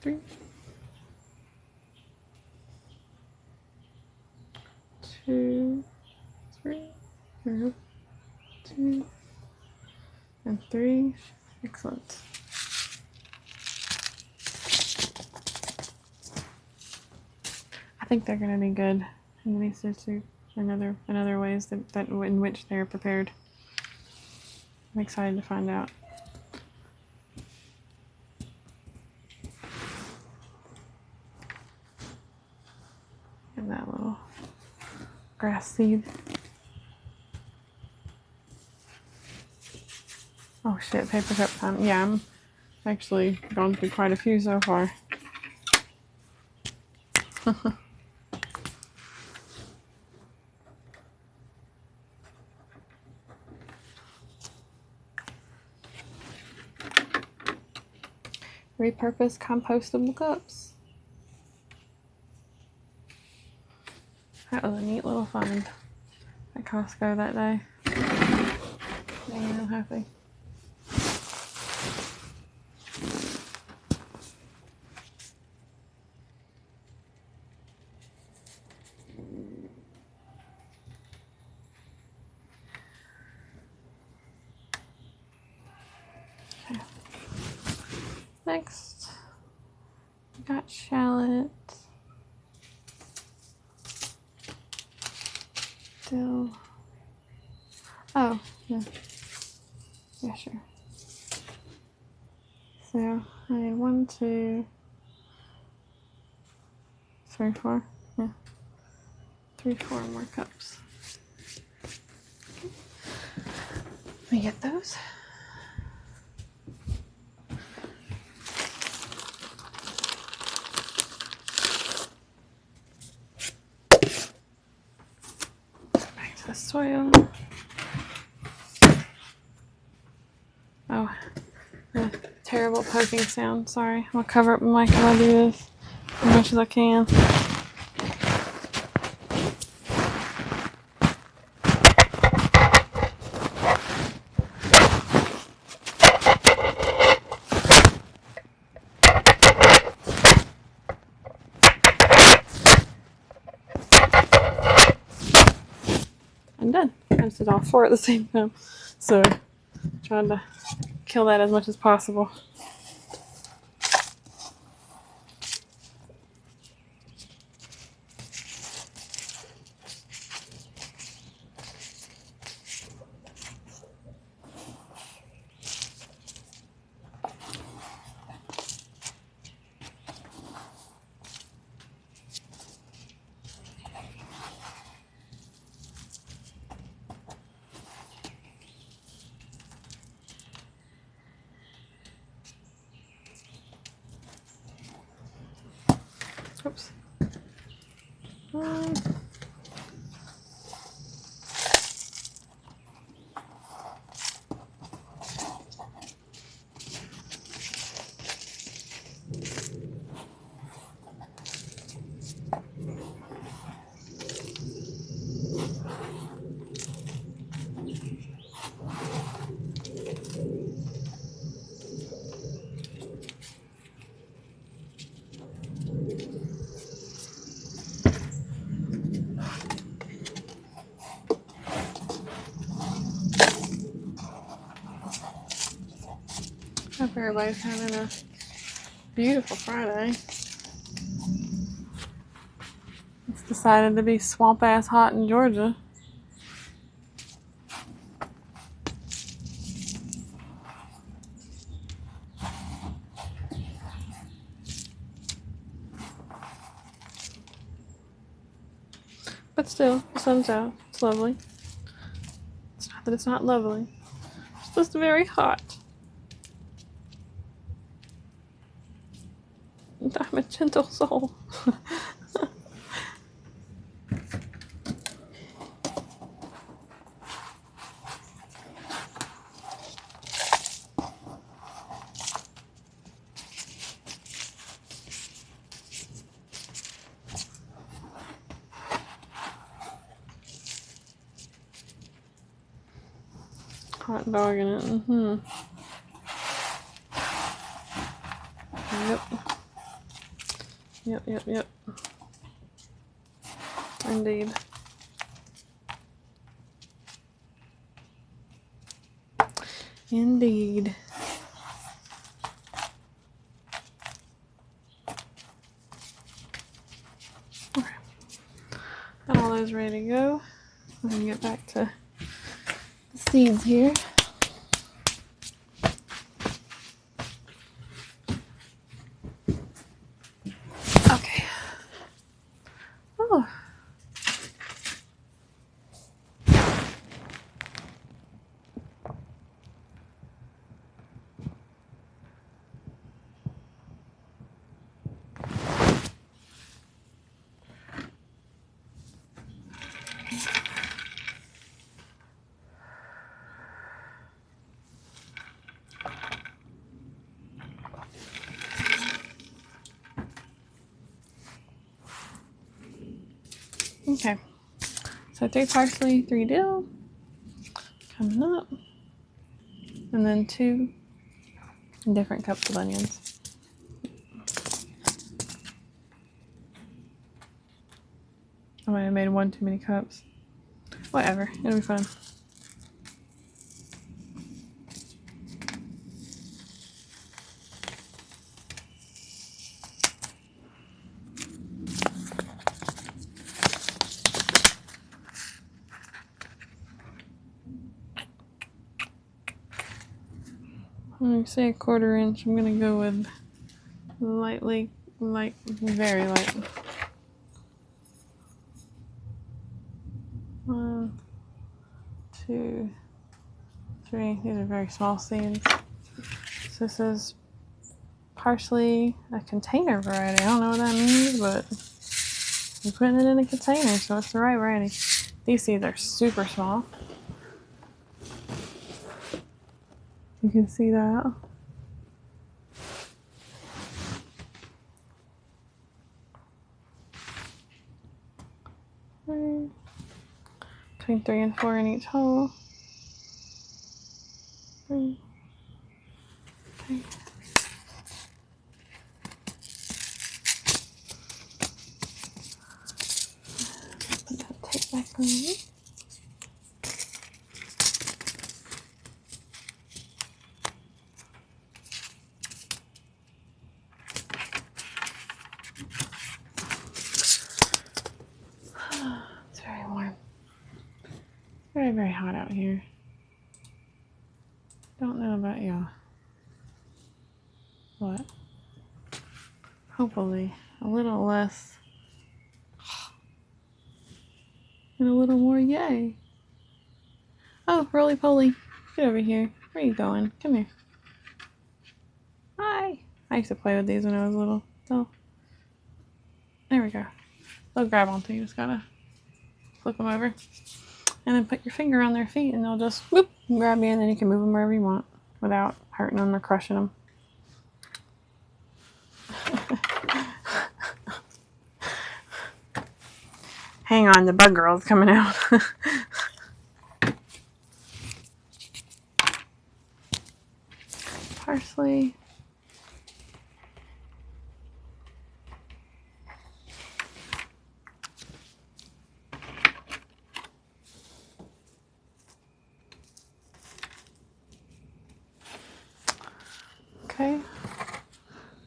Three, 2, 3, 2, and 3. Excellent. I think they're gonna be good in miso soup and other ways that in which they're prepared. I'm excited to find out. And that little grass seed. Oh shit, paper cup time. Yeah, I'm actually gone through quite a few so far. Repurpose compostable cups. That was a neat little find at Costco that day. Made me happy. Next, got shallots, dill. Oh, yeah. Yeah, sure. So I need 1, 2, 3, 4. Yeah. 3, 4 more cups. Let me get those. Back to the soil. Oh, yeah, terrible poking sound. Sorry. I'm gonna cover up my mic while I do this as much as I can. I'm done. I just did all 4 at the same time. So, trying to kill that as much as possible. Oops. Hope everybody's having a beautiful Friday. It's decided to be swamp ass hot in Georgia. But still, the sun's out. It's lovely. It's not that it's not lovely. It's just very hot. I'm a gentle soul. Hot dog in it. Mm-hmm. Yep. Indeed. Indeed. Okay. Got all those ready to go. We can get back to the seeds here. Okay. Oh. Okay, so 3 parsley, 3 dill, coming up, and then 2 different cups of onions. I might have made 1 too many cups. Whatever, it'll be fun. When you say 1/4 inch, I'm gonna go with lightly, light, very light. 1, 2, 3. These are very small seeds. So this is parsley, a container variety. I don't know what that means, but I'm putting it in a container, so it's the right variety. These seeds are super small. You can see that. Between 3 and 4 in each hole. 3. Okay. Put that tape back on. It's very warm. Very, very hot out here. Don't know about y'all. What? Hopefully a little less and a little more yay. Oh, roly poly, get over here. Where are you going? Come here. Hi. I used to play with these when I was little. So there we go. They'll grab onto you. Just gotta flip them over and then put your finger on their feet and they'll just whoop and grab you, and then you can move them wherever you want without hurting them or crushing them. Hang on, the bug girl's coming out. Parsley. Okay.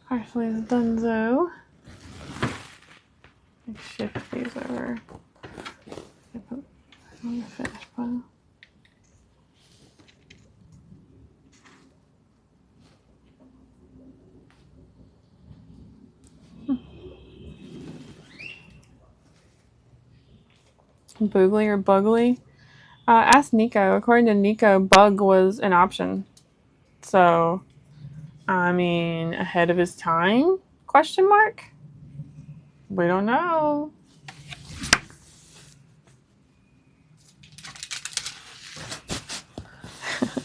Parsley is donezo. Let's shift these over. On the finished pile. Boogley or Boogley? Ask Nico. According to Nico, bug was an option. So, I mean, ahead of his time? Question mark? We don't know.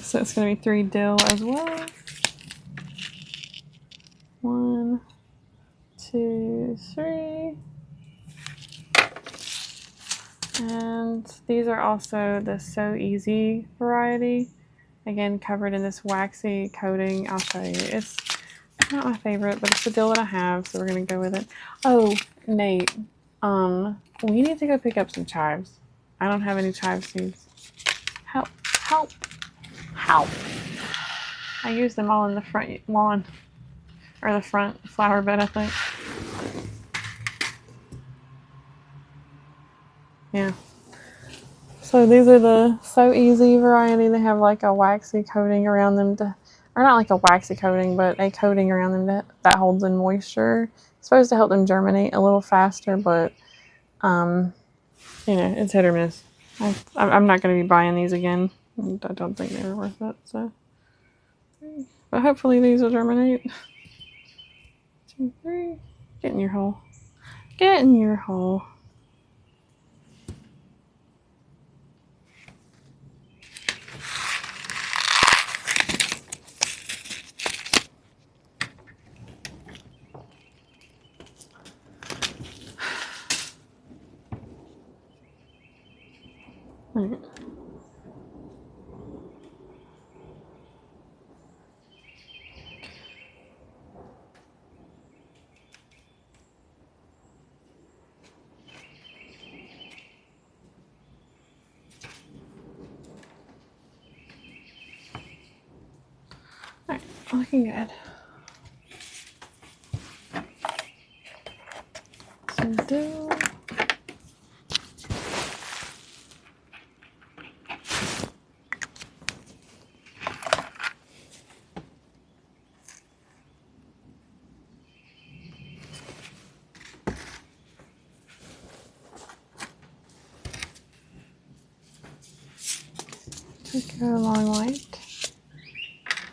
So it's going to be 3 dill as well. 1, 2, 3. And these are also the So Easy variety. Again, covered in this waxy coating. I'll show you. It's not my favorite, but it's the dill that I have, so we're going to go with it. Oh, Nate, we need to go pick up some chives. I don't have any chive seeds. Help, help, help. I used them all in the front lawn, or the front flower bed, I think. Yeah. So these are the So Easy variety. They have like a waxy coating around them or not like a waxy coating, but a coating around them that holds in moisture. It's supposed to help them germinate a little faster, but you know, it's hit or miss. I'm not going to be buying these again. I don't think they were worth it. So, but hopefully these will germinate. 2, 3. Get in your hole. Get in your hole. All right. Alright, looking good. Some dill. Tokyo long white.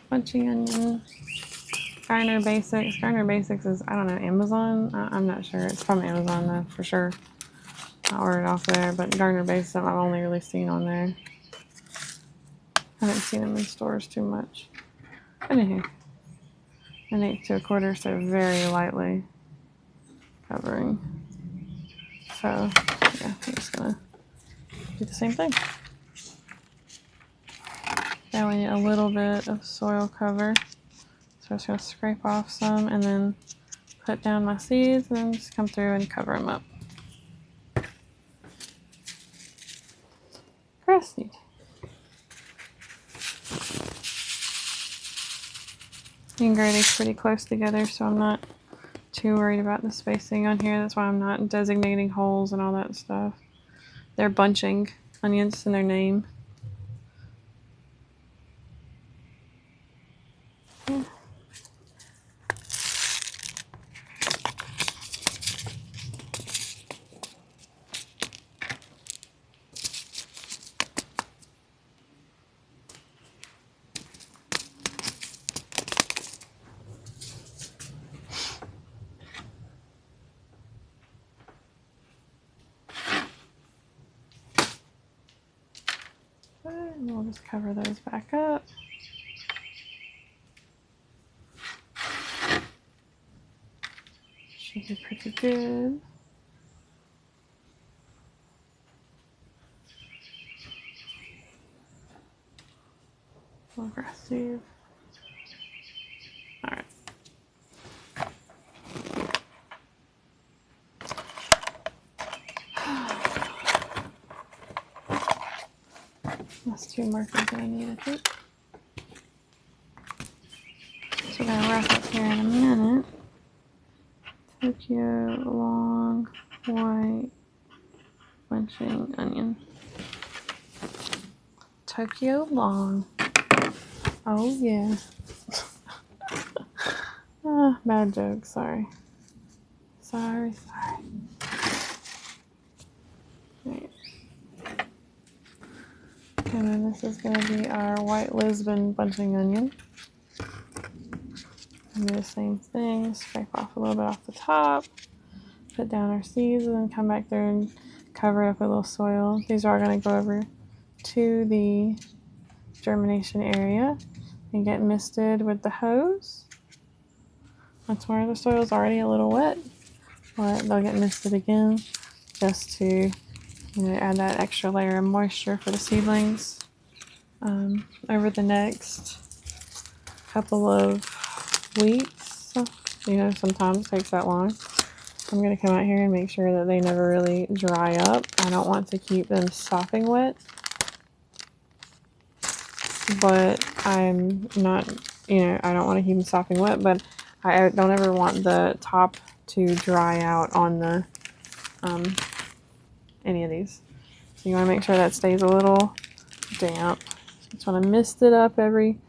Bunching onion. Garner Basics. Garner Basics is, I don't know, Amazon? I'm not sure. It's from Amazon though, for sure. I ordered off there, but Garner Basics I've only really seen on there. I haven't seen them in stores too much. Anywho, an 1/8 to 1/4, so very lightly covering. So, yeah, I'm just gonna do the same thing. Now we need a little bit of soil cover. So I'm just going to scrape off some and then put down my seeds and then just come through and cover them up. Grass seed. You can grow these pretty close together, so I'm not too worried about the spacing on here. That's why I'm not designating holes and all that stuff. They're bunching onions in their name. Yeah. And we'll just cover those back up. Should be pretty good. More grass seed. All right. That's 2 markers that I need, I think. So we're gonna wrap up here in a minute. Tokyo long white bunching onion. Tokyo long. Oh yeah. Bad joke. Sorry. Sorry. Right. And then this is going to be our white Lisbon bunching onion. And do the same thing. Scrape off a little bit off the top. Put down our seeds and then come back there and cover it up with a little soil. These are all going to go over to the germination area and get misted with the hose. That's where the soil is already a little wet, but they'll get misted again just to add that extra layer of moisture for the seedlings. Over the next couple of weeks, sometimes it takes that long. I'm going to come out here and make sure that they never really dry up. I don't want to keep them sopping wet, but I'm not, I don't want to keep them sopping wet, but I don't ever want the top to dry out on the any of these. So you want to make sure that stays a little damp. Just want to mist it up every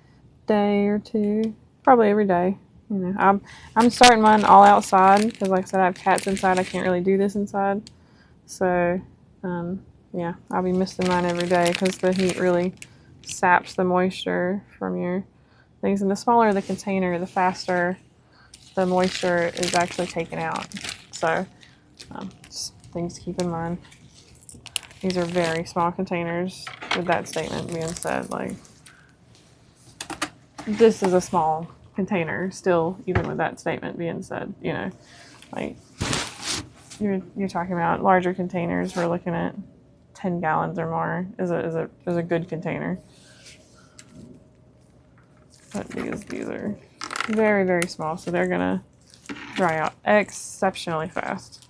day or two, probably every day. I'm starting mine all outside because, like I said, I have cats inside. I can't really do this inside. So, yeah, I'll be misting mine every day because the heat really saps the moisture from your things. And the smaller the container, the faster the moisture is actually taken out. So, just things to keep in mind. These are very small containers, with that statement being said. Like, this is a small container still, even with that statement being said. Like, you're talking about larger containers. We're looking at 10 gallons or more is a good container. But these are very, very small, so they're gonna dry out exceptionally fast.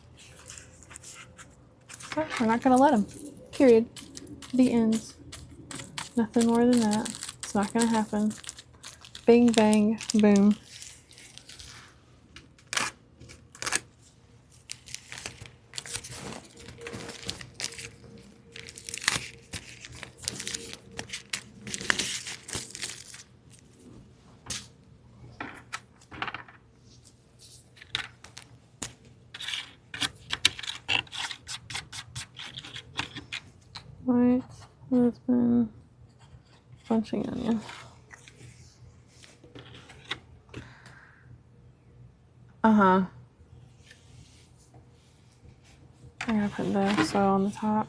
But we're not gonna let them. Period. The ends. Nothing more than that. It's not gonna happen. Bing, bang, boom. White Lisbon Punching onion. I gotta put the soil on the top.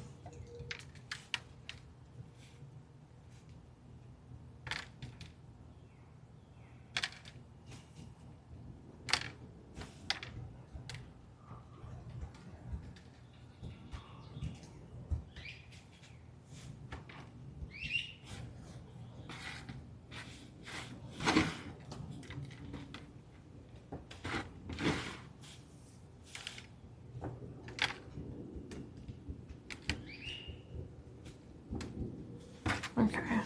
Okay.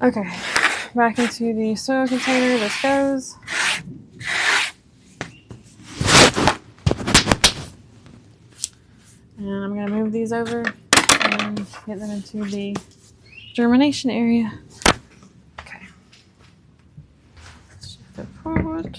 Okay, back into the soil container this goes. And I'm going to move these over and get them into the germination area. Okay. Shift it forward.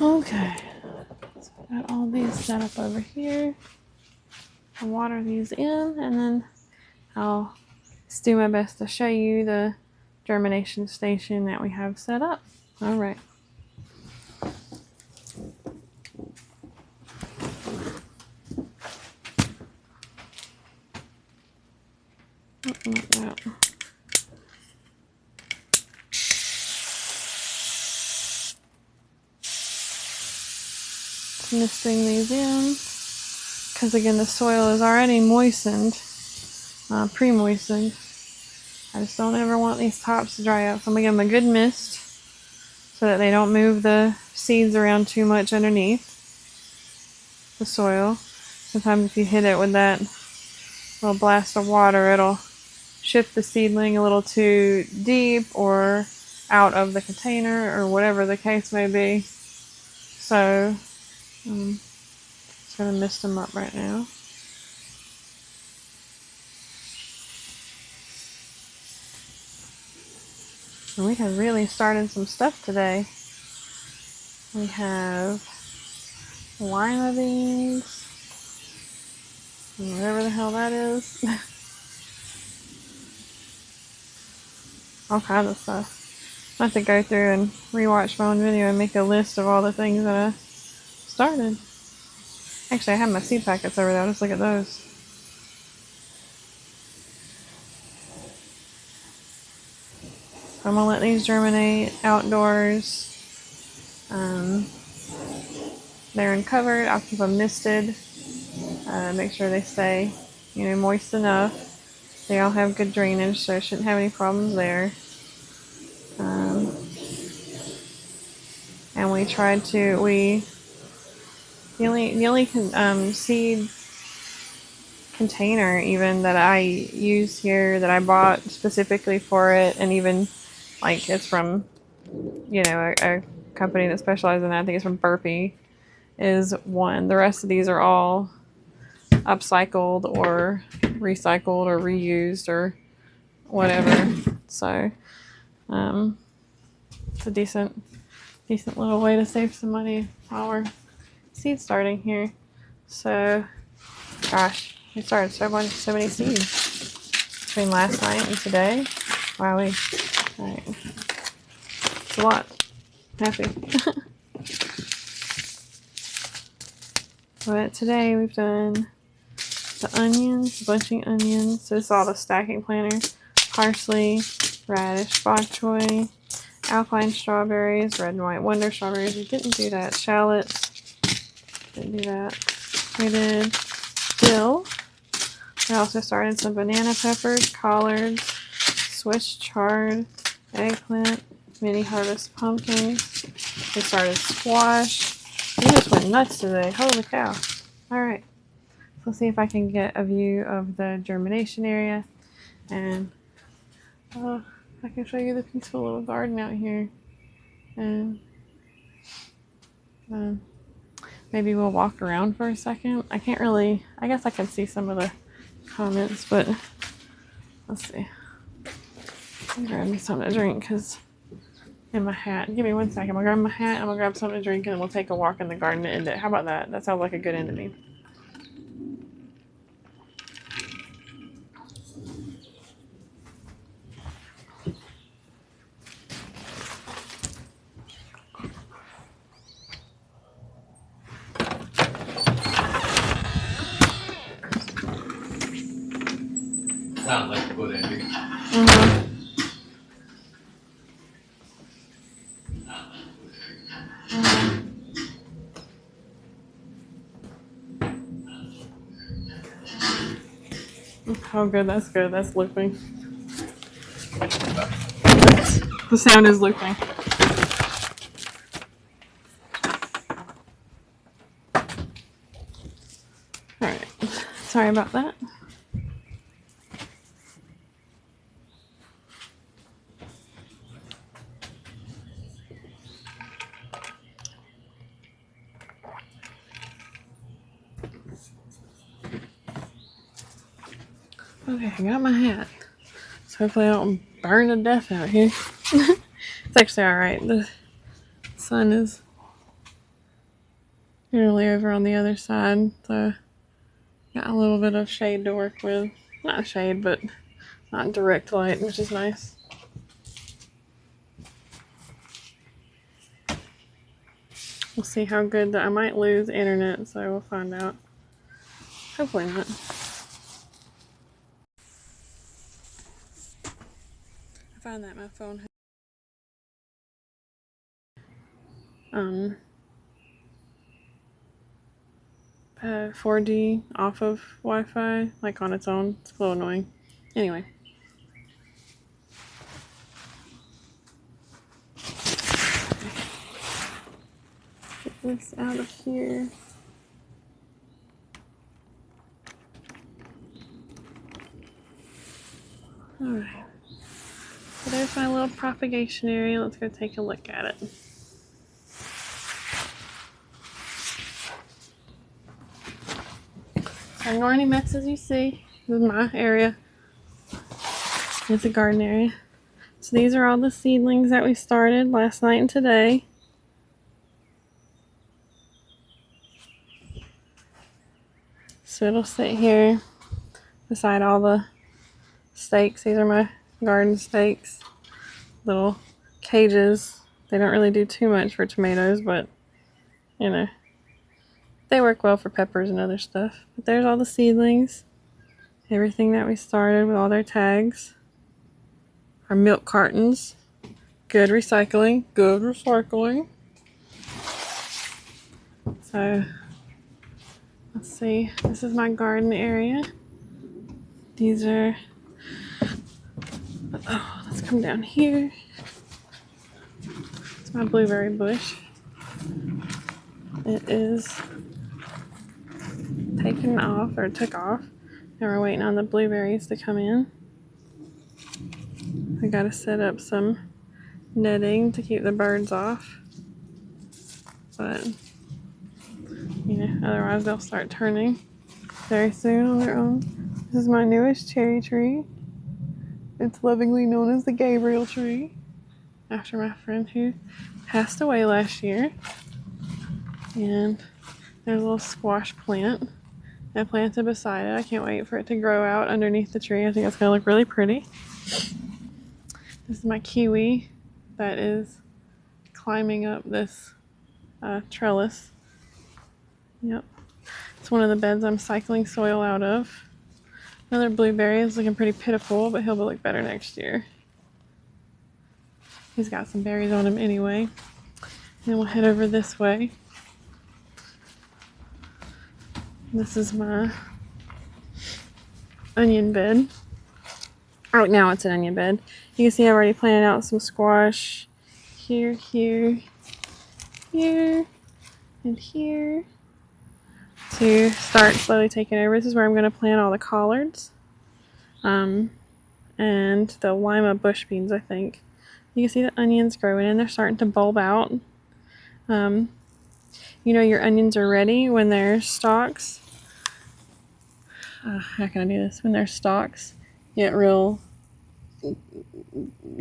Okay, so I got all these set up over here. I'll water these in, and then I'll do my best to show you the germination station that we have set up. All right. Not that. Misting these in, because again the soil is already moistened, pre-moistened. I just don't ever want these tops to dry up, so I'm gonna give them a good mist so that they don't move the seeds around too much underneath the soil. Sometimes if you hit it with that little blast of water, it'll shift the seedling a little too deep or out of the container, or whatever the case may be. So just gonna mist them up right now. And we have really started some stuff today. We have lima beans, whatever the hell that is. All kinds of stuff. I have to go through and rewatch my own video and make a list of all the things that I started. Actually, I have my seed packets over there. Let's look at those. So I'm gonna let these germinate outdoors. They're uncovered. I'll keep them misted. Make sure they stay you know, moist enough. They all have good drainage, so I shouldn't have any problems there. And we tried to, the only seed container even that I use here that I bought specifically for it, and even like it's from, you know, a company that specializes in that. I think it's from Burpee, is one. The rest of these are all upcycled or recycled or reused or whatever. So it's a decent little way to save some money while we're seed starting here. So gosh, we started so many seeds between last night and today. Wow, all right. It's a lot. Happy. But today we've done the onions, bunching onions. So this is all the stacking planter. Parsley, radish, bok choy, alpine strawberries, red and white wonder strawberries. We didn't do that. Shallots. Didn't do that. We did dill. We also started some banana peppers, collards, Swiss chard, eggplant, mini harvest pumpkins. We started squash. We just went nuts today. Holy cow. Alright. So let's see if I can get a view of the germination area. And I can show you the peaceful little garden out here. And maybe we'll walk around for a second. I can't really, I guess I can see some of the comments, but let's see. I'll grab me something to drink because in my hat. Give me 1 second. I'm gonna grab my hat, I'm gonna grab something to drink, and then we'll take a walk in the garden to end it. How about that? That sounds like a good end to me. Sounds like a good ending. Oh, good. That's good. That's looping. The sound is looping. Alright. Sorry about that. Okay, I got my hat. So hopefully I don't burn to death out here. It's actually alright. The sun is nearly over on the other side, so got a little bit of shade to work with. Not shade, but not direct light, which is nice. We'll see how good that I might lose internet, so we'll find out. Hopefully not. I find that my phone has 4G off of Wi-Fi, like on its own. It's a little annoying. Anyway. Get this out of here. Alright. So there's my little propagation area. Let's go take a look at it. So ignore any messes you see. This is my area. It's a garden area. So these are all the seedlings that we started last night and today. So it'll sit here beside all the stakes. These are my garden stakes. Little cages. They don't really do too much for tomatoes, but you know, they work well for peppers and other stuff. But there's all the seedlings. Everything that we started with all their tags. Our milk cartons. Good recycling. Good recycling. So, let's see. This is my garden area. These are, oh, let's come down here. It's my blueberry bush. It is taken off, or took off, and we're waiting on the blueberries to come in. I gotta set up some netting to keep the birds off, but you know, otherwise they'll start turning very soon on their own. This is my newest cherry tree. It's lovingly known as the Gabriel tree, after my friend who passed away last year. And there's a little squash plant I planted beside it. I can't wait for it to grow out underneath the tree. I think it's gonna look really pretty. This is my kiwi that is climbing up this trellis. Yep. It's one of the beds I'm cycling soil out of. Another blueberry is looking pretty pitiful, but he'll look better next year. He's got some berries on him anyway. Then we'll head over this way. This is my onion bed. Right now it's an onion bed. You can see I've already planted out some squash here, here, here, and here to start slowly taking over. This is where I'm going to plant all the collards and the lima bush beans, I think. You can see the onions growing and they're starting to bulb out. You know your onions are ready when they're stalks. How can I do this? When they're stalks get real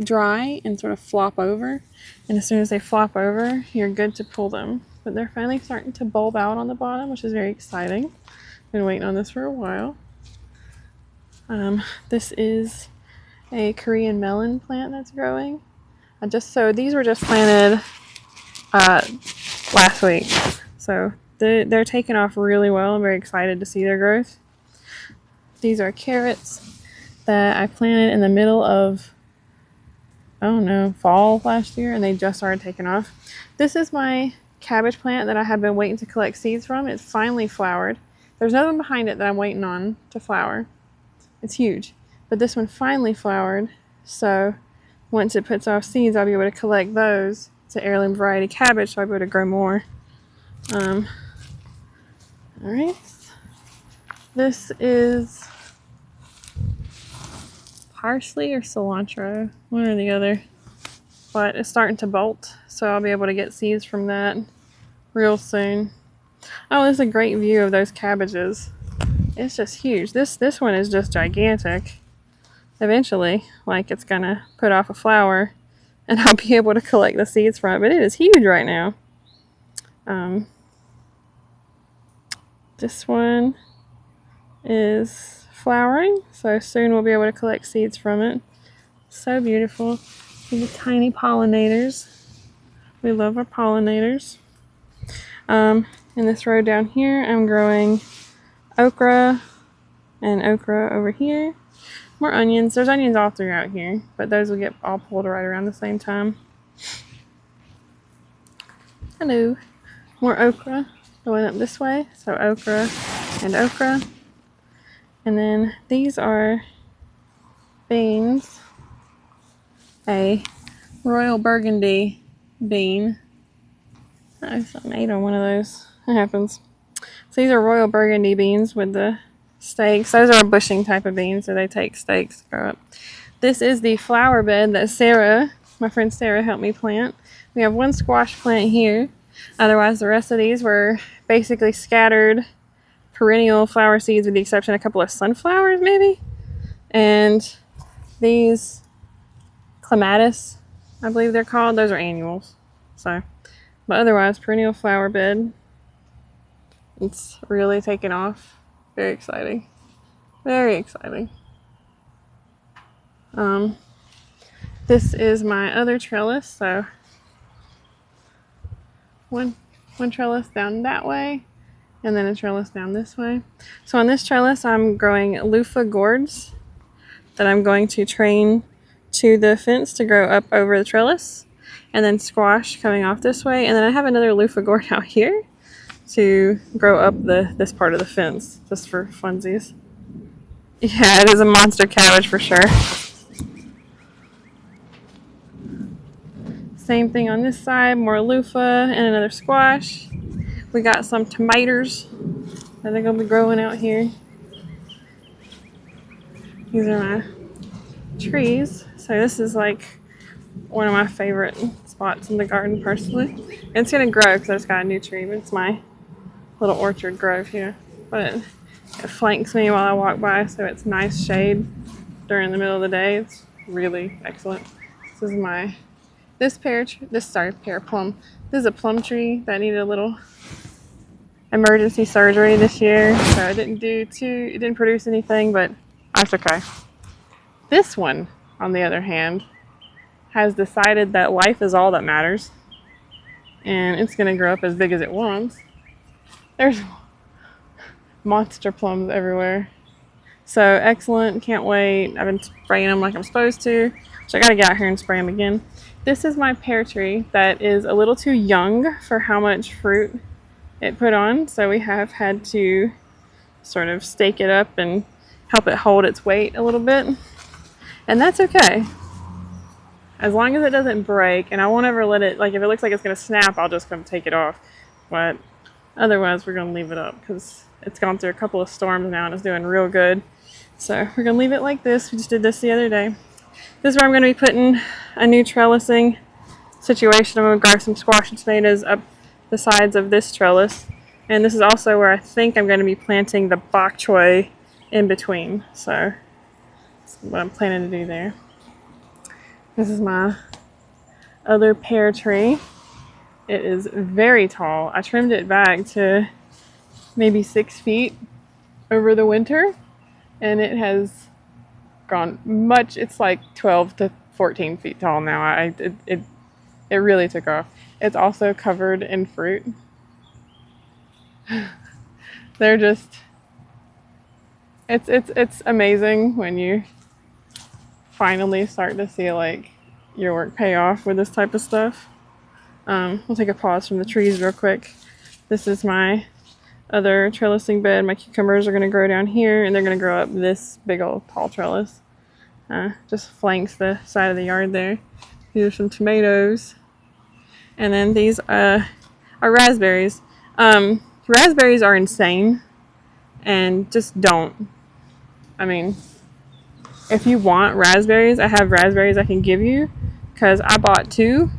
dry and sort of flop over, and as soon as they flop over, you're good to pull them. But they're finally starting to bulb out on the bottom, which is very exciting. Been waiting on this for a while. This is a Korean melon plant that's growing. These were just planted last week, so they're taking off really well. I'm very excited to see their growth. These are carrots that I planted in the middle of, I don't know, fall last year, and they just started taking off. This is my cabbage plant that I have been waiting to collect seeds from. It's finally flowered. There's another one behind it that I'm waiting on to flower. It's huge, but this one finally flowered, so once it puts off seeds, I'll be able to collect those. It's an heirloom variety cabbage, so I'll be able to grow more. All right. This is parsley or cilantro, one or the other, but it's starting to bolt, so I'll be able to get seeds from that real soon. Oh, this is a great view of those cabbages. It's just huge. This one is just gigantic. Eventually, like, it's gonna put off a flower and I'll be able to collect the seeds from it, but it is huge right now. This one is flowering, so soon we'll be able to collect seeds from it. So beautiful. These are tiny pollinators. We love our pollinators. In this row down here, I'm growing okra and okra over here. More onions. There's onions all throughout here, but those will get all pulled right around the same time. Hello. More okra going up this way. So okra and okra. And then these are beans. A royal burgundy bean. Oh, something ate on one of those. It happens. So these are royal burgundy beans with the stakes. Those are a bushing type of beans, so they take stakes to grow up. This is the flower bed that Sarah, my friend Sarah, helped me plant. We have one squash plant here. Otherwise, the rest of these were basically scattered perennial flower seeds, with the exception of a couple of sunflowers, maybe. And these clematis, I believe they're called. Those are annuals. So, but otherwise, perennial flower bed. It's really taken off. Very exciting. Very exciting. This is my other trellis. So one trellis down that way, and then a trellis down this way. So on this trellis, I'm growing loofah gourds that I'm going to train to the fence to grow up over the trellis, and then squash coming off this way. And then I have another loofah gourd out here to grow up this part of the fence, just for funsies. Yeah, it is a monster cabbage for sure. Same thing on this side, more loofah and another squash. We got some tomatoes that are going to be growing out here. These are my trees. So this is like one of my favorite spots in the garden personally. And it's going to grow because I just got a new tree, but it's my little orchard grove here. But it flanks me while I walk by, so it's nice shade during the middle of the day. It's really excellent. This is my pear plum. This is a plum tree that needed a little emergency surgery this year, so it didn't produce anything, but that's okay. This one, on the other hand, has decided that life is all that matters, and it's gonna grow up as big as it wants. There's monster plums everywhere. So excellent, can't wait. I've been spraying them like I'm supposed to, so I gotta get out here and spray them again. This is my pear tree that is a little too young for how much fruit it put on, so we have had to sort of stake it up and help it hold its weight a little bit, and that's okay as long as it doesn't break. And I won't ever let it, like if it looks like it's gonna snap, I'll just come take it off, but otherwise we're gonna leave it up because it's gone through a couple of storms now and it's doing real good. So we're gonna leave it like this. We just did this the other day. This is where I'm gonna be putting a new trellising situation. I'm gonna grow some squash and tomatoes up the sides of this trellis, and this is also where I think I'm going to be planting the bok choy in between, so that's what I'm planning to do there. This is my other pear tree. It is very tall. I trimmed it back to maybe 6 feet over the winter, and it has gone much. It's like 12 to 14 feet tall now. It really took off. It's also covered in fruit. They're just, it's amazing when you finally start to see like your work pay off with this type of stuff. We'll take a pause from the trees real quick. This is my other trellising bed. My cucumbers are going to grow down here, and they're going to grow up this big old tall trellis. Just flanks the side of the yard there. These are some tomatoes. And then these are raspberries. Raspberries are insane, and just don't. I mean, if you want raspberries, I have raspberries I can give you, because I bought 2,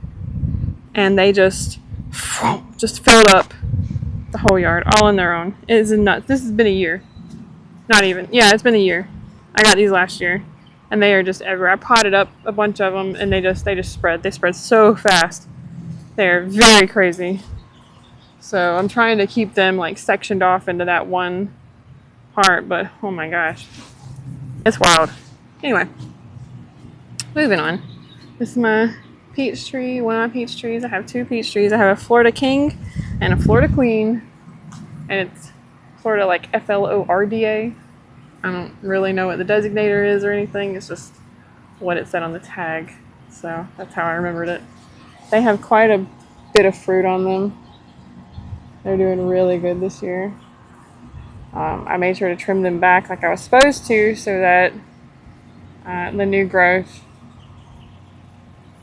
and they just filled up the whole yard, all on their own. It is nuts. This has been a year. Not even. Yeah, it's been a year. I got these last year, and they are just everywhere. I potted up a bunch of them, and they just spread. They spread so fast. They're very crazy. So I'm trying to keep them like sectioned off into that one part, but oh my gosh, it's wild. Anyway, moving on. This is my peach tree, one of my peach trees. I have 2 peach trees. I have a Florida King and a Florida Queen, and it's Florida like Florda. I don't really know what the designator is or anything. It's just what it said on the tag, so that's how I remembered it. They have quite a bit of fruit on them. They're doing really good this year. I made sure to trim them back like I was supposed to, so that the new growth,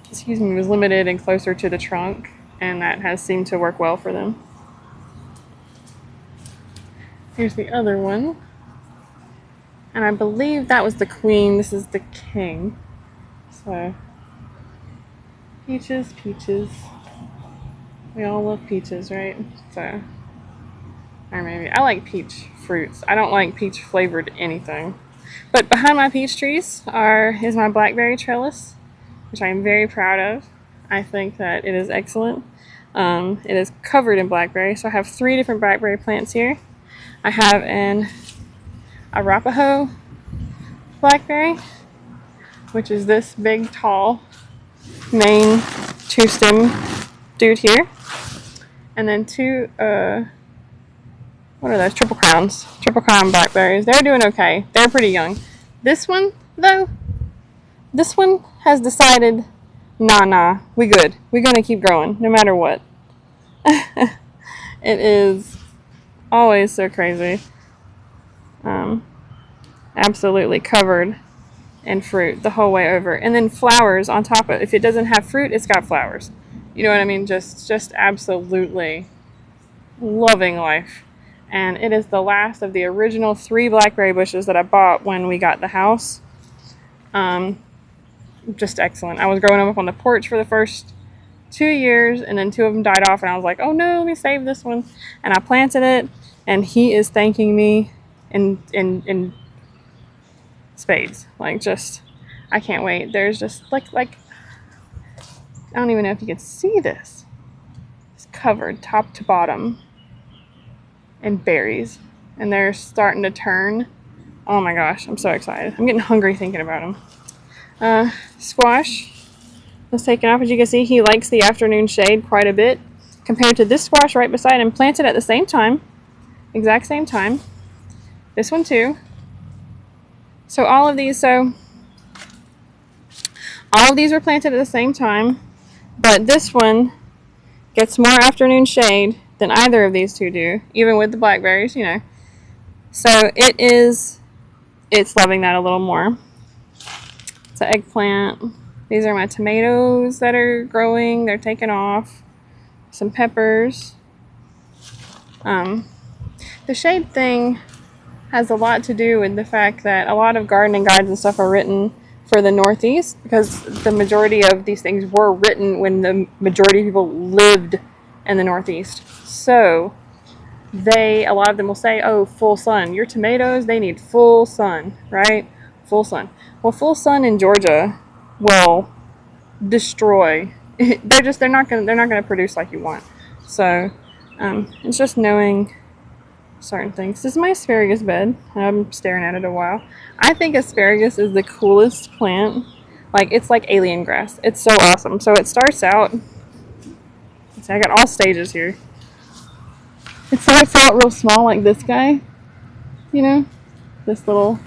was limited and closer to the trunk, and that has seemed to work well for them. Here's the other one. And I believe that was the queen. This is the king. So peaches, peaches. We all love peaches, right? So, or maybe I like peach fruits. I don't like peach flavored anything. But behind my peach trees is my blackberry trellis, which I am very proud of. I think that it is excellent. It is covered in blackberry, so I have 3 different blackberry plants here. I have an Arapaho blackberry, which is this big, tall, main 2-stem dude here. And then 2, what are those? Triple crown blackberries. They're doing okay. They're pretty young. This one, though, this one has decided, nah, we good. We're going to keep growing, no matter what. It is always so crazy. And absolutely covered in fruit the whole way over. And then flowers on top of it. If it doesn't have fruit, it's got flowers. You know what I mean? Just absolutely loving life. And it is the last of the original 3 blackberry bushes that I bought when we got the house. Just excellent. I was growing them up on the porch for the first 2 years, and then 2 of them died off, and I was like, oh no, let me save this one. And I planted it, and he is thanking me in spades. Like, just, I can't wait. There's just like I don't even know if you can see this. It's covered top to bottom in berries, and they're starting to turn. Oh my gosh, I'm so excited. I'm getting hungry thinking about them. Squash was taken off. As you can see, he likes the afternoon shade quite a bit compared to this squash right beside him, planted at the same time, exact same time. This one too. So all of these were planted at the same time, but this one gets more afternoon shade than either of these two do, even with the blackberries, you know. So it's loving that a little more. It's an eggplant. These are my tomatoes that are growing. They're taking off. Some peppers. The shade thing has a lot to do with the fact that a lot of gardening guides and stuff are written for the Northeast, because the majority of these things were written when the majority of people lived in the Northeast. So a lot of them will say, oh, full sun. Your tomatoes, they need full sun, right? Full sun. Well, full sun in Georgia will destroy. They're not gonna produce like you want. So it's just knowing certain things. This is my asparagus bed. I'm staring at it a while. I think asparagus is the coolest plant. Like, it's like alien grass. It's so awesome. So it starts out, see, I got all stages here. It starts out real small like this guy, you know, this little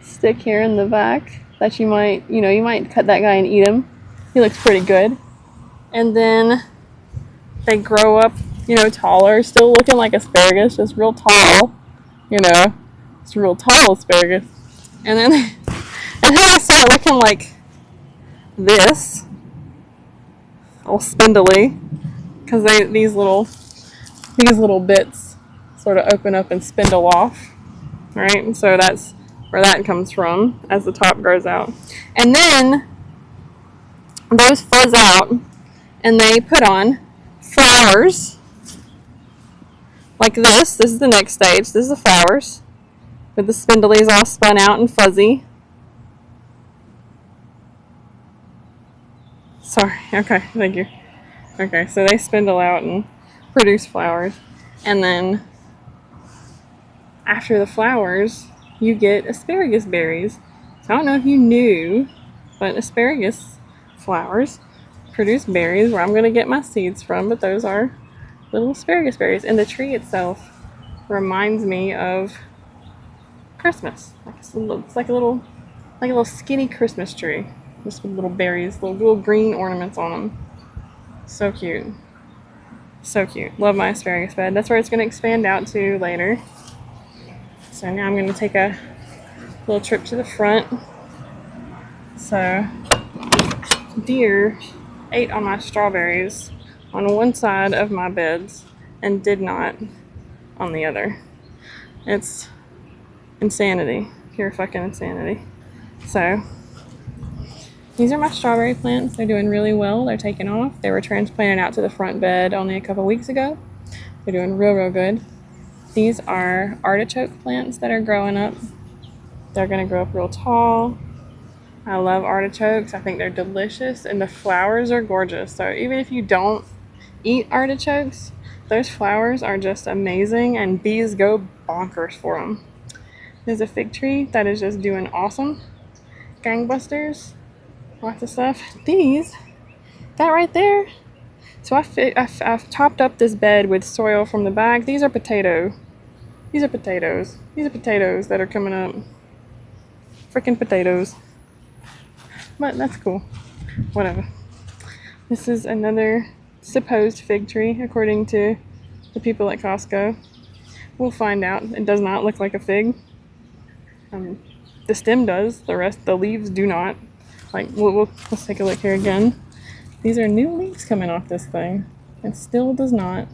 stick here in the back that you might cut that guy and eat him. He looks pretty good. And then they grow up, you know, taller, still looking like asparagus, just real tall, you know, it's real tall asparagus. And then they start looking like this, all spindly, because these little bits sort of open up and spindle off, right? And so that's where that comes from as the top grows out. And then those fuzz out and they put on flowers like this. This is the next stage. This is the flowers with the spindlies all spun out and fuzzy. Sorry. Okay, thank you. Okay, so they spindle out and produce flowers. And then after the flowers, you get asparagus berries. So I don't know if you knew, but asparagus flowers produce berries where I'm going to get my seeds from, but those are little asparagus berries. And the tree itself reminds me of Christmas. It's like a little skinny Christmas tree, just with little berries, little green ornaments on them. So cute. So cute. Love my asparagus bed. That's where it's going to expand out to later. So now I'm going to take a little trip to the front. So deer ate on my strawberries on one side of my beds and did not on the other. It's insanity. Pure fucking insanity. So these are my strawberry plants. They're doing really well. They're taking off. They were transplanted out to the front bed only a couple weeks ago. They're doing real good. These are artichoke plants that are growing up. They're going to grow up real tall. I love artichokes. I think they're delicious, and the flowers are gorgeous. So even if you don't eat artichokes, those flowers are just amazing, and bees go bonkers for them. There's a fig tree that is just doing awesome. Gangbusters. Lots of stuff. That right there. So I've topped up this bed with soil from the bag. These are potatoes. These are potatoes that are coming up. Freaking potatoes. But that's cool. Whatever. This is another supposed fig tree, according to the people at Costco. We'll find out. It does not look like a fig. The stem does. The rest, the leaves do not. Like, let's take a look here again. These are new leaves coming off this thing. It still does not.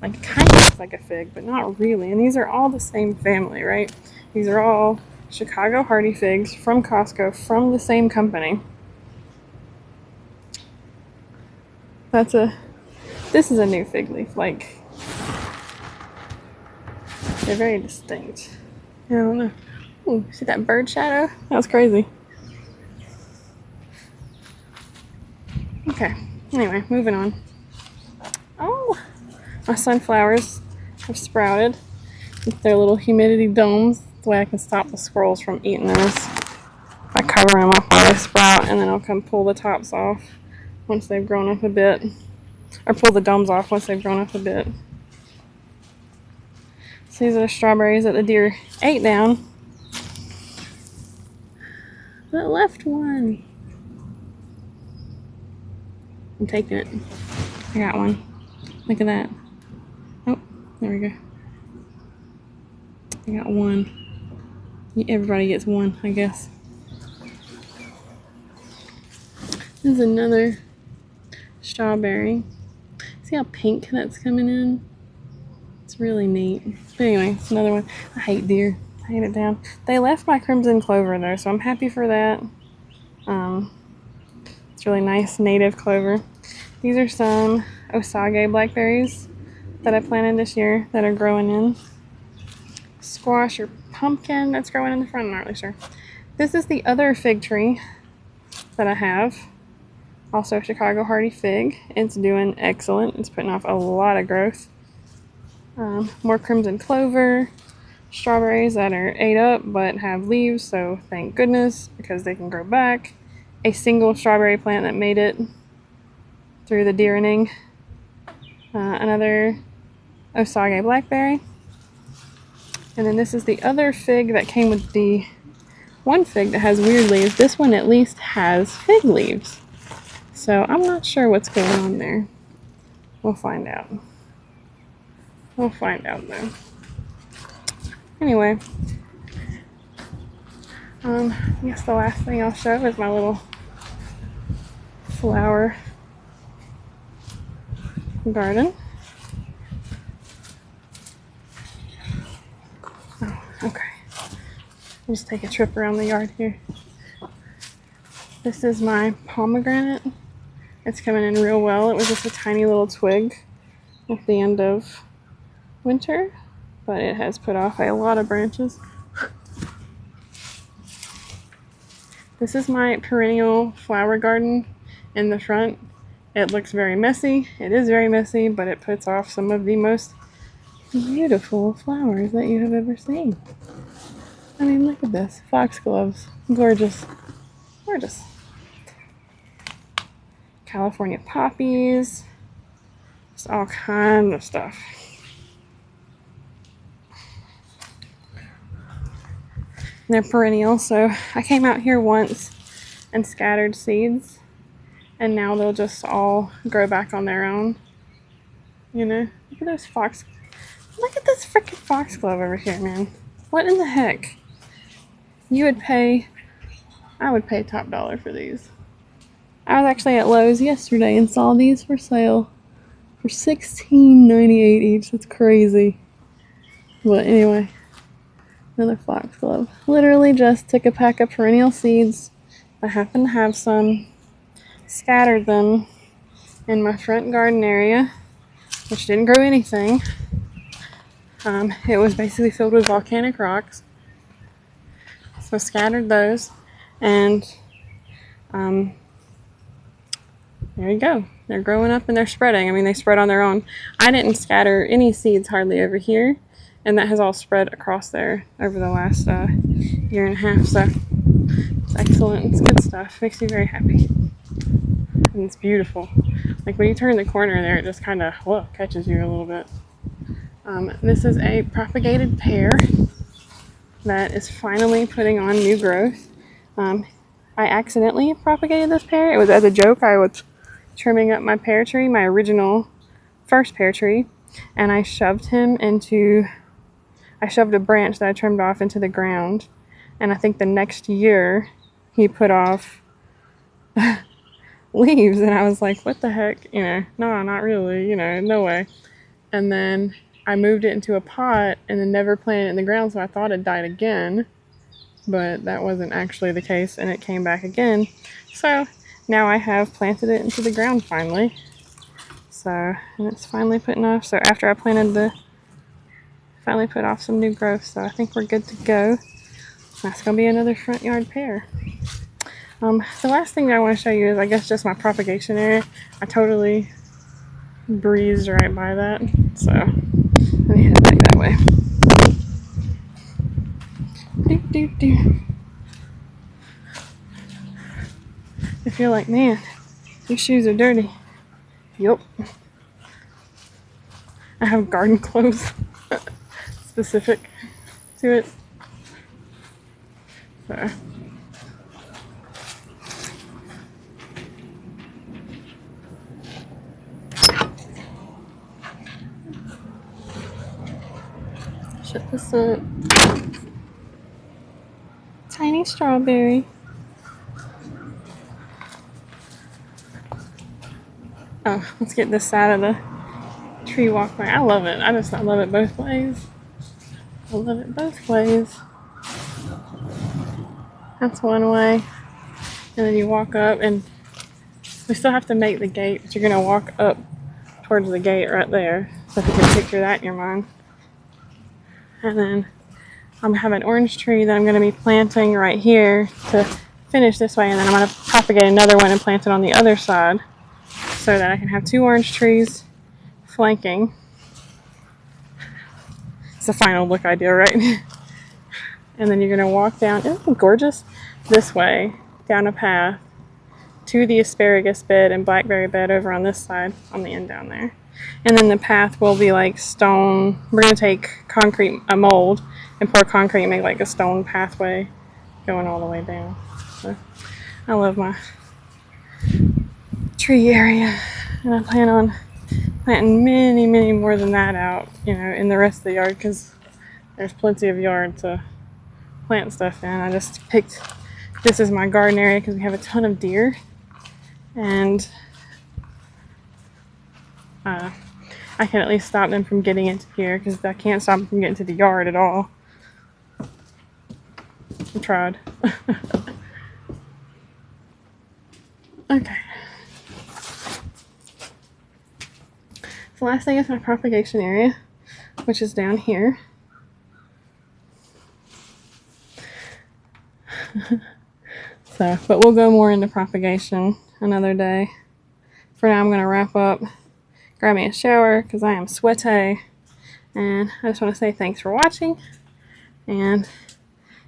Like, it kind of looks like a fig, but not really. And these are all the same family, right? These are all Chicago hardy figs from Costco, from the same company. This is a new fig leaf. Like, they're very distinct. I don't know. Ooh, see that bird shadow? That was crazy. Okay, anyway, moving on. Oh, my sunflowers have sprouted with their little humidity domes. The way I can stop the squirrels from eating those. I cover them up while they sprout, and then I'll come pull the tops off once they've grown up a bit. Or pull the domes off once they've grown up a bit. So these are the strawberries that the deer ate down. But left one. I'm taking it. I got one. Look at that. Oh, there we go. I got one. Everybody gets one, I guess. There's another strawberry. See how pink that's coming in? It's really neat. But anyway, it's another one. I hate deer. I hate it down. They left my crimson clover though, so I'm happy for that. It's really nice native clover. These are some Osage blackberries that I planted this year that are growing in. Squash or pumpkin that's growing in the front, I'm not really sure. This is the other fig tree that I have. Also Chicago hardy fig. It's doing excellent. It's putting off a lot of growth. More crimson clover. Strawberries that are ate up but have leaves, so thank goodness because they can grow back. A single strawberry plant that made it through the deerening. Another Osage blackberry. And then this is the other fig that came with the one fig that has weird leaves. This one at least has fig leaves. So I'm not sure what's going on there. We'll find out. We'll find out though. Anyway, I guess the last thing I'll show is my little flower garden. Oh, okay. I'll just take a trip around the yard here. This is my pomegranate. It's coming in real well. It was just a tiny little twig at the end of winter, but it has put off a lot of branches. This is my perennial flower garden in the front. It looks very messy. It is very messy, but it puts off some of the most beautiful flowers that you have ever seen. I mean, look at this. Foxgloves. Gorgeous. Gorgeous. California poppies. Just all kinds of stuff. They're perennial, so I came out here once and scattered seeds, and now they'll just all grow back on their own. You know, look at those look at this freaking foxglove over here, man. What in the heck? I would pay top dollar for these. I was actually at Lowe's yesterday and saw these for sale for $16.98 each. That's crazy. But anyway. Another foxglove. Literally just took a pack of perennial seeds. I happen to have some. Scattered them in my front garden area, which didn't grow anything. It was basically filled with volcanic rocks. So scattered those, and there you go. They're growing up and they're spreading. I mean, they spread on their own. I didn't scatter any seeds hardly over here. And that has all spread across there over the last year and a half. So it's excellent. It's good stuff. Makes me very happy. And it's beautiful. Like when you turn the corner there, it just kind of catches you a little bit. This is a propagated pear that is finally putting on new growth. I accidentally propagated this pear. It was as a joke. I was trimming up my pear tree, my original first pear tree, and I shoved a branch that I trimmed off into the ground, And I think the next year he put off leaves, and I was like, what the heck, you know, no, not really, you know, no way. And then I moved it into a pot and then never planted it in the ground, so I thought it died again, but that wasn't actually the case, and it came back again. So now I have planted it into the ground finally. So, and it's finally putting off. So after I planted finally put off some new growth, so I think we're good to go. That's gonna be another front yard pear. The last thing that I want to show you is, I guess, just my propagation area. I totally breezed right by that, so let me head back that way. If you're like, man, these shoes are dirty. Yup. I have garden clothes specific to it. So. Shut this up. Tiny strawberry. Oh, let's get this side of the tree walkway. I love it. I love it both ways. I love it both ways. That's one way. And then you walk up, and we still have to make the gate, but you're going to walk up towards the gate right there. So if you can picture that in your mind. And then I'm have an orange tree that I'm going to be planting right here to finish this way, and then I'm going to propagate another one and plant it on the other side so that I can have 2 orange trees flanking. It's a final look idea, right? And then you're going to walk down, isn't it gorgeous? This way, down a path to the asparagus bed and blackberry bed over on this side, on the end down there. And then the path will be like stone. We're going to take concrete, a mold, and pour concrete and make like a stone pathway going all the way down. So I love my tree area, and I plan on planting many, many more than that out, you know, in the rest of the yard, because there's plenty of yard to plant stuff in. I just picked this as my garden area because we have a ton of deer, and I can at least stop them from getting into here, because I can't stop them from getting to the yard at all. I tried. Okay. The last thing is my propagation area, which is down here. So, but we'll go more into propagation another day. For now, I'm going to wrap up, grab me a shower, because I am sweaty. And I just want to say thanks for watching. And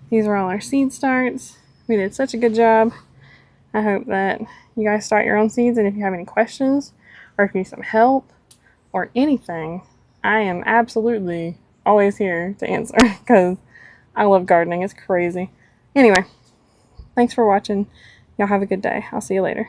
these are all our seed starts. We did such a good job. I hope that you guys start your own seeds, and if you have any questions, or if you need some help, or anything, I am absolutely always here to answer, because I love gardening. It's crazy. Anyway, thanks for watching. Y'all have a good day. I'll see you later.